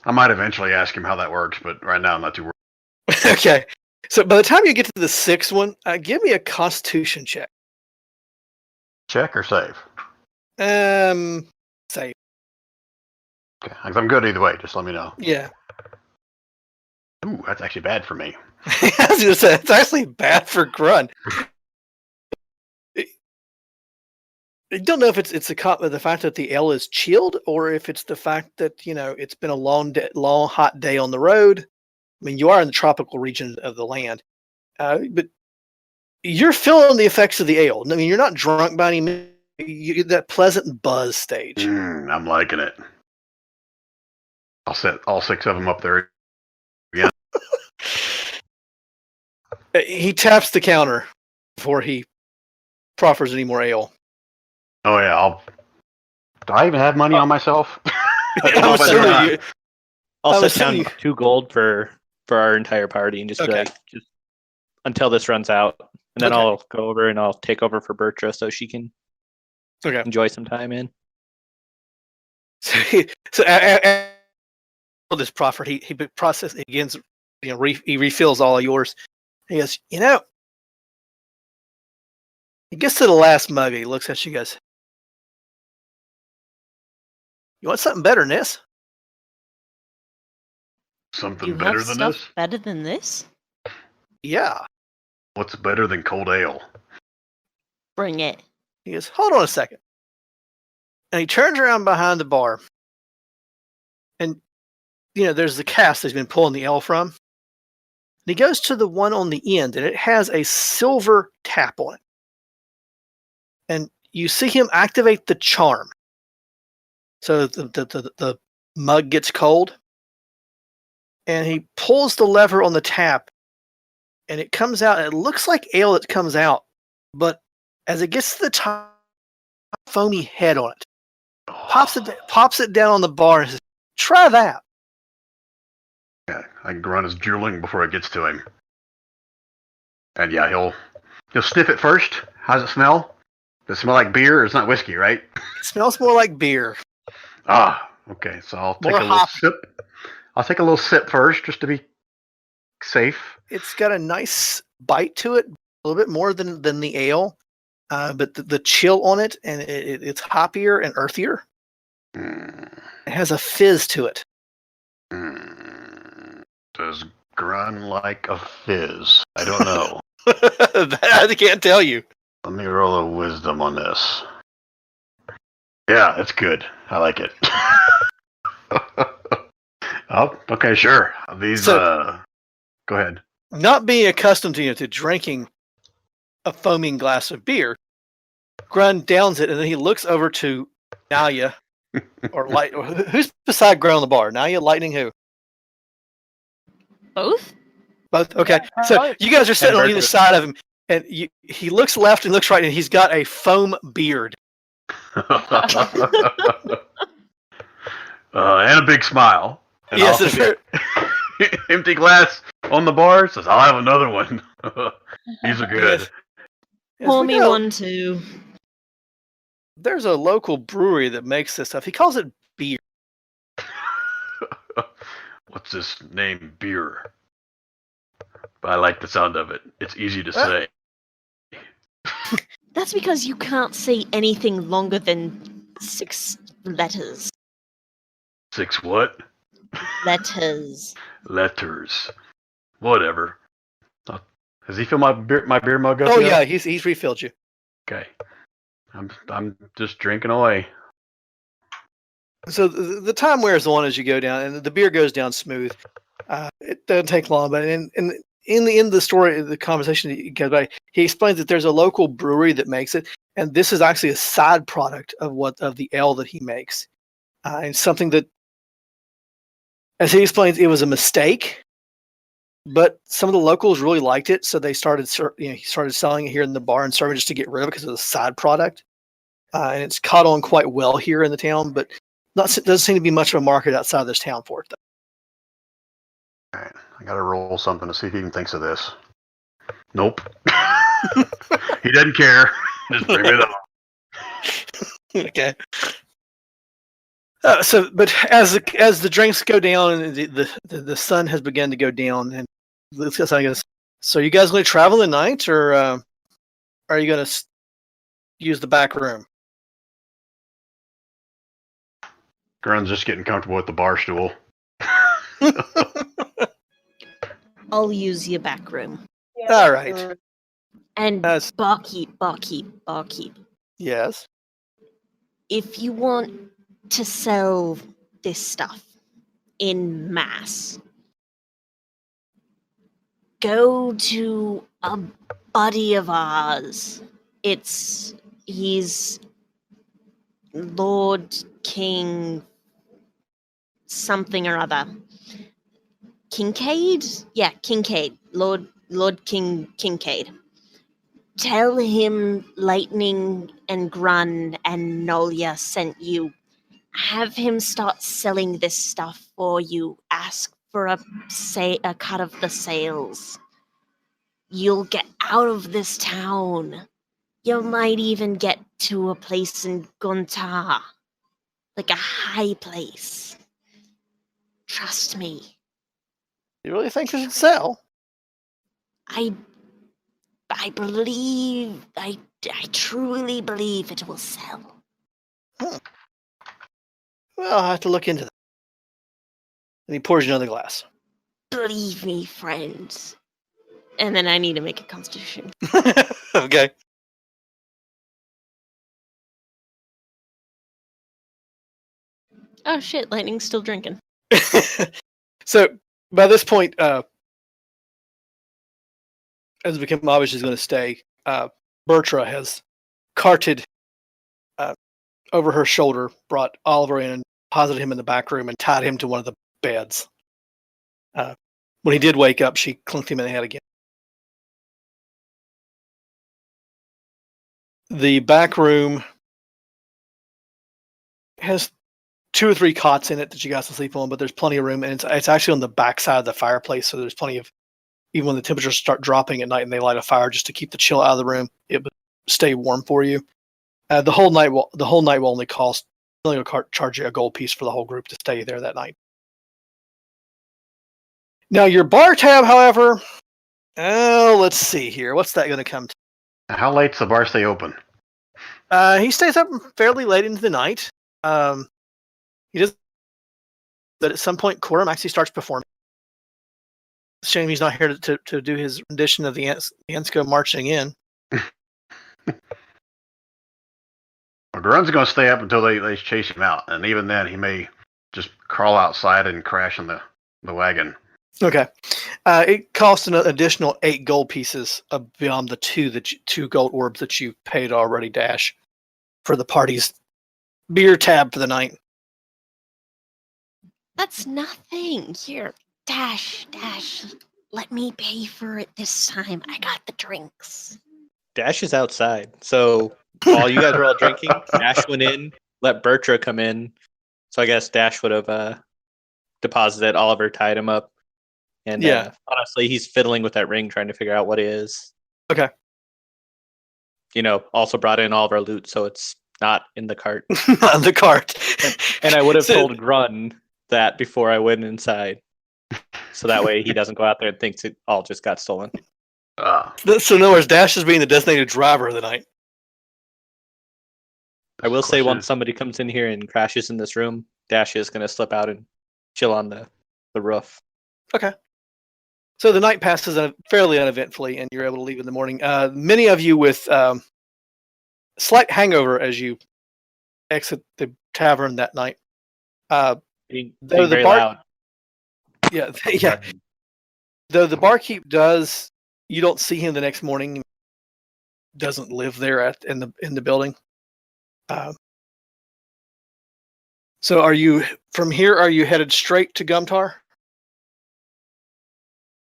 I might eventually ask him how that works, but right now I'm not too worried. Okay. So by the time you get to the 6th one, give me a Constitution check. Check or save? Save. Okay, I'm good either way. Just let me know. Yeah. Ooh, that's actually bad for me. I was gonna say it's actually bad for Grun. I don't know if it's the fact that the ale is chilled, or if it's the fact that it's been a long hot day on the road. I mean, you are in the tropical region of the land, but you're feeling the effects of the ale. I mean, you're not drunk by any means. You get that pleasant buzz stage. I'm liking it. I'll set all 6 of them up there again. He taps the counter before he proffers any more ale. Oh yeah, do I even have money on myself? I'll set down 2 gold for our entire party and just be like, just until this runs out, and then I'll go over and I'll take over for Bertra so she can enjoy some time in. So this proffer. He processes again. He refills all of yours. He goes, he gets to the last mug. He looks at you guys. You want something better than this? Something You better have than stuff this? better than this? Yeah. What's better than cold ale? Bring it. He goes, hold on a second. And he turns around behind the bar. And, there's the cask that he's been pulling the ale from. And he goes to the one on the end, and it has a silver tap on it. And you see him activate the charm. So the mug gets cold. And he pulls the lever on the tap. And it comes out, and it looks like ale that comes out. But as it gets to the top, foamy head on it. Pops it down on the bar and says, try that. Yeah, I can run his drooling before it gets to him. And yeah, he'll sniff it first. How does it smell? Does it smell like beer? It's not whiskey, right? It smells more like beer. Ah, okay. So I'll take a little sip. I'll take a little sip first, just to be safe. It's got a nice bite to it, a little bit more than the ale, but the chill on it, and it's hoppier and earthier. Mm. It has a fizz to it. Does Grun like a fizz? I don't know. I can't tell you. Let me roll a wisdom on this. Yeah, it's good. I like it. Oh, okay, sure. These, go ahead. Not being accustomed to drinking a foaming glass of beer, Grun downs it, and then he looks over to Naya, or who's beside Grun on the bar? Naya, Lightning, who? Both? Both? Okay. Yeah, So you guys are sitting on either Burgers. side of him, and he looks left and looks right, and he's got a foam beard. And a big smile. And Yes, I'll it's take it. Empty glass on the bar says, I'll have another one. These are good. Yes, Pour we me know one too. There's a local brewery that makes this stuff. He calls it beer. What's this name? Beer. But I like the sound of it. It's easy to say. That's because you can't say anything longer than 6 letters. 6 what? Letters. Letters. Whatever. Has he filled my beer mug up? Oh yet? yeah, he's refilled you. Okay. I'm just drinking away. So the time wears on as you go down, and the beer goes down smooth. It doesn't take long, but in the end of the story, the conversation that you get by, he explains that there's a local brewery that makes it, and this is actually a side product of the ale that he makes, and something that, as he explains, it was a mistake, but some of the locals really liked it, so they started he started selling it here in the bar and serving just to get rid of it because it was a side product, and it's caught on quite well here in the town, but doesn't seem to be much of a market outside of this town for it, though. All right. I gotta roll something to see if he even thinks of this. Nope. He doesn't care. Just bring it up. Okay. But as the drinks go down and the sun has begun to go down, and I guess, so you guys going to travel the night, or are you going to use the back room? Grun's just getting comfortable with the bar stool. I'll use your back room. All right. And barkeep. Yes. If you want to sell this stuff in mass, go to a buddy of ours. He's Lord King something or other. Kincaid? Yeah, Kincaid. Lord Kincaid. Tell him Lightning and Grun and Nolia sent you. Have him start selling this stuff for you. Ask for a cut of the sales. You'll get out of this town. You might even get to a place in Guntar. Like a high place. trust me. You really think this should sell? I believe, I truly believe it will sell. Well, I'll have to look into that. And he pours you another glass. Believe me, friends. And then I need to make a constitution. Okay. Oh shit, Lightning's still drinking. So, by this point, as it became obvious he's going to stay, Bertra has carted over her shoulder, brought Oliver in, and deposited him in the back room and tied him to one of the beds. When he did wake up, she clunked him in the head again. The back room has 2 or 3 cots in it that you guys can sleep on, but there's plenty of room, and it's actually on the back side of the fireplace, so there's plenty of, even when the temperatures start dropping at night and they light a fire just to keep the chill out of the room, it would stay warm for you. The whole night will only cost, they'll charge you a gold piece for the whole group to stay there that night. Now your bar tab, however, let's see here. What's that going to come to? How late's the bar stay open? He stays up fairly late into the night. He does, but at some point, Corum actually starts performing. It's a shame he's not here to do his rendition of the ants go marching in. Well, Grun's going to stay up until they chase him out, and even then, he may just crawl outside and crash in the wagon. Okay. It costs an additional 8 gold pieces beyond the 2 gold orbs that you paid already, Dash, for the party's beer tab for the night. That's nothing. Here, Dash. Let me pay for it this time. I got the drinks. Dash is outside. So while you guys were all drinking, Dash went in, let Bertra come in. So I guess Dash would have deposited. Oliver tied him up. And honestly, he's fiddling with that ring, trying to figure out what it is. Okay. Also brought in all of our loot, so it's not in the cart. Not in the cart. And I would have told Grun that before I went inside. So that way he doesn't go out there and thinks it all just got stolen. So in other words, Dash is being the designated driver of the night. I will say once somebody comes in here and crashes in this room, Dash is going to slip out and chill on the roof. Okay. So the night passes fairly uneventfully, and you're able to leave in the morning. Many of you with slight hangover as you exit the tavern that night. Being very loud. Yeah. Though the barkeep does, you don't see him the next morning. Doesn't live there in the building. So are you headed straight to Gumtar?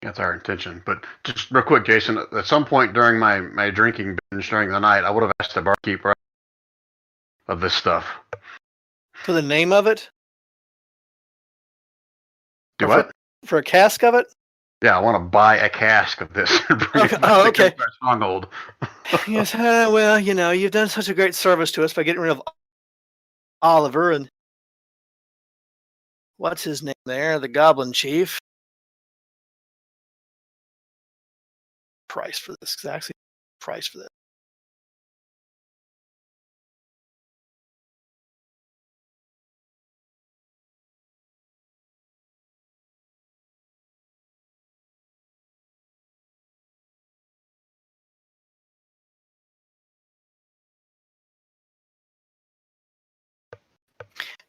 That's our intention. But just real quick, Jason, at some point during my drinking binge during the night, I would have asked the barkeeper of this stuff. For the name of it? Do what? For a cask of it? Yeah, I want to buy a cask of this. Okay. Oh, okay. Stronghold. Yes, well, you've done such a great service to us by getting rid of Oliver and what's his name there? The Goblin Chief. Price for this. Exactly. Price for this.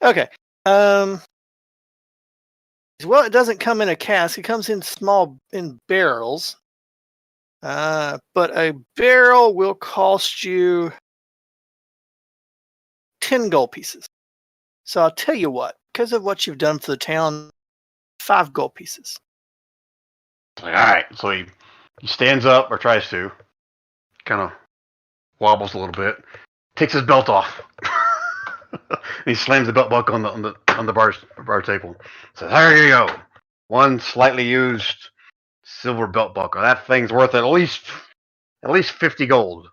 Okay. Well, it doesn't come in a cask. It comes in barrels. But a barrel will cost you 10 gold pieces. So I'll tell you what, because of what you've done for the town, 5 gold pieces. All right. So he stands up, or tries to, kind of wobbles a little bit, takes his belt off. He slams the belt buckle on the bar table. Says, "There you go. One slightly used silver belt buckle. That thing's worth at least 50 gold."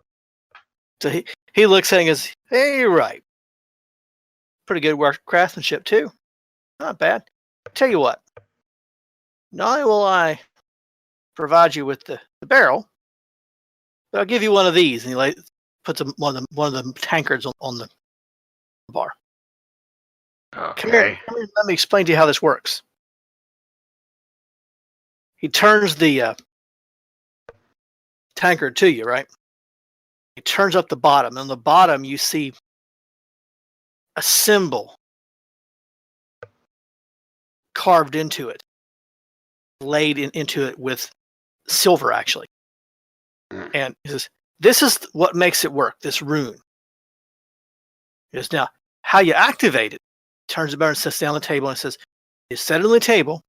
So he looks at it and goes, "Hey, you're right. Pretty good craftsmanship too. Not bad. Tell you what. Not only will I provide you with the barrel, but I'll give you one of these. And he puts one of the tankards on the bar. Okay. Come here, let me explain to you how this works. He turns the tankard to you, right? He turns up the bottom. On the bottom, you see a symbol carved into it, laid into it with silver, actually. And he says, this is what makes it work, this rune. Is now how you activate it. Turns the barrel and sits down on the table and says, you set it on the table.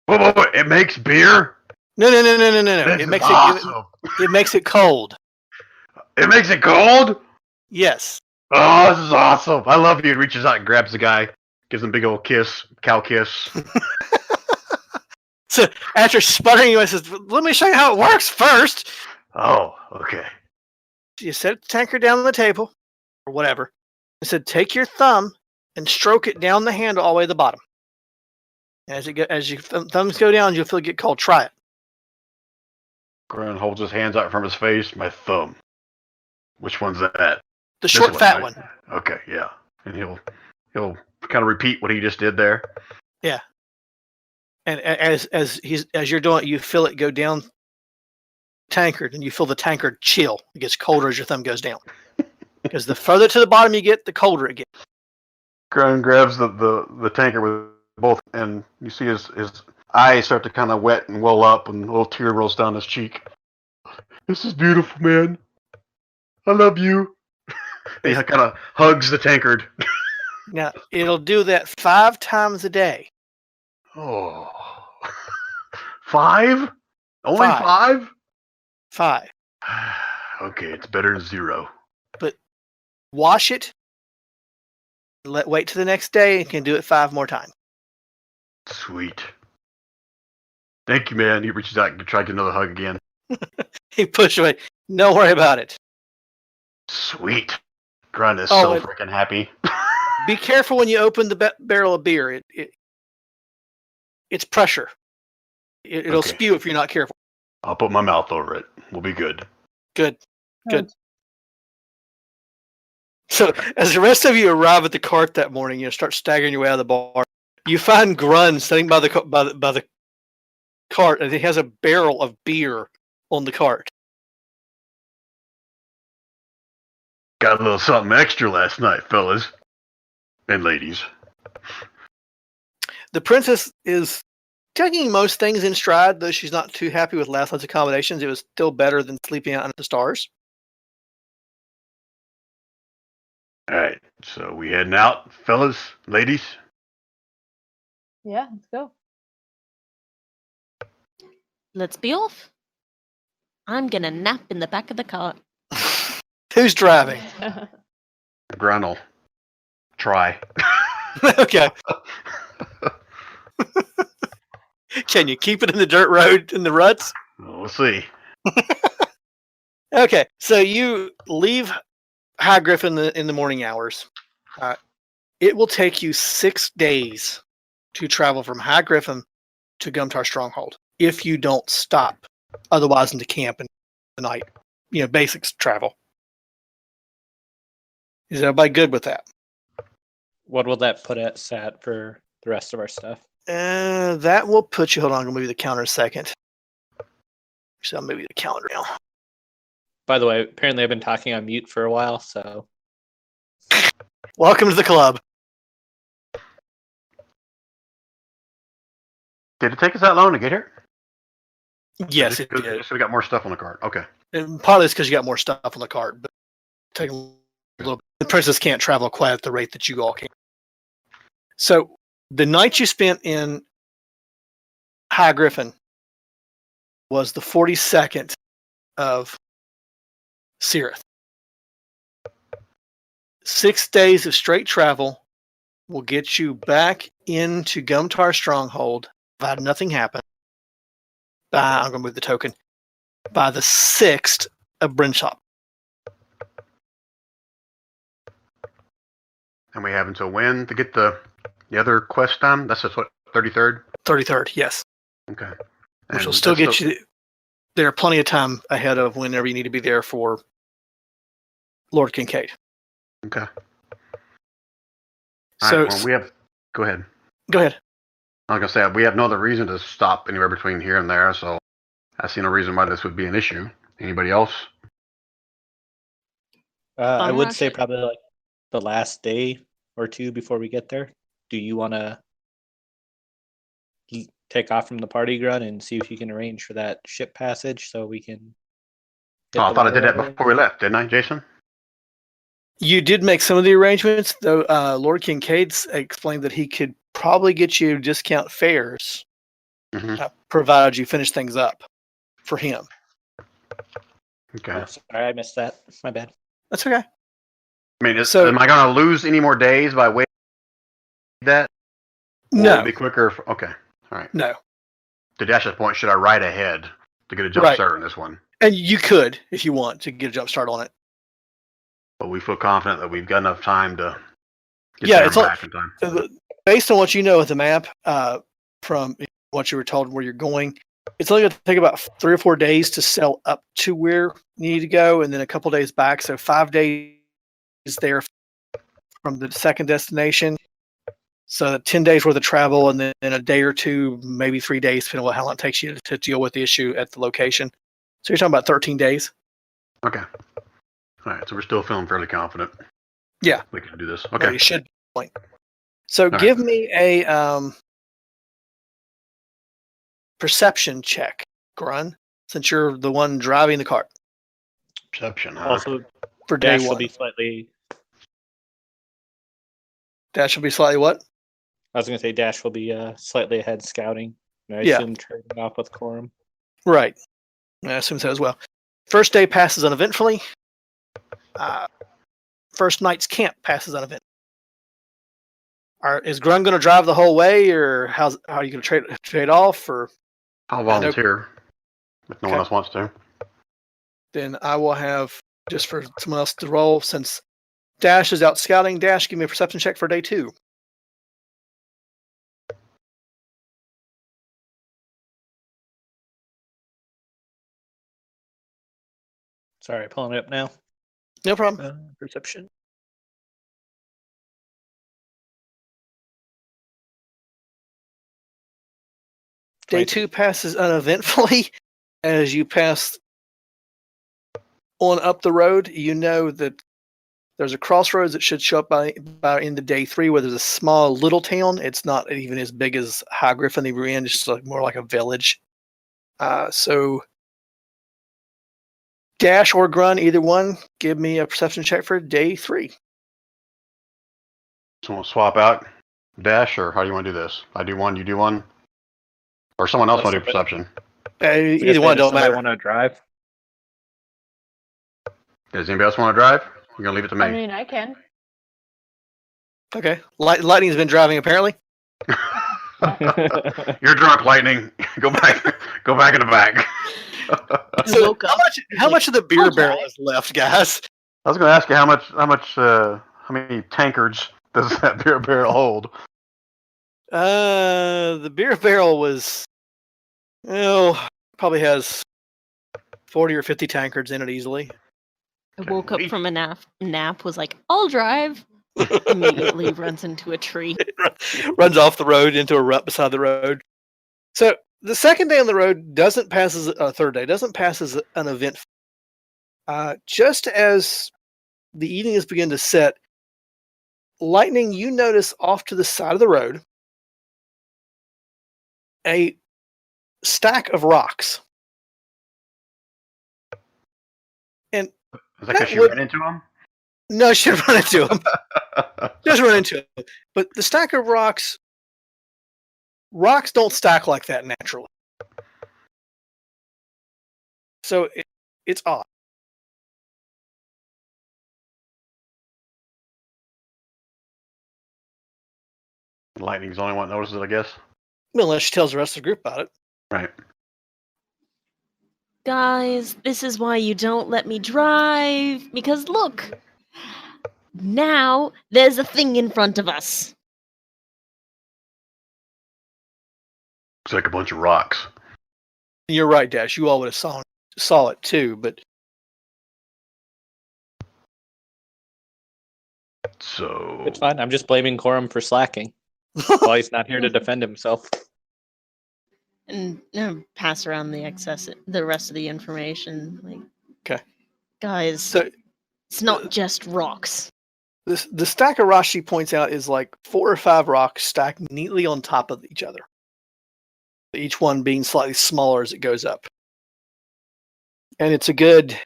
Whoa, it makes beer? No. This It makes awesome. it makes it cold. It makes it cold? Yes. Oh, this is awesome. I love you. He reaches out and grabs the guy, gives him a big old kiss, cow kiss. So after sputtering, he says, let me show you how it works first. Oh, okay. You set the tankard down on the table, or whatever. I said, take your thumb and stroke it down the handle all the way to the bottom. As your thumbs go down, you'll feel it get cold. Try it. Grun holds his hands out from his face. My thumb. Which one's that? The short, This fat right? one. Okay, yeah. And he'll kind of repeat what he just did there. Yeah. And as you're doing it, you feel it go down the tankard, and you feel the tankard chill. It gets colder as your thumb goes down. Because the further to the bottom you get, the colder it gets. Grun grabs the tanker with both, and you see his eyes start to kind of wet and well up, and a little tear rolls down his cheek. This is beautiful, man. I love you. He kind of hugs the tankard. Now, it'll do that 5 times a day. Oh. 5? Only 5? 5? 5. Okay, it's better than 0. But wash it. Wait till the next day and can do it 5 more times. Sweet. Thank you, man. He reaches out and tries another hug again. He pushed away. Don't worry about it. Sweet. Grunt is so freaking happy. Be careful when you open the barrel of beer. It's pressure. It'll spew if you're not careful. I'll put my mouth over it. We'll be good. Good. So as the rest of you arrive at the cart that morning, start staggering your way out of the bar. You find Grun sitting by the cart, and he has a barrel of beer on the cart. Got a little something extra last night, fellas and ladies. The princess is taking most things in stride, though she's not too happy with last night's accommodations. It was still better than sleeping out under the stars. All right, so we heading out, fellas, ladies? Yeah, let's go. Let's be off. I'm gonna nap in the back of the cart. Who's driving? Grun'll try. Okay. Can you keep it in the dirt road in the ruts? We'll see. Okay, so you leave High Griffin in the morning hours. It will take you 6 days to travel from High Griffin to Gumtar Stronghold if you don't stop, otherwise into camp and the night. Basics travel. Is everybody good with that? What will that put us at for the rest of our stuff? That will put you. Hold on, I'm gonna move you the counter a second. So I'll move you the calendar now. By the way, apparently I've been talking on mute for a while, so. Welcome to the club. Did it take us that long to get here? Yes, it did. So we got more stuff on the cart. Okay. And partly it's because you got more stuff on the cart, but take a little bit. The princess can't travel quite at the rate that you all can. So the night you spent in High Griffin was the 42nd of Cirith. 6 days of straight travel will get you back into Gumtar Stronghold, provided nothing happened. I'm going to move the token. By the 6th of Brinshop. And we have until when to get the other quest done? That's just what 33rd? 33rd, yes. Okay. Which And will still that's get you there plenty of time ahead of whenever you need to be there for Lord Kincaid. Okay. All So right, well, we have... Go ahead. go ahead. I was going to say, we have no other reason to stop anywhere between here and there, so I see no reason why this would be an issue. Anybody else? I would say Actually- probably like the last day or two before we get there. Do you want to take off from the party, Grun, and see if you can arrange for that ship passage so we can... hit Oh, I the thought I did water that right away? before we left, didn't I, Jason? You did make some of the arrangements, though. Lord Kincaid's explained that he could probably get you discount fares, Mm-hmm. provided you finish things up for him. Okay. Oh, sorry, I missed that. My bad. That's okay. I mean, So- am I going to lose any more days by waiting that? Or will No, it be quicker? Okay. All right. no. To Dash's point, should I ride ahead to get a jump Right. start on this one? And you could, if you want, to get a jump start on it. But we feel confident that we've got enough time to get Yeah, there it's and all- back in time. Based on what you know of the map, from what you were told where you're going, it's only going to take about 3 or 4 days to sail up to where you need to go, and then a couple days back. So 5 days there from the second destination. So 10 days worth of travel, and then a day or two, maybe 3 days, depending on how long it takes you to deal with the issue at the location. So you're talking about 13 days. Okay. All right. So we're still feeling fairly confident. Yeah. We can do this. Yeah, Okay. you should. So right. give me a perception check, Grun, since you're the one driving the cart Perception, huh? Also, for day Dash will one. be slightly... That should be slightly what? I was going to say Dash will be slightly ahead scouting. And I Yeah. assume trading off with Quorum. Right. I assume so as well. First day passes uneventfully. First night's camp passes uneventfully. Is Grun going to drive the whole way, or how are you going to trade off? Or I'll volunteer if no one Okay. else wants to. then I will have just for someone else to roll since Dash is out scouting. Dash, give me a perception check for day 2. Sorry, pulling it up now. No problem. Perception. Day 20. 2 passes uneventfully. As you pass on up the road, you know that there's a crossroads that should show up by in the day 3 where there's a small little town. It's not even as big as High Griffin that we're in, just like more like a village. So Dash or Grun, either one, give me a perception check for day 3. So we'll swap out Dash, or how do you want to do this? I do one, you do one? Or someone else want to do perception? Either one don't matter. Want to drive? Does anybody else want to drive? We're going to leave it to me. I mean, I can. Okay. Lightning's been driving apparently. You're drunk, Lightning. Go back in the back. So woke up. how much of the beer I'll barrel drive. is left, guys? I was going to ask you how many tankards does that beer barrel hold? The beer barrel was, probably has 40 or 50 tankards in it easily. I woke up from a nap, was like, I'll drive. Immediately runs into a tree. Runs off the road into a rut beside the road. So the second day on the road doesn't pass as third day doesn't pass as an event. Just as the evening is beginning to set, Lightning, you notice off to the side of the road a stack of rocks. And Is that because That she would- ran into him? no, she didn't run into him. Just run into it. But the stack of rocks don't stack like that naturally. So it's odd. Lightning's the only one that notices it, I guess. Unless she tells the rest of the group about it. Right. Guys, this is why you don't let me drive. Because look, now there's a thing in front of us. Looks like a bunch of rocks. You're right, Dash. You all would have saw it too, but So It's fine. I'm just blaming Corum for slacking while he's not here to defend himself. And pass around the rest of the information. Like, okay. Guys, So it's not just rocks. the stack of rocks she points out is like 4 or 5 rocks stacked neatly on top of each other. Each one being slightly smaller as it goes up. And it's a good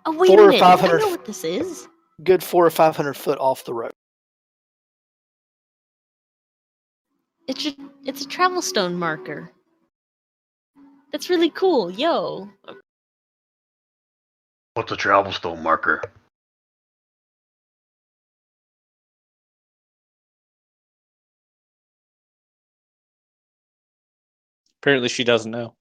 Oh, wait 400 a or minute. I 500 know what this is. good 400 or 500 foot off the road. It's a travel stone marker. That's really cool. Yo. what's a travel stone marker? Apparently, she doesn't know.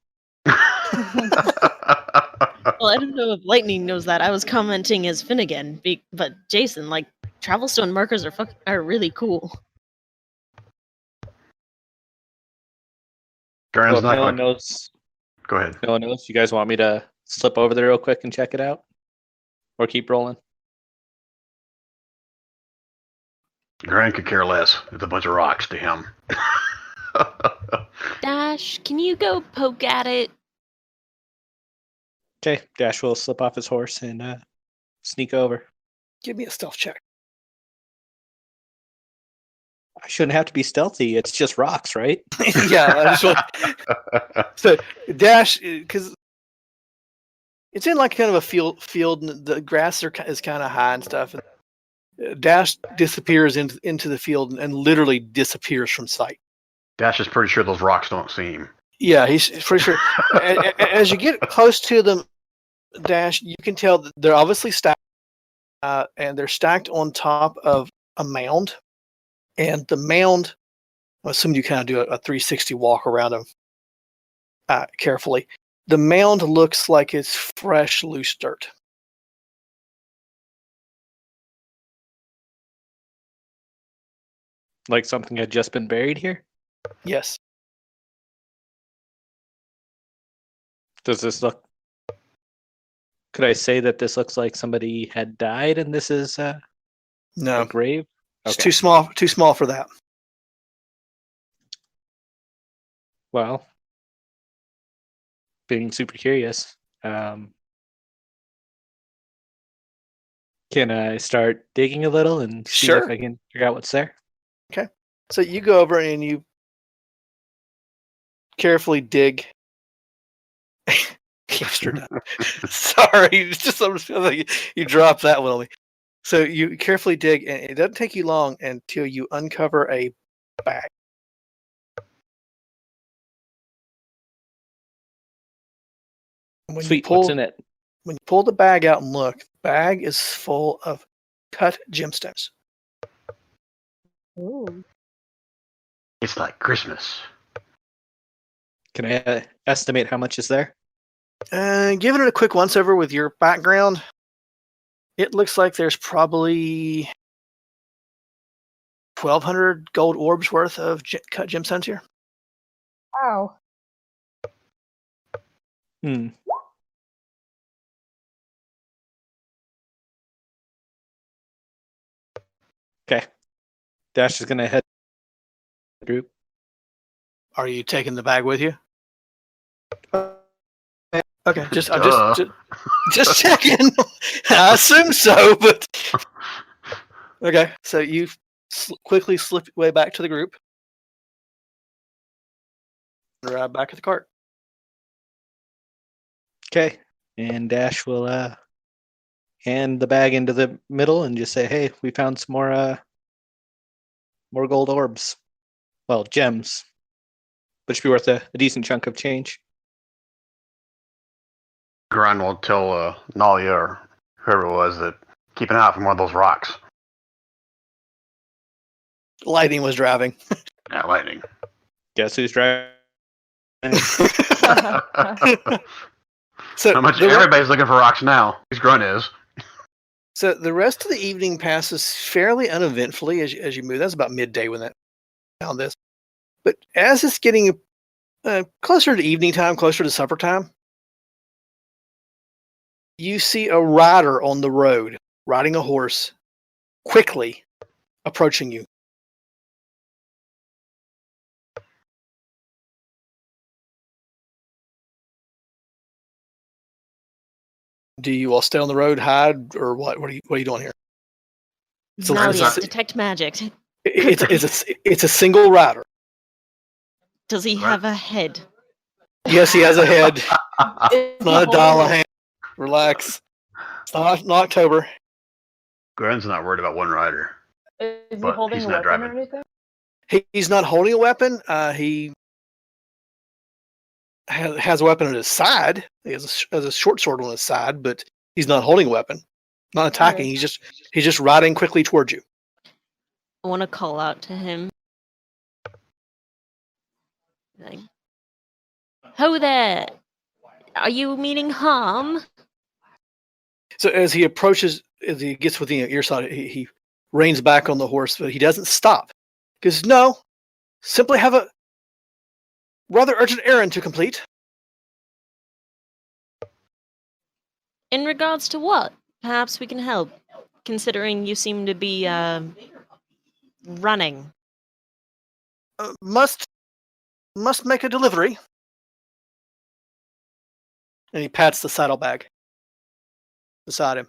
Well, I don't know if Lightning knows that. I was commenting as Finnegan, but Jason, like, travel stone markers are really cool. Garen's Well, not no one going. knows. Go ahead. No one knows. You guys want me to slip over there real quick and check it out, or keep rolling? Garen could care less. It's a bunch of rocks to him. Dash, can you go poke at it? Okay, Dash will slip off his horse and sneak over. Give me a stealth check. I shouldn't have to be stealthy. It's just rocks, right? Yeah, I just want so Dash, because it's in like kind of a field, and the grass is kind of high and stuff. And Dash disappears into the field and literally disappears from sight. Dash is pretty sure those rocks don't see him. Yeah, he's pretty sure. As you get close to them, Dash, you can tell that they're obviously stacked, and they're stacked on top of a mound. And the mound, I assume you kind of do a 360 walk around them carefully. The mound looks like it's fresh, loose dirt. Like something had just been buried here? Yes. Does this look... Could I say that this looks like somebody had died and this is No. a grave? It's too small for that. Well, being super curious, can I start digging a little and see Sure. if I can figure out what's there? Okay. So you go over and you carefully dig. Yesterday. Sorry, it's just like you dropped that one on me. So you carefully dig, and it doesn't take you long until you uncover a bag. When Sweet, what's in it? When you pull the bag out and look, the bag is full of cut gemstones. Ooh. It's like Christmas. Can I estimate how much is there? Giving it a quick once over with your background, it looks like there's probably 1,200 gold orbs worth of cut gemstones here. Wow. Okay. Dash is gonna head to the group. Are you taking the bag with you? Okay, I'm just checking. I assume so, but okay. So you quickly slip your way back to the group, and ride back at the cart. Okay. And Dash will hand the bag into the middle and just say, "Hey, we found some more gold orbs. Well, gems. But should be worth a decent chunk of change." Garen will tell Nalia or whoever it was that keep an eye out for one of those rocks. Lightning was driving. Yeah, lightning. Guess who's driving? So How much? Everybody's looking for rocks now. At least Grunt is. So the rest of the evening passes fairly uneventfully as you move. That's about midday when that found this. But as it's getting closer to evening time, closer to supper time, you see a rider on the road, riding a horse, quickly approaching you. Do you all stay on the road, hide, or what? What are you doing here? So Now it's yes, a- detect magic. It's a single rider. Does he Right. have a head? Yes, he has a head. Is he Not a holding dial a a- hand. Relax. It's not October. Gren's not worried about one rider. Is he But holding he's a not weapon or driving. anything? He's not holding a weapon. He has a weapon at his side. He has a short sword on his side, but he's not holding a weapon. Not attacking. Okay. He's just riding quickly towards you. I want to call out to him. Like, ho there! Are you meaning harm? So as he gets within your earshot, he reins back on the horse, but he doesn't stop. Because no, simply have a rather urgent errand to complete. In regards to what? Perhaps we can help, considering you seem to be running. Must make a delivery. And he pats the saddlebag beside him.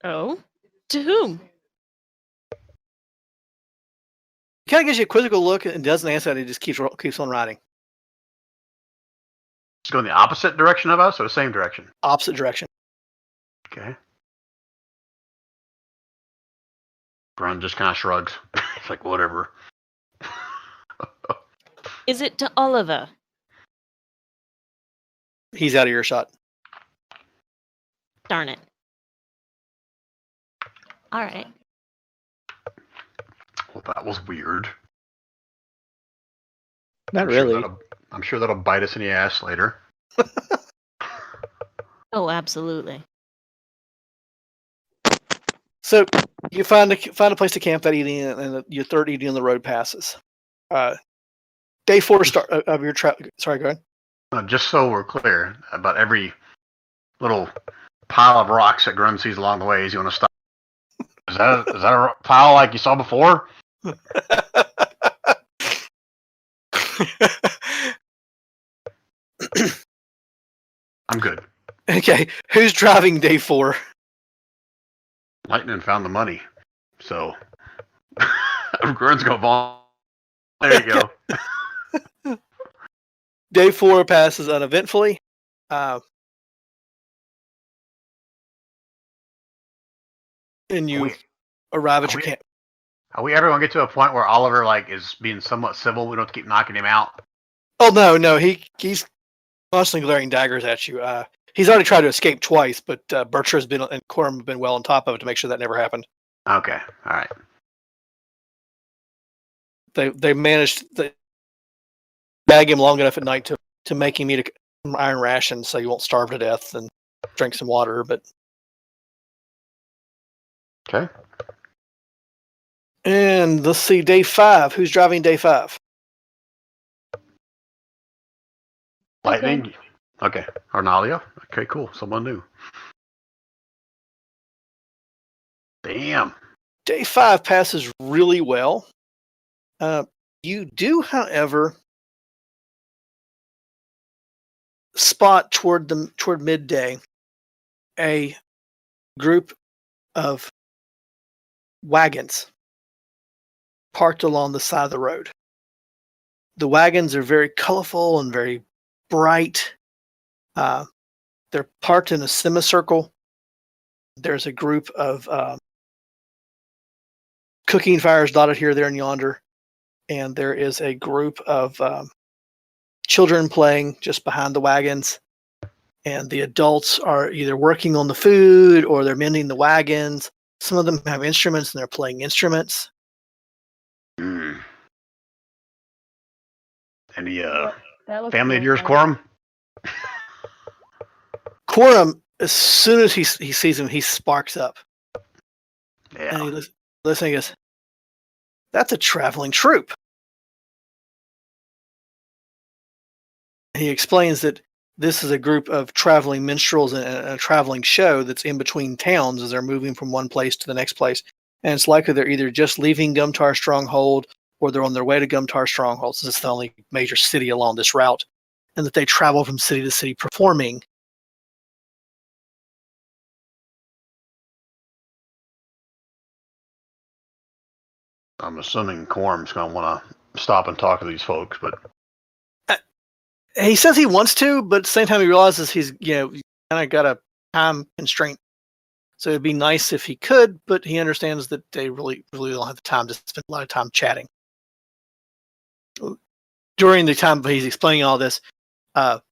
Oh? To whom? He kind of gives you a quizzical look and doesn't answer it. He just keeps on riding. Just going the opposite direction of us or the same direction? Opposite direction. Okay. Gren just kind of shrugs. It's like, whatever. Is it to Oliver? He's out of earshot. Darn it. Alright. Well, that was weird. Not really. I'm sure that'll bite us in the ass later. Oh, absolutely. So you find a place to camp that evening, and your third evening on the road passes. Day 4 of your trip. Sorry, go ahead. Just so we're clear, about every little pile of rocks that Gren sees along the way, he's going to stop. Is that a pile like you saw before? I'm good. Okay, who's driving day 4? Lightning found the money, so Gren's going to There you go. Day 4 passes uneventfully. And you arrive at your camp. Are we ever going to get to a point where Oliver is being somewhat civil? We don't have to keep knocking him out. Oh no, he's constantly glaring daggers at you. He's already tried to escape twice, but Berkshire and Quorum have been well on top of it to make sure that never happened. Okay, all right. They managed to bag him long enough at night to make him eat an iron ration so he won't starve to death and drink some water. But Okay. and let's see, day 5. Who's driving day 5? Lightning. Okay. Arnalia. Okay, cool. Someone new. Damn. Day 5 passes really well. You do, however, spot toward midday a group of wagons parked along the side of the road. The wagons are very colorful and very bright. They're parked in a semicircle. There's a group of cooking fires dotted here, there, and yonder. And there is a group of children playing just behind the wagons. And the adults are either working on the food or they're mending the wagons. Some of them have instruments and they're playing instruments. Mm. Any That looks family of really yours, fun. Quorum? Quorum, as soon as he sees him, he sparks up. Yeah. And he listens and he goes, "That's a traveling troupe." He explains that this is a group of traveling minstrels and a traveling show that's in between towns as they're moving from one place to the next place. And it's likely they're either just leaving Gumtar Stronghold or they're on their way to Gumtar Stronghold, since it's the only major city along this route, and that they travel from city to city performing. I'm assuming Quorum's going to want to stop and talk to these folks, but He says he wants to, but at the same time he realizes he's kind of got a time constraint. So it'd be nice if he could, but he understands that they really don't have the time to spend a lot of time chatting. During the time he's explaining all this, an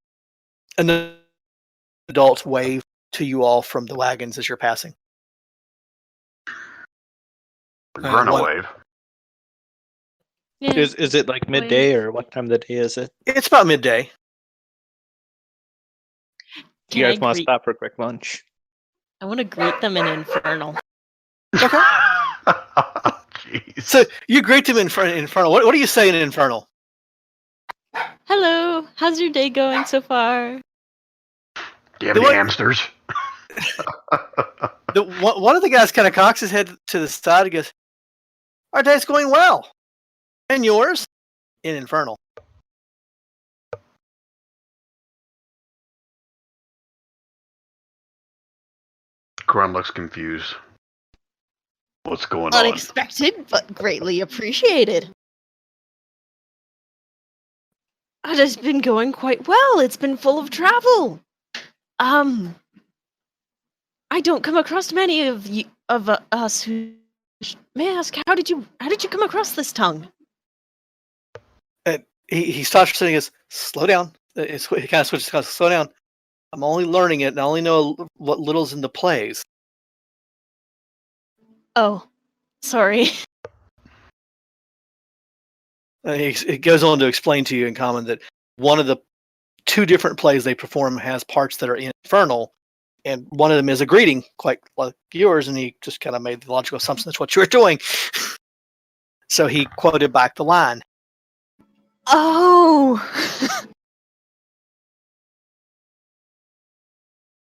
adult wave to you all from the wagons as you're passing. Grunna wave. Yeah. Is it like midday, or what time of the day is it? It's about midday. Do you Can guys I want to greet- stop for a quick lunch? I want to greet them in Infernal. Okay. Jeez. So you greet them in Infernal. What do you say in Infernal? Hello, how's your day going so far? Do you have any hamsters? One of the guys kind of cocks his head to the side and goes, "Our day's going well. And yours?" In Infernal. Grun looks confused. What's going on? Unexpected, but greatly appreciated. It has been going quite well. It's been full of travel. I don't come across many of us who. May I ask, how did you come across this tongue? And he stops for a second and goes, "Slow down." He kind of switches, "Slow down. I'm only learning it, and I only know what little's in the plays." Oh, sorry. It goes on to explain to you in common that one of the two different plays they perform has parts that are infernal, and one of them is a greeting, quite like yours, and he just kind of made the logical assumption that's what you were doing. So he quoted back the line. Oh.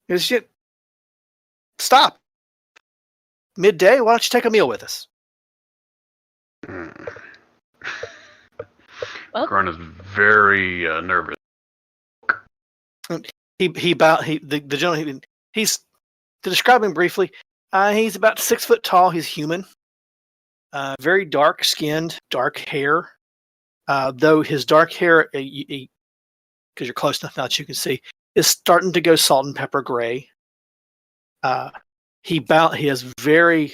He goes, "Shit, stop. Midday, why don't you take a meal with us?" Well- Grun is very nervous. The gentleman, he's, to describe him briefly, he's about 6 foot tall. He's human, very dark skinned, dark hair. Though his dark hair, because you're close enough now that you can see, is starting to go salt and pepper gray. He has very,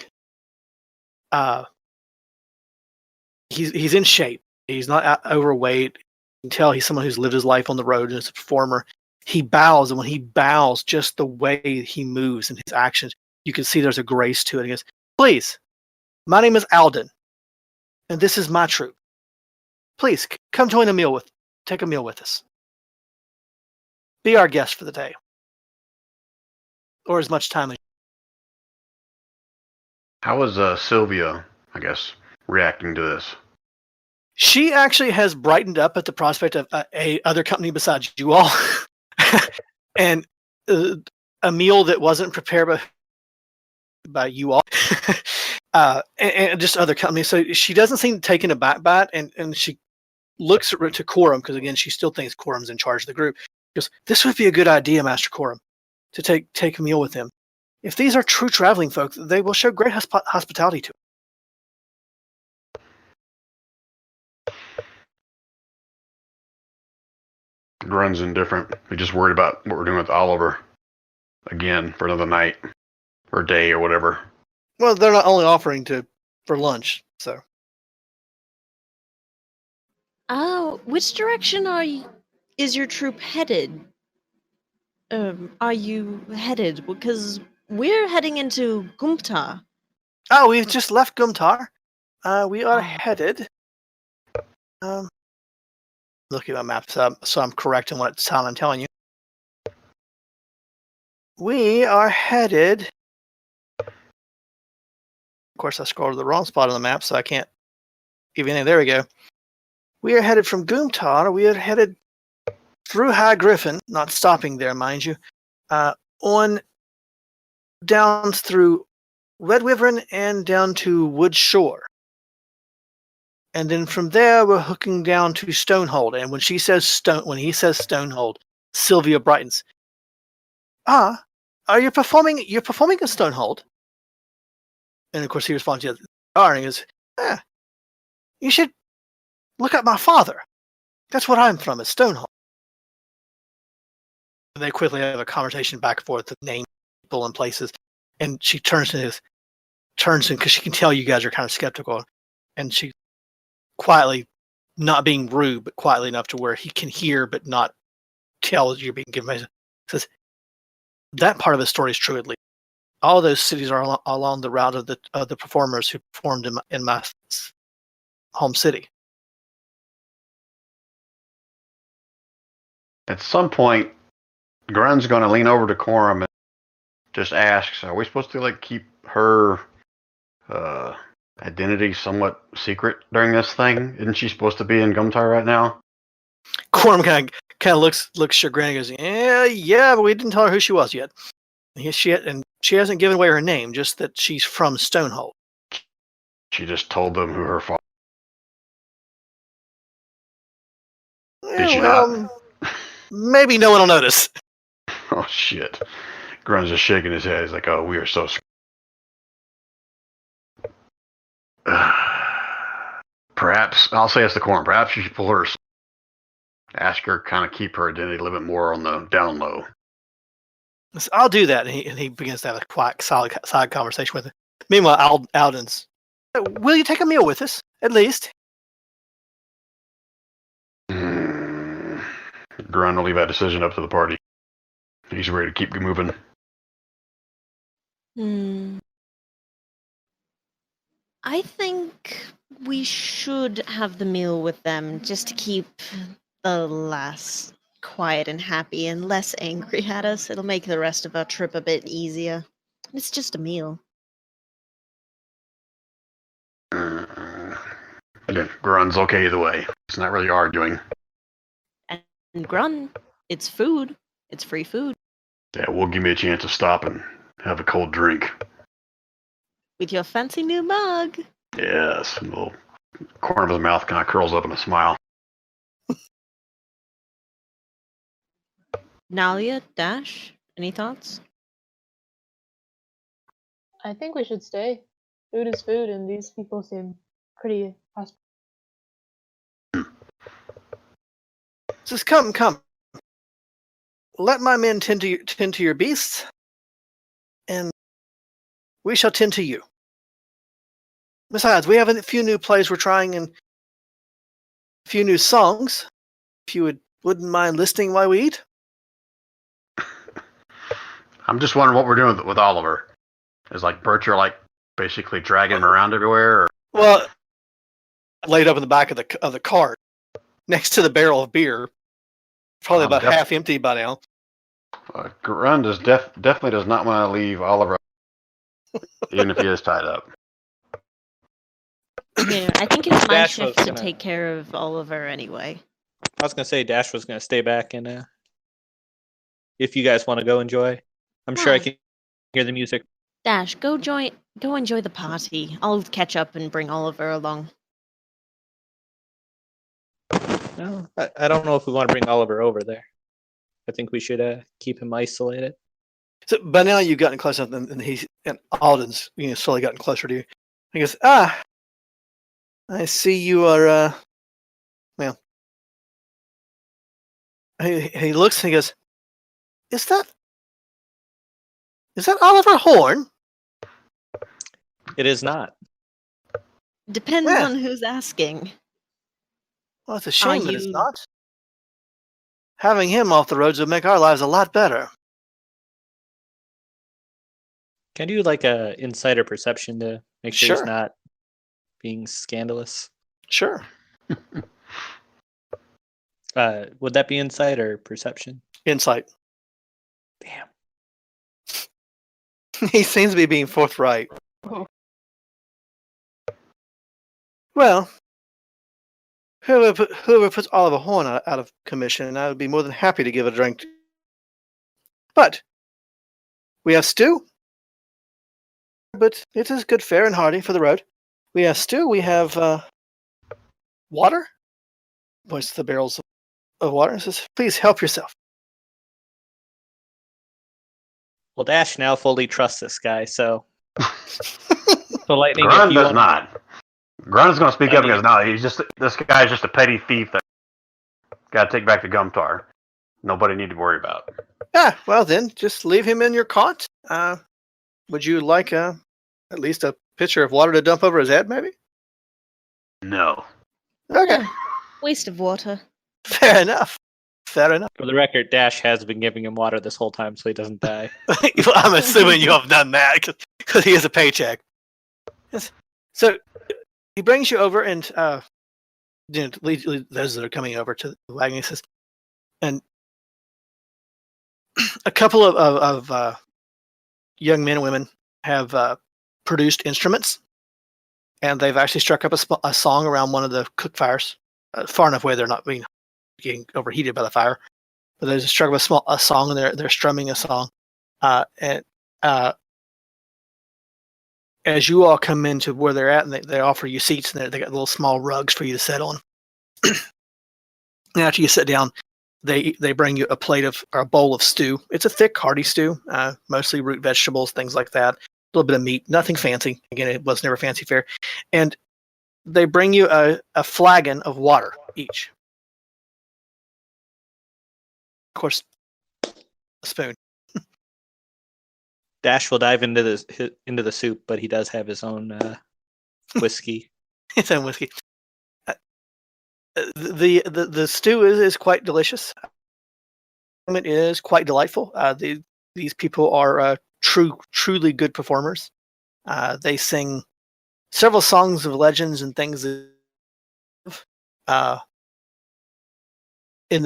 he's in shape. He's not overweight. You can tell he's someone who's lived his life on the road and is a performer. He bows, and when he bows, just the way he moves and his actions, you can see there's a grace to it. He goes, "Please, my name is Alden, and this is my troop. Please come take a meal with us. Be our guest for the day, or as much time as." How is Sylvia, I guess, reacting to this? She actually has brightened up at the prospect of a other company besides you all, and a meal that wasn't prepared by you all, and just other companies. So she doesn't seem taken aback by it, and she looks to Quorum, because again she still thinks Quorum's in charge of the group. She goes, "This would be a good idea, Master Quorum, to take a meal with them. If these are true traveling folk, they will show great hospitality to." Grun's indifferent. He's just worried about what we're doing with Oliver again for another night or day or whatever. Well, they're not only offering for lunch, so. Oh, which direction is your troop headed? Are you headed? Because we're heading into Gumta. Oh, we've just left Gumtar. We are headed. Look at my map, so I'm correct in what town I'm telling you. We are headed. Of course, I scrolled to the wrong spot on the map, so I can't give you anything. There we go. We are headed from Gumtar. We are headed through High Griffin, not stopping there, mind you, on down through Red Wyvern and down to Wood Shore. And then from there, we're hooking down to Stonehold. And when he says Stonehold, Sylvia brightens. Are you performing? You're performing at Stonehold? And of course, he responds, "Yes." And he goes, "You should look at my father. That's what I'm from, is Stonehold." And they quickly have a conversation back and forth with name people and places. And she turns in because she can tell you guys are kind of skeptical, and she quietly, not being rude, but quietly enough to where he can hear but not tell you're being given. Says that part of the story is true. At least all those cities are along the route of the performers who performed in my home city. At some point, Grun's going to lean over to Corum and just asks, "Are we supposed to keep her identity somewhat secret during this thing? Isn't she supposed to be in Gumtar right now?" Corum kind of looks chagrined and goes, "Yeah, but we didn't tell her who she was yet. She hasn't given away her name, just that she's from Stonehold." She just told them who her father. Did she not? Maybe no one will notice. Oh shit! Grun's just shaking his head. He's like, "Oh, we are so." Perhaps I'll say it's the Corum. Perhaps you should pull her. Ask her kind of keep her identity a little bit more on the down low. I'll do that. And he begins to have a quiet, side conversation with her. Meanwhile, Alden's, "Will you take a meal with us, at least?" Grun will leave that decision up to the party. He's ready to keep moving. I think we should have the meal with them just to keep the lass quiet and happy and less angry at us. It'll make the rest of our trip a bit easier. It's just a meal. Again, Grun's okay either way. It's not really arguing. And Grun, it's food. It's free food. Yeah, will give me a chance to stop and have a cold drink. With your fancy new mug. Yes, a little corner of his mouth kind of curls up in a smile. Nalia, Dash, any thoughts? I think we should stay. Food is food, and these people seem pretty hospitable. Just come. Let my men tend to your beasts, and we shall tend to you. Besides, we have a few new plays we're trying and a few new songs. If you wouldn't mind listening while we eat. I'm just wondering what we're doing with Oliver. Is Bircher basically dragging him around everywhere? Or? Well, laid up in the back of the cart, next to the barrel of beer, probably about half empty by now. Grun definitely does not want to leave Oliver, even if he is tied up. Yeah, I think it's my Dash shift was to gonna- take care of Oliver anyway. I was gonna say Dash was gonna stay back and if you guys want to go enjoy, I'm sure I can hear the music. Dash, go enjoy the party. I'll catch up and bring Oliver along. No, I don't know if we want to bring Oliver over there. I think we should keep him isolated. So by now you've gotten close enough, and Alden's slowly gotten closer to you. He goes, I see you are. Well, he looks and he goes, Is that Oliver Horn? It is not. Depends Yeah. on who's asking. Well, it's a shame that it's you- not. Having him off the roads would make our lives a lot better. Can you do a insider perception to make sure Sure. he's not being scandalous? Sure. Would that be insight or perception? Insight. Damn. He seems to be being forthright. Oh. Well, whoever puts Oliver Horn out of commission, I would be more than happy to give a drink. But we have stew. But it is good fare and hearty for the road. We have stew. We have water. Points to the barrels of water and says, "Please help yourself." Well, Dash now fully trusts this guy, so Lightning. Grun if you does want not. Grun is going to speak up Lightning. because no, this guy's just a petty thief that got to take back the Gumtar. Nobody need to worry about. Ah, well then, just leave him in your cot. Would you like at least a pitcher of water to dump over his head, maybe? No. Okay, Waste of water. fair enough. Fair enough. For the record, Dash has been giving him water this whole time, so he doesn't die. I'm assuming you have done that because he has a paycheck. Yes. So he brings you over and those that are coming over to the wagon. He says, and a couple of young men and women have produced instruments, and they've actually struck up a song around one of the cook fires, far enough away they're not getting overheated by the fire. But they just struck up a song, and they're strumming a song, and as you all come into where they're at, and they offer you seats, and they got little small rugs for you to sit on. And after you sit down, they bring you a plate or a bowl of stew. It's a thick, hearty stew, mostly root vegetables, things like that. A little bit of meat, nothing fancy. Again, it was never fancy fare. And they bring you a flagon of water each. Of course, a spoon. Dash will dive into the soup, but he does have his own whiskey. His own whiskey. The stew is quite delicious. It is quite delightful. These people are truly good performers. They sing several songs of legends and things in the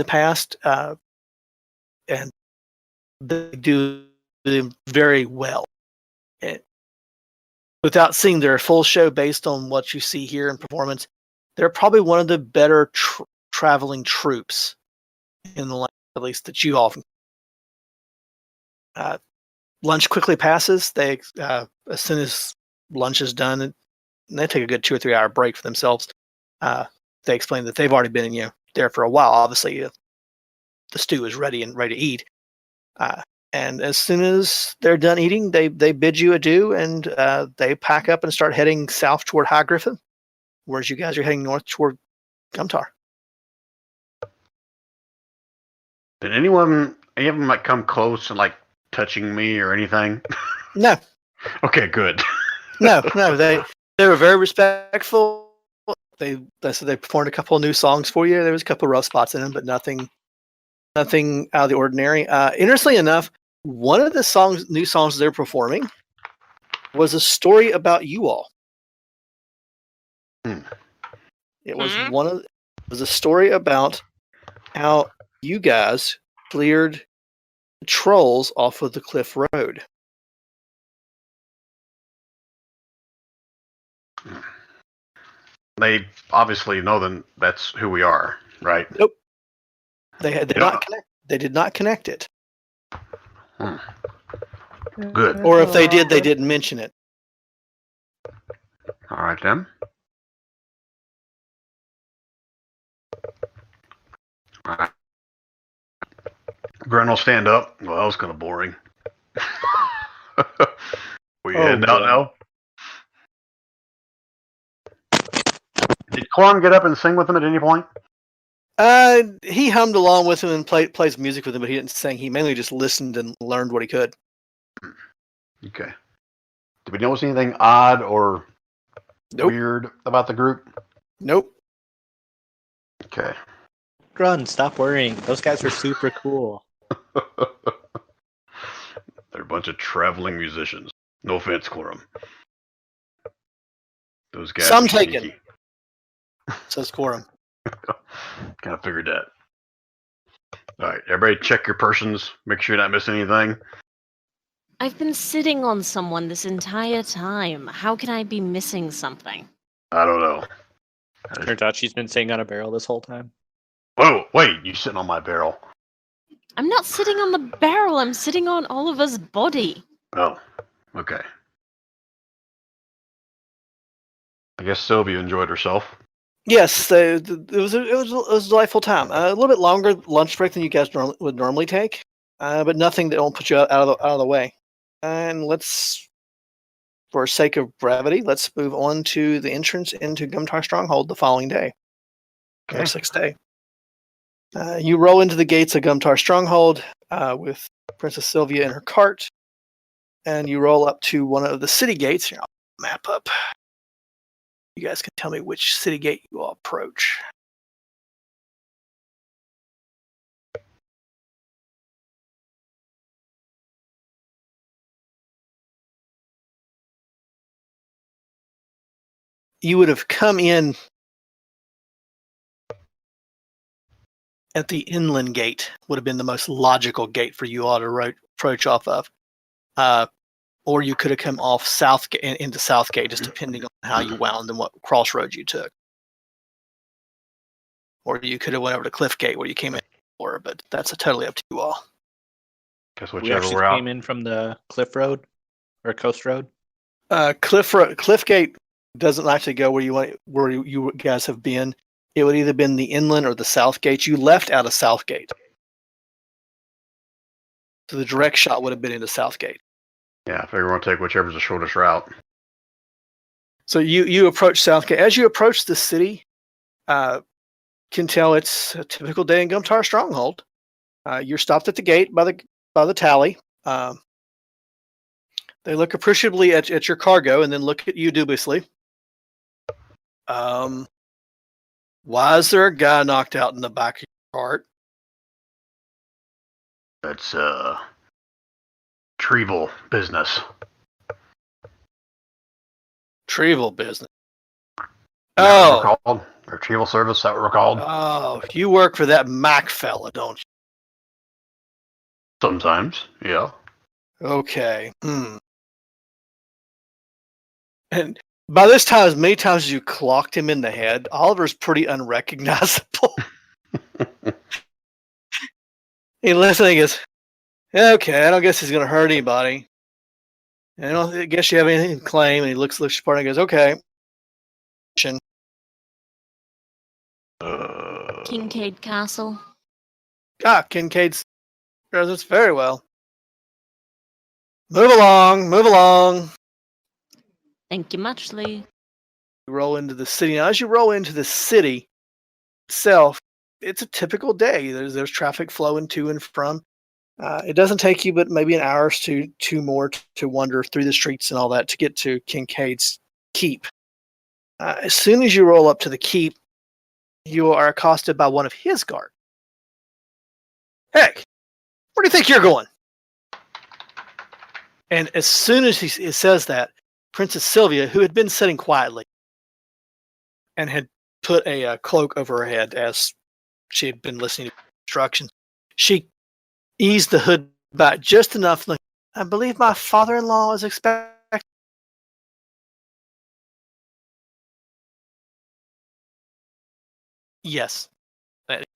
past, and they do them very well. Without seeing their full show based on what you see here in performance, they're probably one of the better traveling troops in the land, at least that you often. Lunch quickly passes. They as soon as lunch is done, they take a good 2 or 3 hour break for themselves. They explain that they've already been there for a while. Obviously, the stew is ready to eat. And as soon as they're done eating, they bid you adieu, and they pack up and start heading south toward High Griffin, whereas you guys are heading north toward Gumtar. Did any of them like come close and like touching me or anything? No. Okay, good. No. They were very respectful. They said they performed a couple of new songs for you. There was a couple of rough spots in them, but nothing out of the ordinary. Interestingly enough, one of the new songs they're performing was a story about you all. It was a story about how you guys cleared the trolls off of the cliff road. They obviously know then that's who we are, right? Nope. They did not connect it. Good. Or if they did, they didn't mention it. All right then. All right. Gren will stand up. Well, that was kind of boring. We heading out now? Did Corn get up and sing with him at any point? He hummed along with him and plays music with him, but he didn't sing. He mainly just listened and learned what he could. Okay. Did we notice anything odd or weird about the group? Nope. Okay. Grun, stop worrying. Those guys were super cool. They're a bunch of traveling musicians. No offense, Corum. Those guys. Some are taken. sneaky. Says Corum. Kind of figured that. All right, everybody check your persons. Make sure you're not missing anything. I've been sitting on someone this entire time. How can I be missing something? I don't know. Turns out she's been sitting on a barrel this whole time. Whoa, wait, you sitting on my barrel. I'm not sitting on the barrel, I'm sitting on Oliver's body. Oh, okay. I guess Sylvia enjoyed herself. Yes, it was a delightful time. A little bit longer lunch break than you guys would normally take, but nothing that won't put you out of the way. And let's, for sake of brevity, let's move on to the entrance into Gumtar Stronghold the following day, Okay. the sixth day. You roll into the gates of Gumtar Stronghold with Princess Sylvia in her cart, and you roll up to one of the city gates. Here, I'll map up. You guys can tell me which city gate you all approach. You would have come in at the inland gate, would have been the most logical gate for you all to approach off of. Or you could have come off into Southgate, just depending on how you wound and what crossroads you took. Or you could have went over to Cliffgate where you came in before, but that's totally up to you all. Guess We whichever actually we're out. came in from the Cliff Road or Coast Road. Cliffgate doesn't actually go where you guys have been. It would either been the inland or the Southgate. You left out of Southgate, so the direct shot would have been into Southgate. Yeah, I figure we'll take whichever's the shortest route. So you approach Southgate. As you approach the city, can tell it's a typical day in Gumtar Stronghold. You're stopped at the gate by the tally. They look appreciatively at your cargo and then look at you dubiously. Why is there a guy knocked out in the back of your cart? That's Treble business. Treble business. Is that what we're called? Or Treble service, is that what we're called? Oh, you work for that Mac fella, don't you? Sometimes, yeah. Okay. And by this time, as many times as you clocked him in the head, Oliver's pretty unrecognizable. He listens and he goes, okay, I don't guess he's going to hurt anybody. I don't guess you have anything to claim. And he looks your part and goes, okay. Kincaid Castle. Kincaid's presence. Very well. Move along. Thank you much, Lee. You roll into the city. Now, as you roll into the city itself, it's a typical day. There's traffic flowing to and from. It doesn't take you but maybe an hour or two more to wander through the streets and all that to get to Kincaid's keep. As soon as you roll up to the keep, you are accosted by one of his guards. Hey, where do you think you're going? And as soon as he says that, Princess Sylvia, who had been sitting quietly and had put a cloak over her head as she had been listening to instructions, she eased the hood back just enough. Like, I believe my father-in-law is expecting. Yes.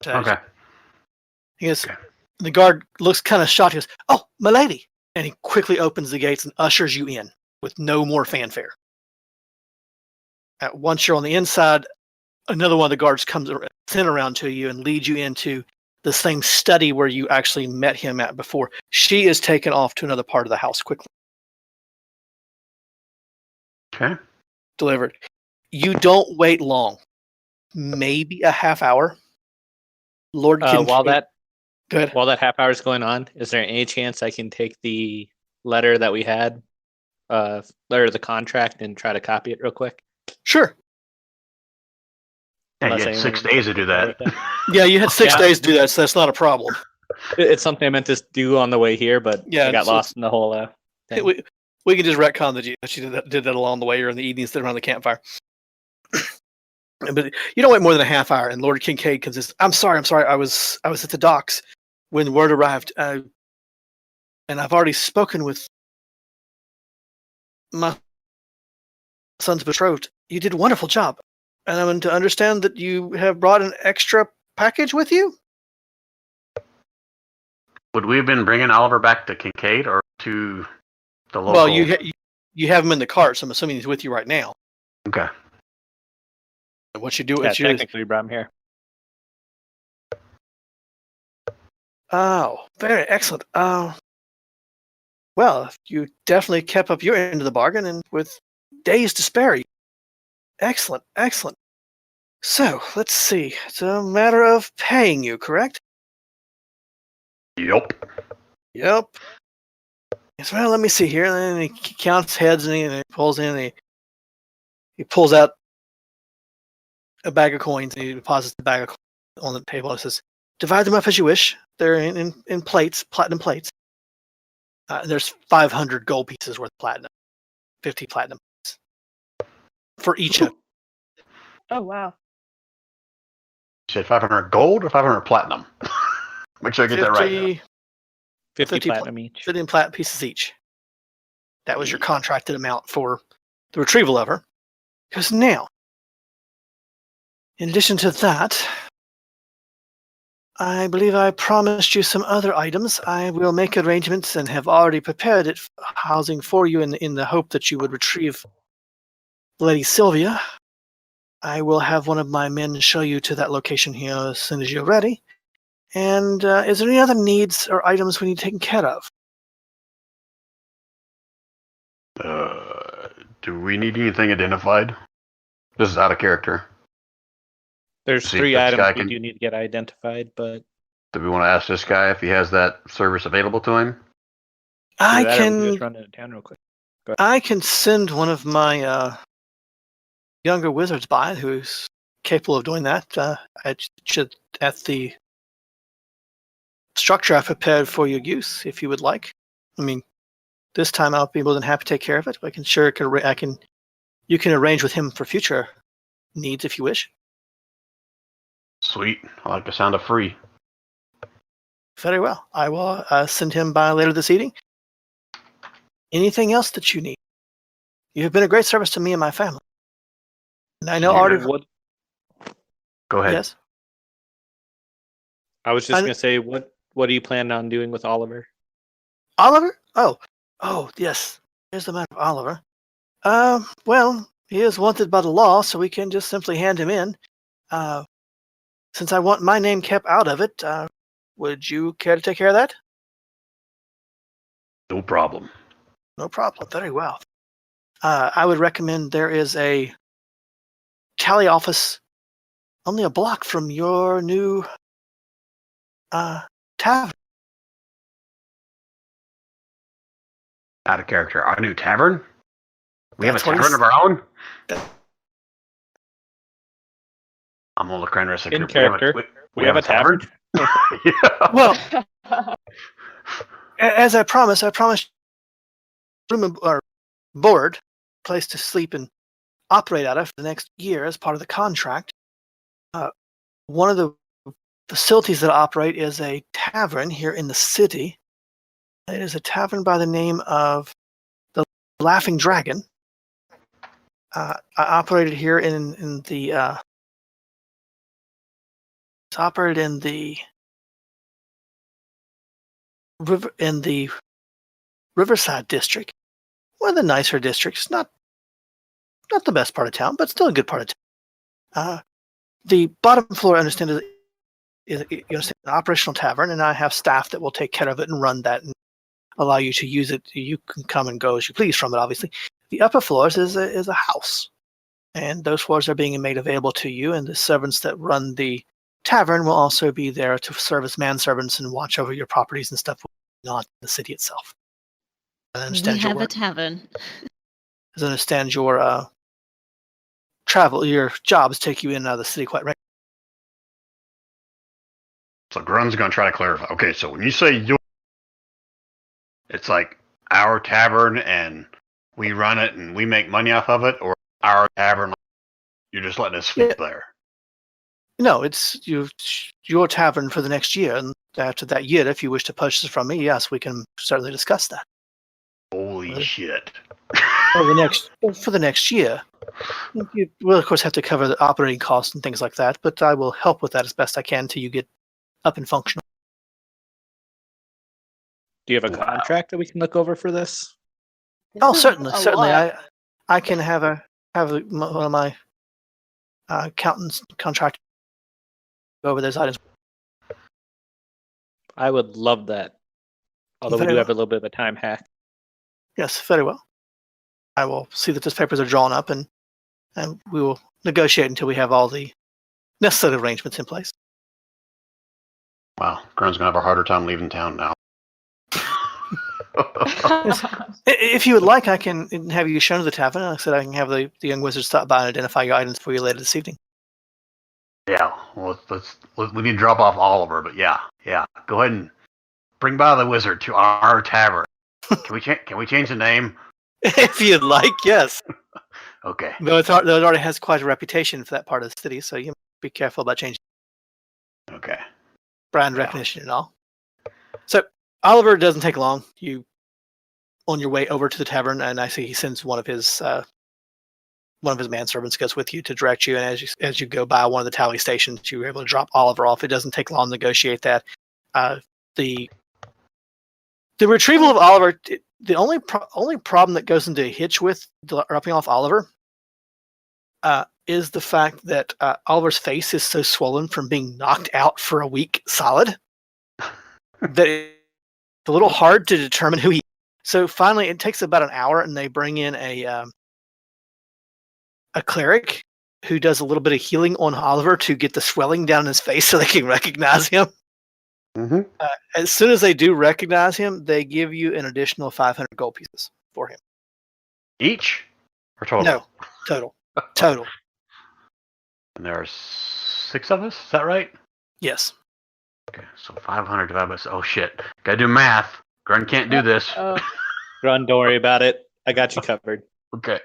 Okay. He goes, the guard looks kind of shocked. He goes, oh, milady. And he quickly opens the gates and ushers you in with no more fanfare. Once you're on the inside, another one of the guards comes around to you and leads you into the same study where you actually met him at before. She is taken off to another part of the house quickly. Okay. Delivered. You don't wait long. Maybe a half hour. Lord Kincaid. While that half hour is going on, is there any chance I can take the letter that we had, letter of the contract, and try to copy it real quick? Sure. Yeah, you had 6 days to do that. Yeah, you had 6 days to do that, so that's not a problem. It's something I meant to do on the way here, but I got lost in the whole thing. We can just retcon that you did that along the way or in the evenings that around the campfire. But you don't wait more than a half hour, and Lord Kincaid comes in. I'm sorry. I was at the docks when word arrived, and I've already spoken with my son's betrothed. You did a wonderful job. And I'm to understand that you have brought an extra package with you? Would we have been bringing Oliver back to Kincaid or to the local? Well, you have him in the cart, so I'm assuming he's with you right now. Okay. And what you do Yeah, is you... technically we brought him here. Oh, very excellent. Well, you definitely kept up your end of the bargain, and with days to spare you. Excellent, excellent. So, let's see. It's a matter of paying you, correct? Yep. Yep. Yes, well, let me see here. And he counts heads, and he pulls in, and he pulls out a bag of coins, and he deposits the bag of coins on the table and says, divide them up as you wish. They're in plates, platinum plates. There's 500 gold pieces worth of platinum, 50 platinum pieces for each of them. Oh, wow. You said 500 gold or 500 platinum? Make sure I get that right. 50 50 platinum each. 50 platinum pieces each. That was your contracted amount for the retrieval of her. Because now, in addition to that, I believe I promised you some other items. I will make arrangements and have already prepared it housing for you in the hope that you would retrieve Lady Sylvia. I will have one of my men show you to that location here as soon as you're ready. And is there any other needs or items we need taken care of? Do we need anything identified? This is out of character. There's See, 3 this items guy we can- do need to get identified, but Do we want to ask this guy if he has that service available to him? I either that or we can just can run it down real quick. send one of my younger wizards by who's capable of doing that. I should at the structure I've prepared for your use, if you would like. I mean, this time I'll be more than happy to take care of it. You can arrange with him for future needs if you wish. Sweet. I like the sound of free. Very well. I will send him by later this evening. Anything else that you need? You have been a great service to me and my family. And I know Yeah. Artie... Go ahead. Yes? I was just going to say, what are you planning on doing with Oliver? Oliver? Oh, yes. Here's the matter of Oliver. Well, he is wanted by the law, so we can just simply hand him in. Since I want my name kept out of it, would you care to take care of that? No problem. No problem. Very well. I would recommend there is a tally office only a block from your new tavern. Out of character. Our new tavern? We have a That's what tavern he's- of our own? I'm gonna look around the rest of the In group. character. We have a tavern? Yeah. Well, as I promised room or board, place to sleep and operate out of for the next year as part of the contract. One of the facilities that operate is a tavern here in the city. It is a tavern by the name of the Laughing Dragon. I operated here in the it's operated in the Riverside district, one of the nicer districts. Not the best part of town, but still a good part of town. The bottom floor, I understand, is an operational tavern, and I have staff that will take care of it and run that and allow you to use it. You can come and go as you please from it, obviously. The upper floors is a house, and those floors are being made available to you, and the servants that run the tavern will also be there to serve as manservants and watch over your properties and stuff, not the city itself. I We understand have a tavern. As I understand your your jobs take you in and out of the city quite regularly. So Grun's gonna try to clarify. Okay, so when you say your, it's like our tavern and we run it and we make money off of it, or our tavern, you're just letting us sleep there. No, it's your tavern for the next year, and after that year, if you wish to purchase it from me, yes, we can certainly discuss that. Holy shit. for the next year. You will, of course, have to cover the operating costs and things like that, but I will help with that as best I can until you get up and functional. Do you have a contract that we can look over for this? Oh, certainly. lot. I can have one of my accountants contract go over those items. I would love that. Although we Very do well. have a little bit of a time hack. Yes, very well. I will see that those papers are drawn up, and we will negotiate until we have all the necessary arrangements in place. Wow, Grun's gonna have a harder time leaving town now. If you would like, I can have you shown to the tavern. Like I said, I can have the young wizard stop by and identify your items for you later this evening. Yeah, well, we need to drop off Oliver, but yeah. Go ahead and bring by the wizard to our tavern. Can we change the name? If you'd like, yes. Okay. Though it already has quite a reputation for that part of the city, so you be careful about changing Okay. brand Yeah. recognition and all. So Oliver doesn't take long. You on your way over to the tavern, and I see he sends one of his manservants goes with you to direct you. And as you go by one of the tally stations, you're able to drop Oliver off. It doesn't take long to negotiate that. The retrieval of Oliver. The only problem that goes into a hitch with dropping off Oliver is the fact that Oliver's face is so swollen from being knocked out for a week solid that it's a little hard to determine who he is. So finally, it takes about an hour, and they bring in a cleric who does a little bit of healing on Oliver to get the swelling down his face so they can recognize him. Mm-hmm. As soon as they do recognize him, they give you an additional 500 gold pieces for him. Each or total? No, total. And there are 6 of us. Is that right? Yes. Okay, so 500 divided by. Oh shit! Gotta do math. Grun can't do this. Run, don't worry about it. I got you covered. Okay.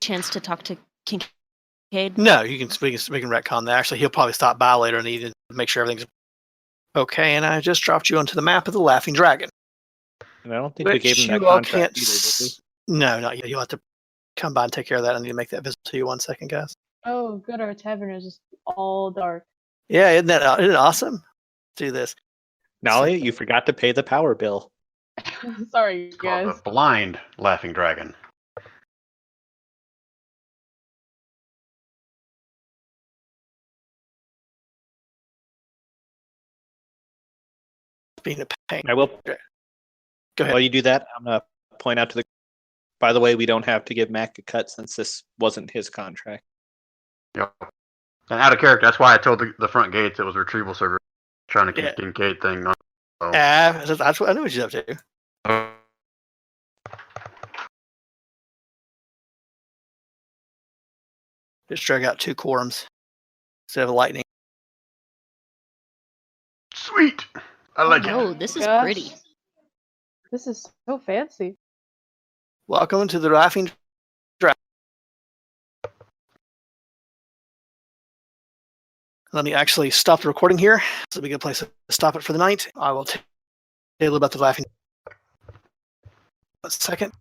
Chance to talk to Kincaid? No, we can retcon that. Actually, he'll probably stop by later and need to make sure everything's okay. And I just dropped you onto the map of the Laughing Dragon. And I don't think we gave him that you all contract can't. either, did we? No, not yet. You'll have to come by and take care of that. I need to make that visible to you. 1 second, guys. Oh, good. Our tavern is just all dark. Yeah, isn't it awesome? Let's do this. Nolly, you forgot to pay the power bill. Sorry, It's called guys. the Blind Laughing Dragon. Being a pain. I will. Go ahead. While you do that, I'm going to point out to the. By the way, we don't have to give Mac a cut since this wasn't his contract. Yep. And out of character, that's why I told the front gates it was a retrieval service. Trying to keep Yeah. Kincaid thing on. So. That's what I knew what you're up to. Just drag out 2 quorums instead of lightning. Sweet. I like it. Oh, this is Gosh. pretty. This is so fancy. Welcome to the Laughing Dragon. Let me actually stop the recording here. This will be a good place to stop it for the night. I will tell you a little about the Laughing. 1 second.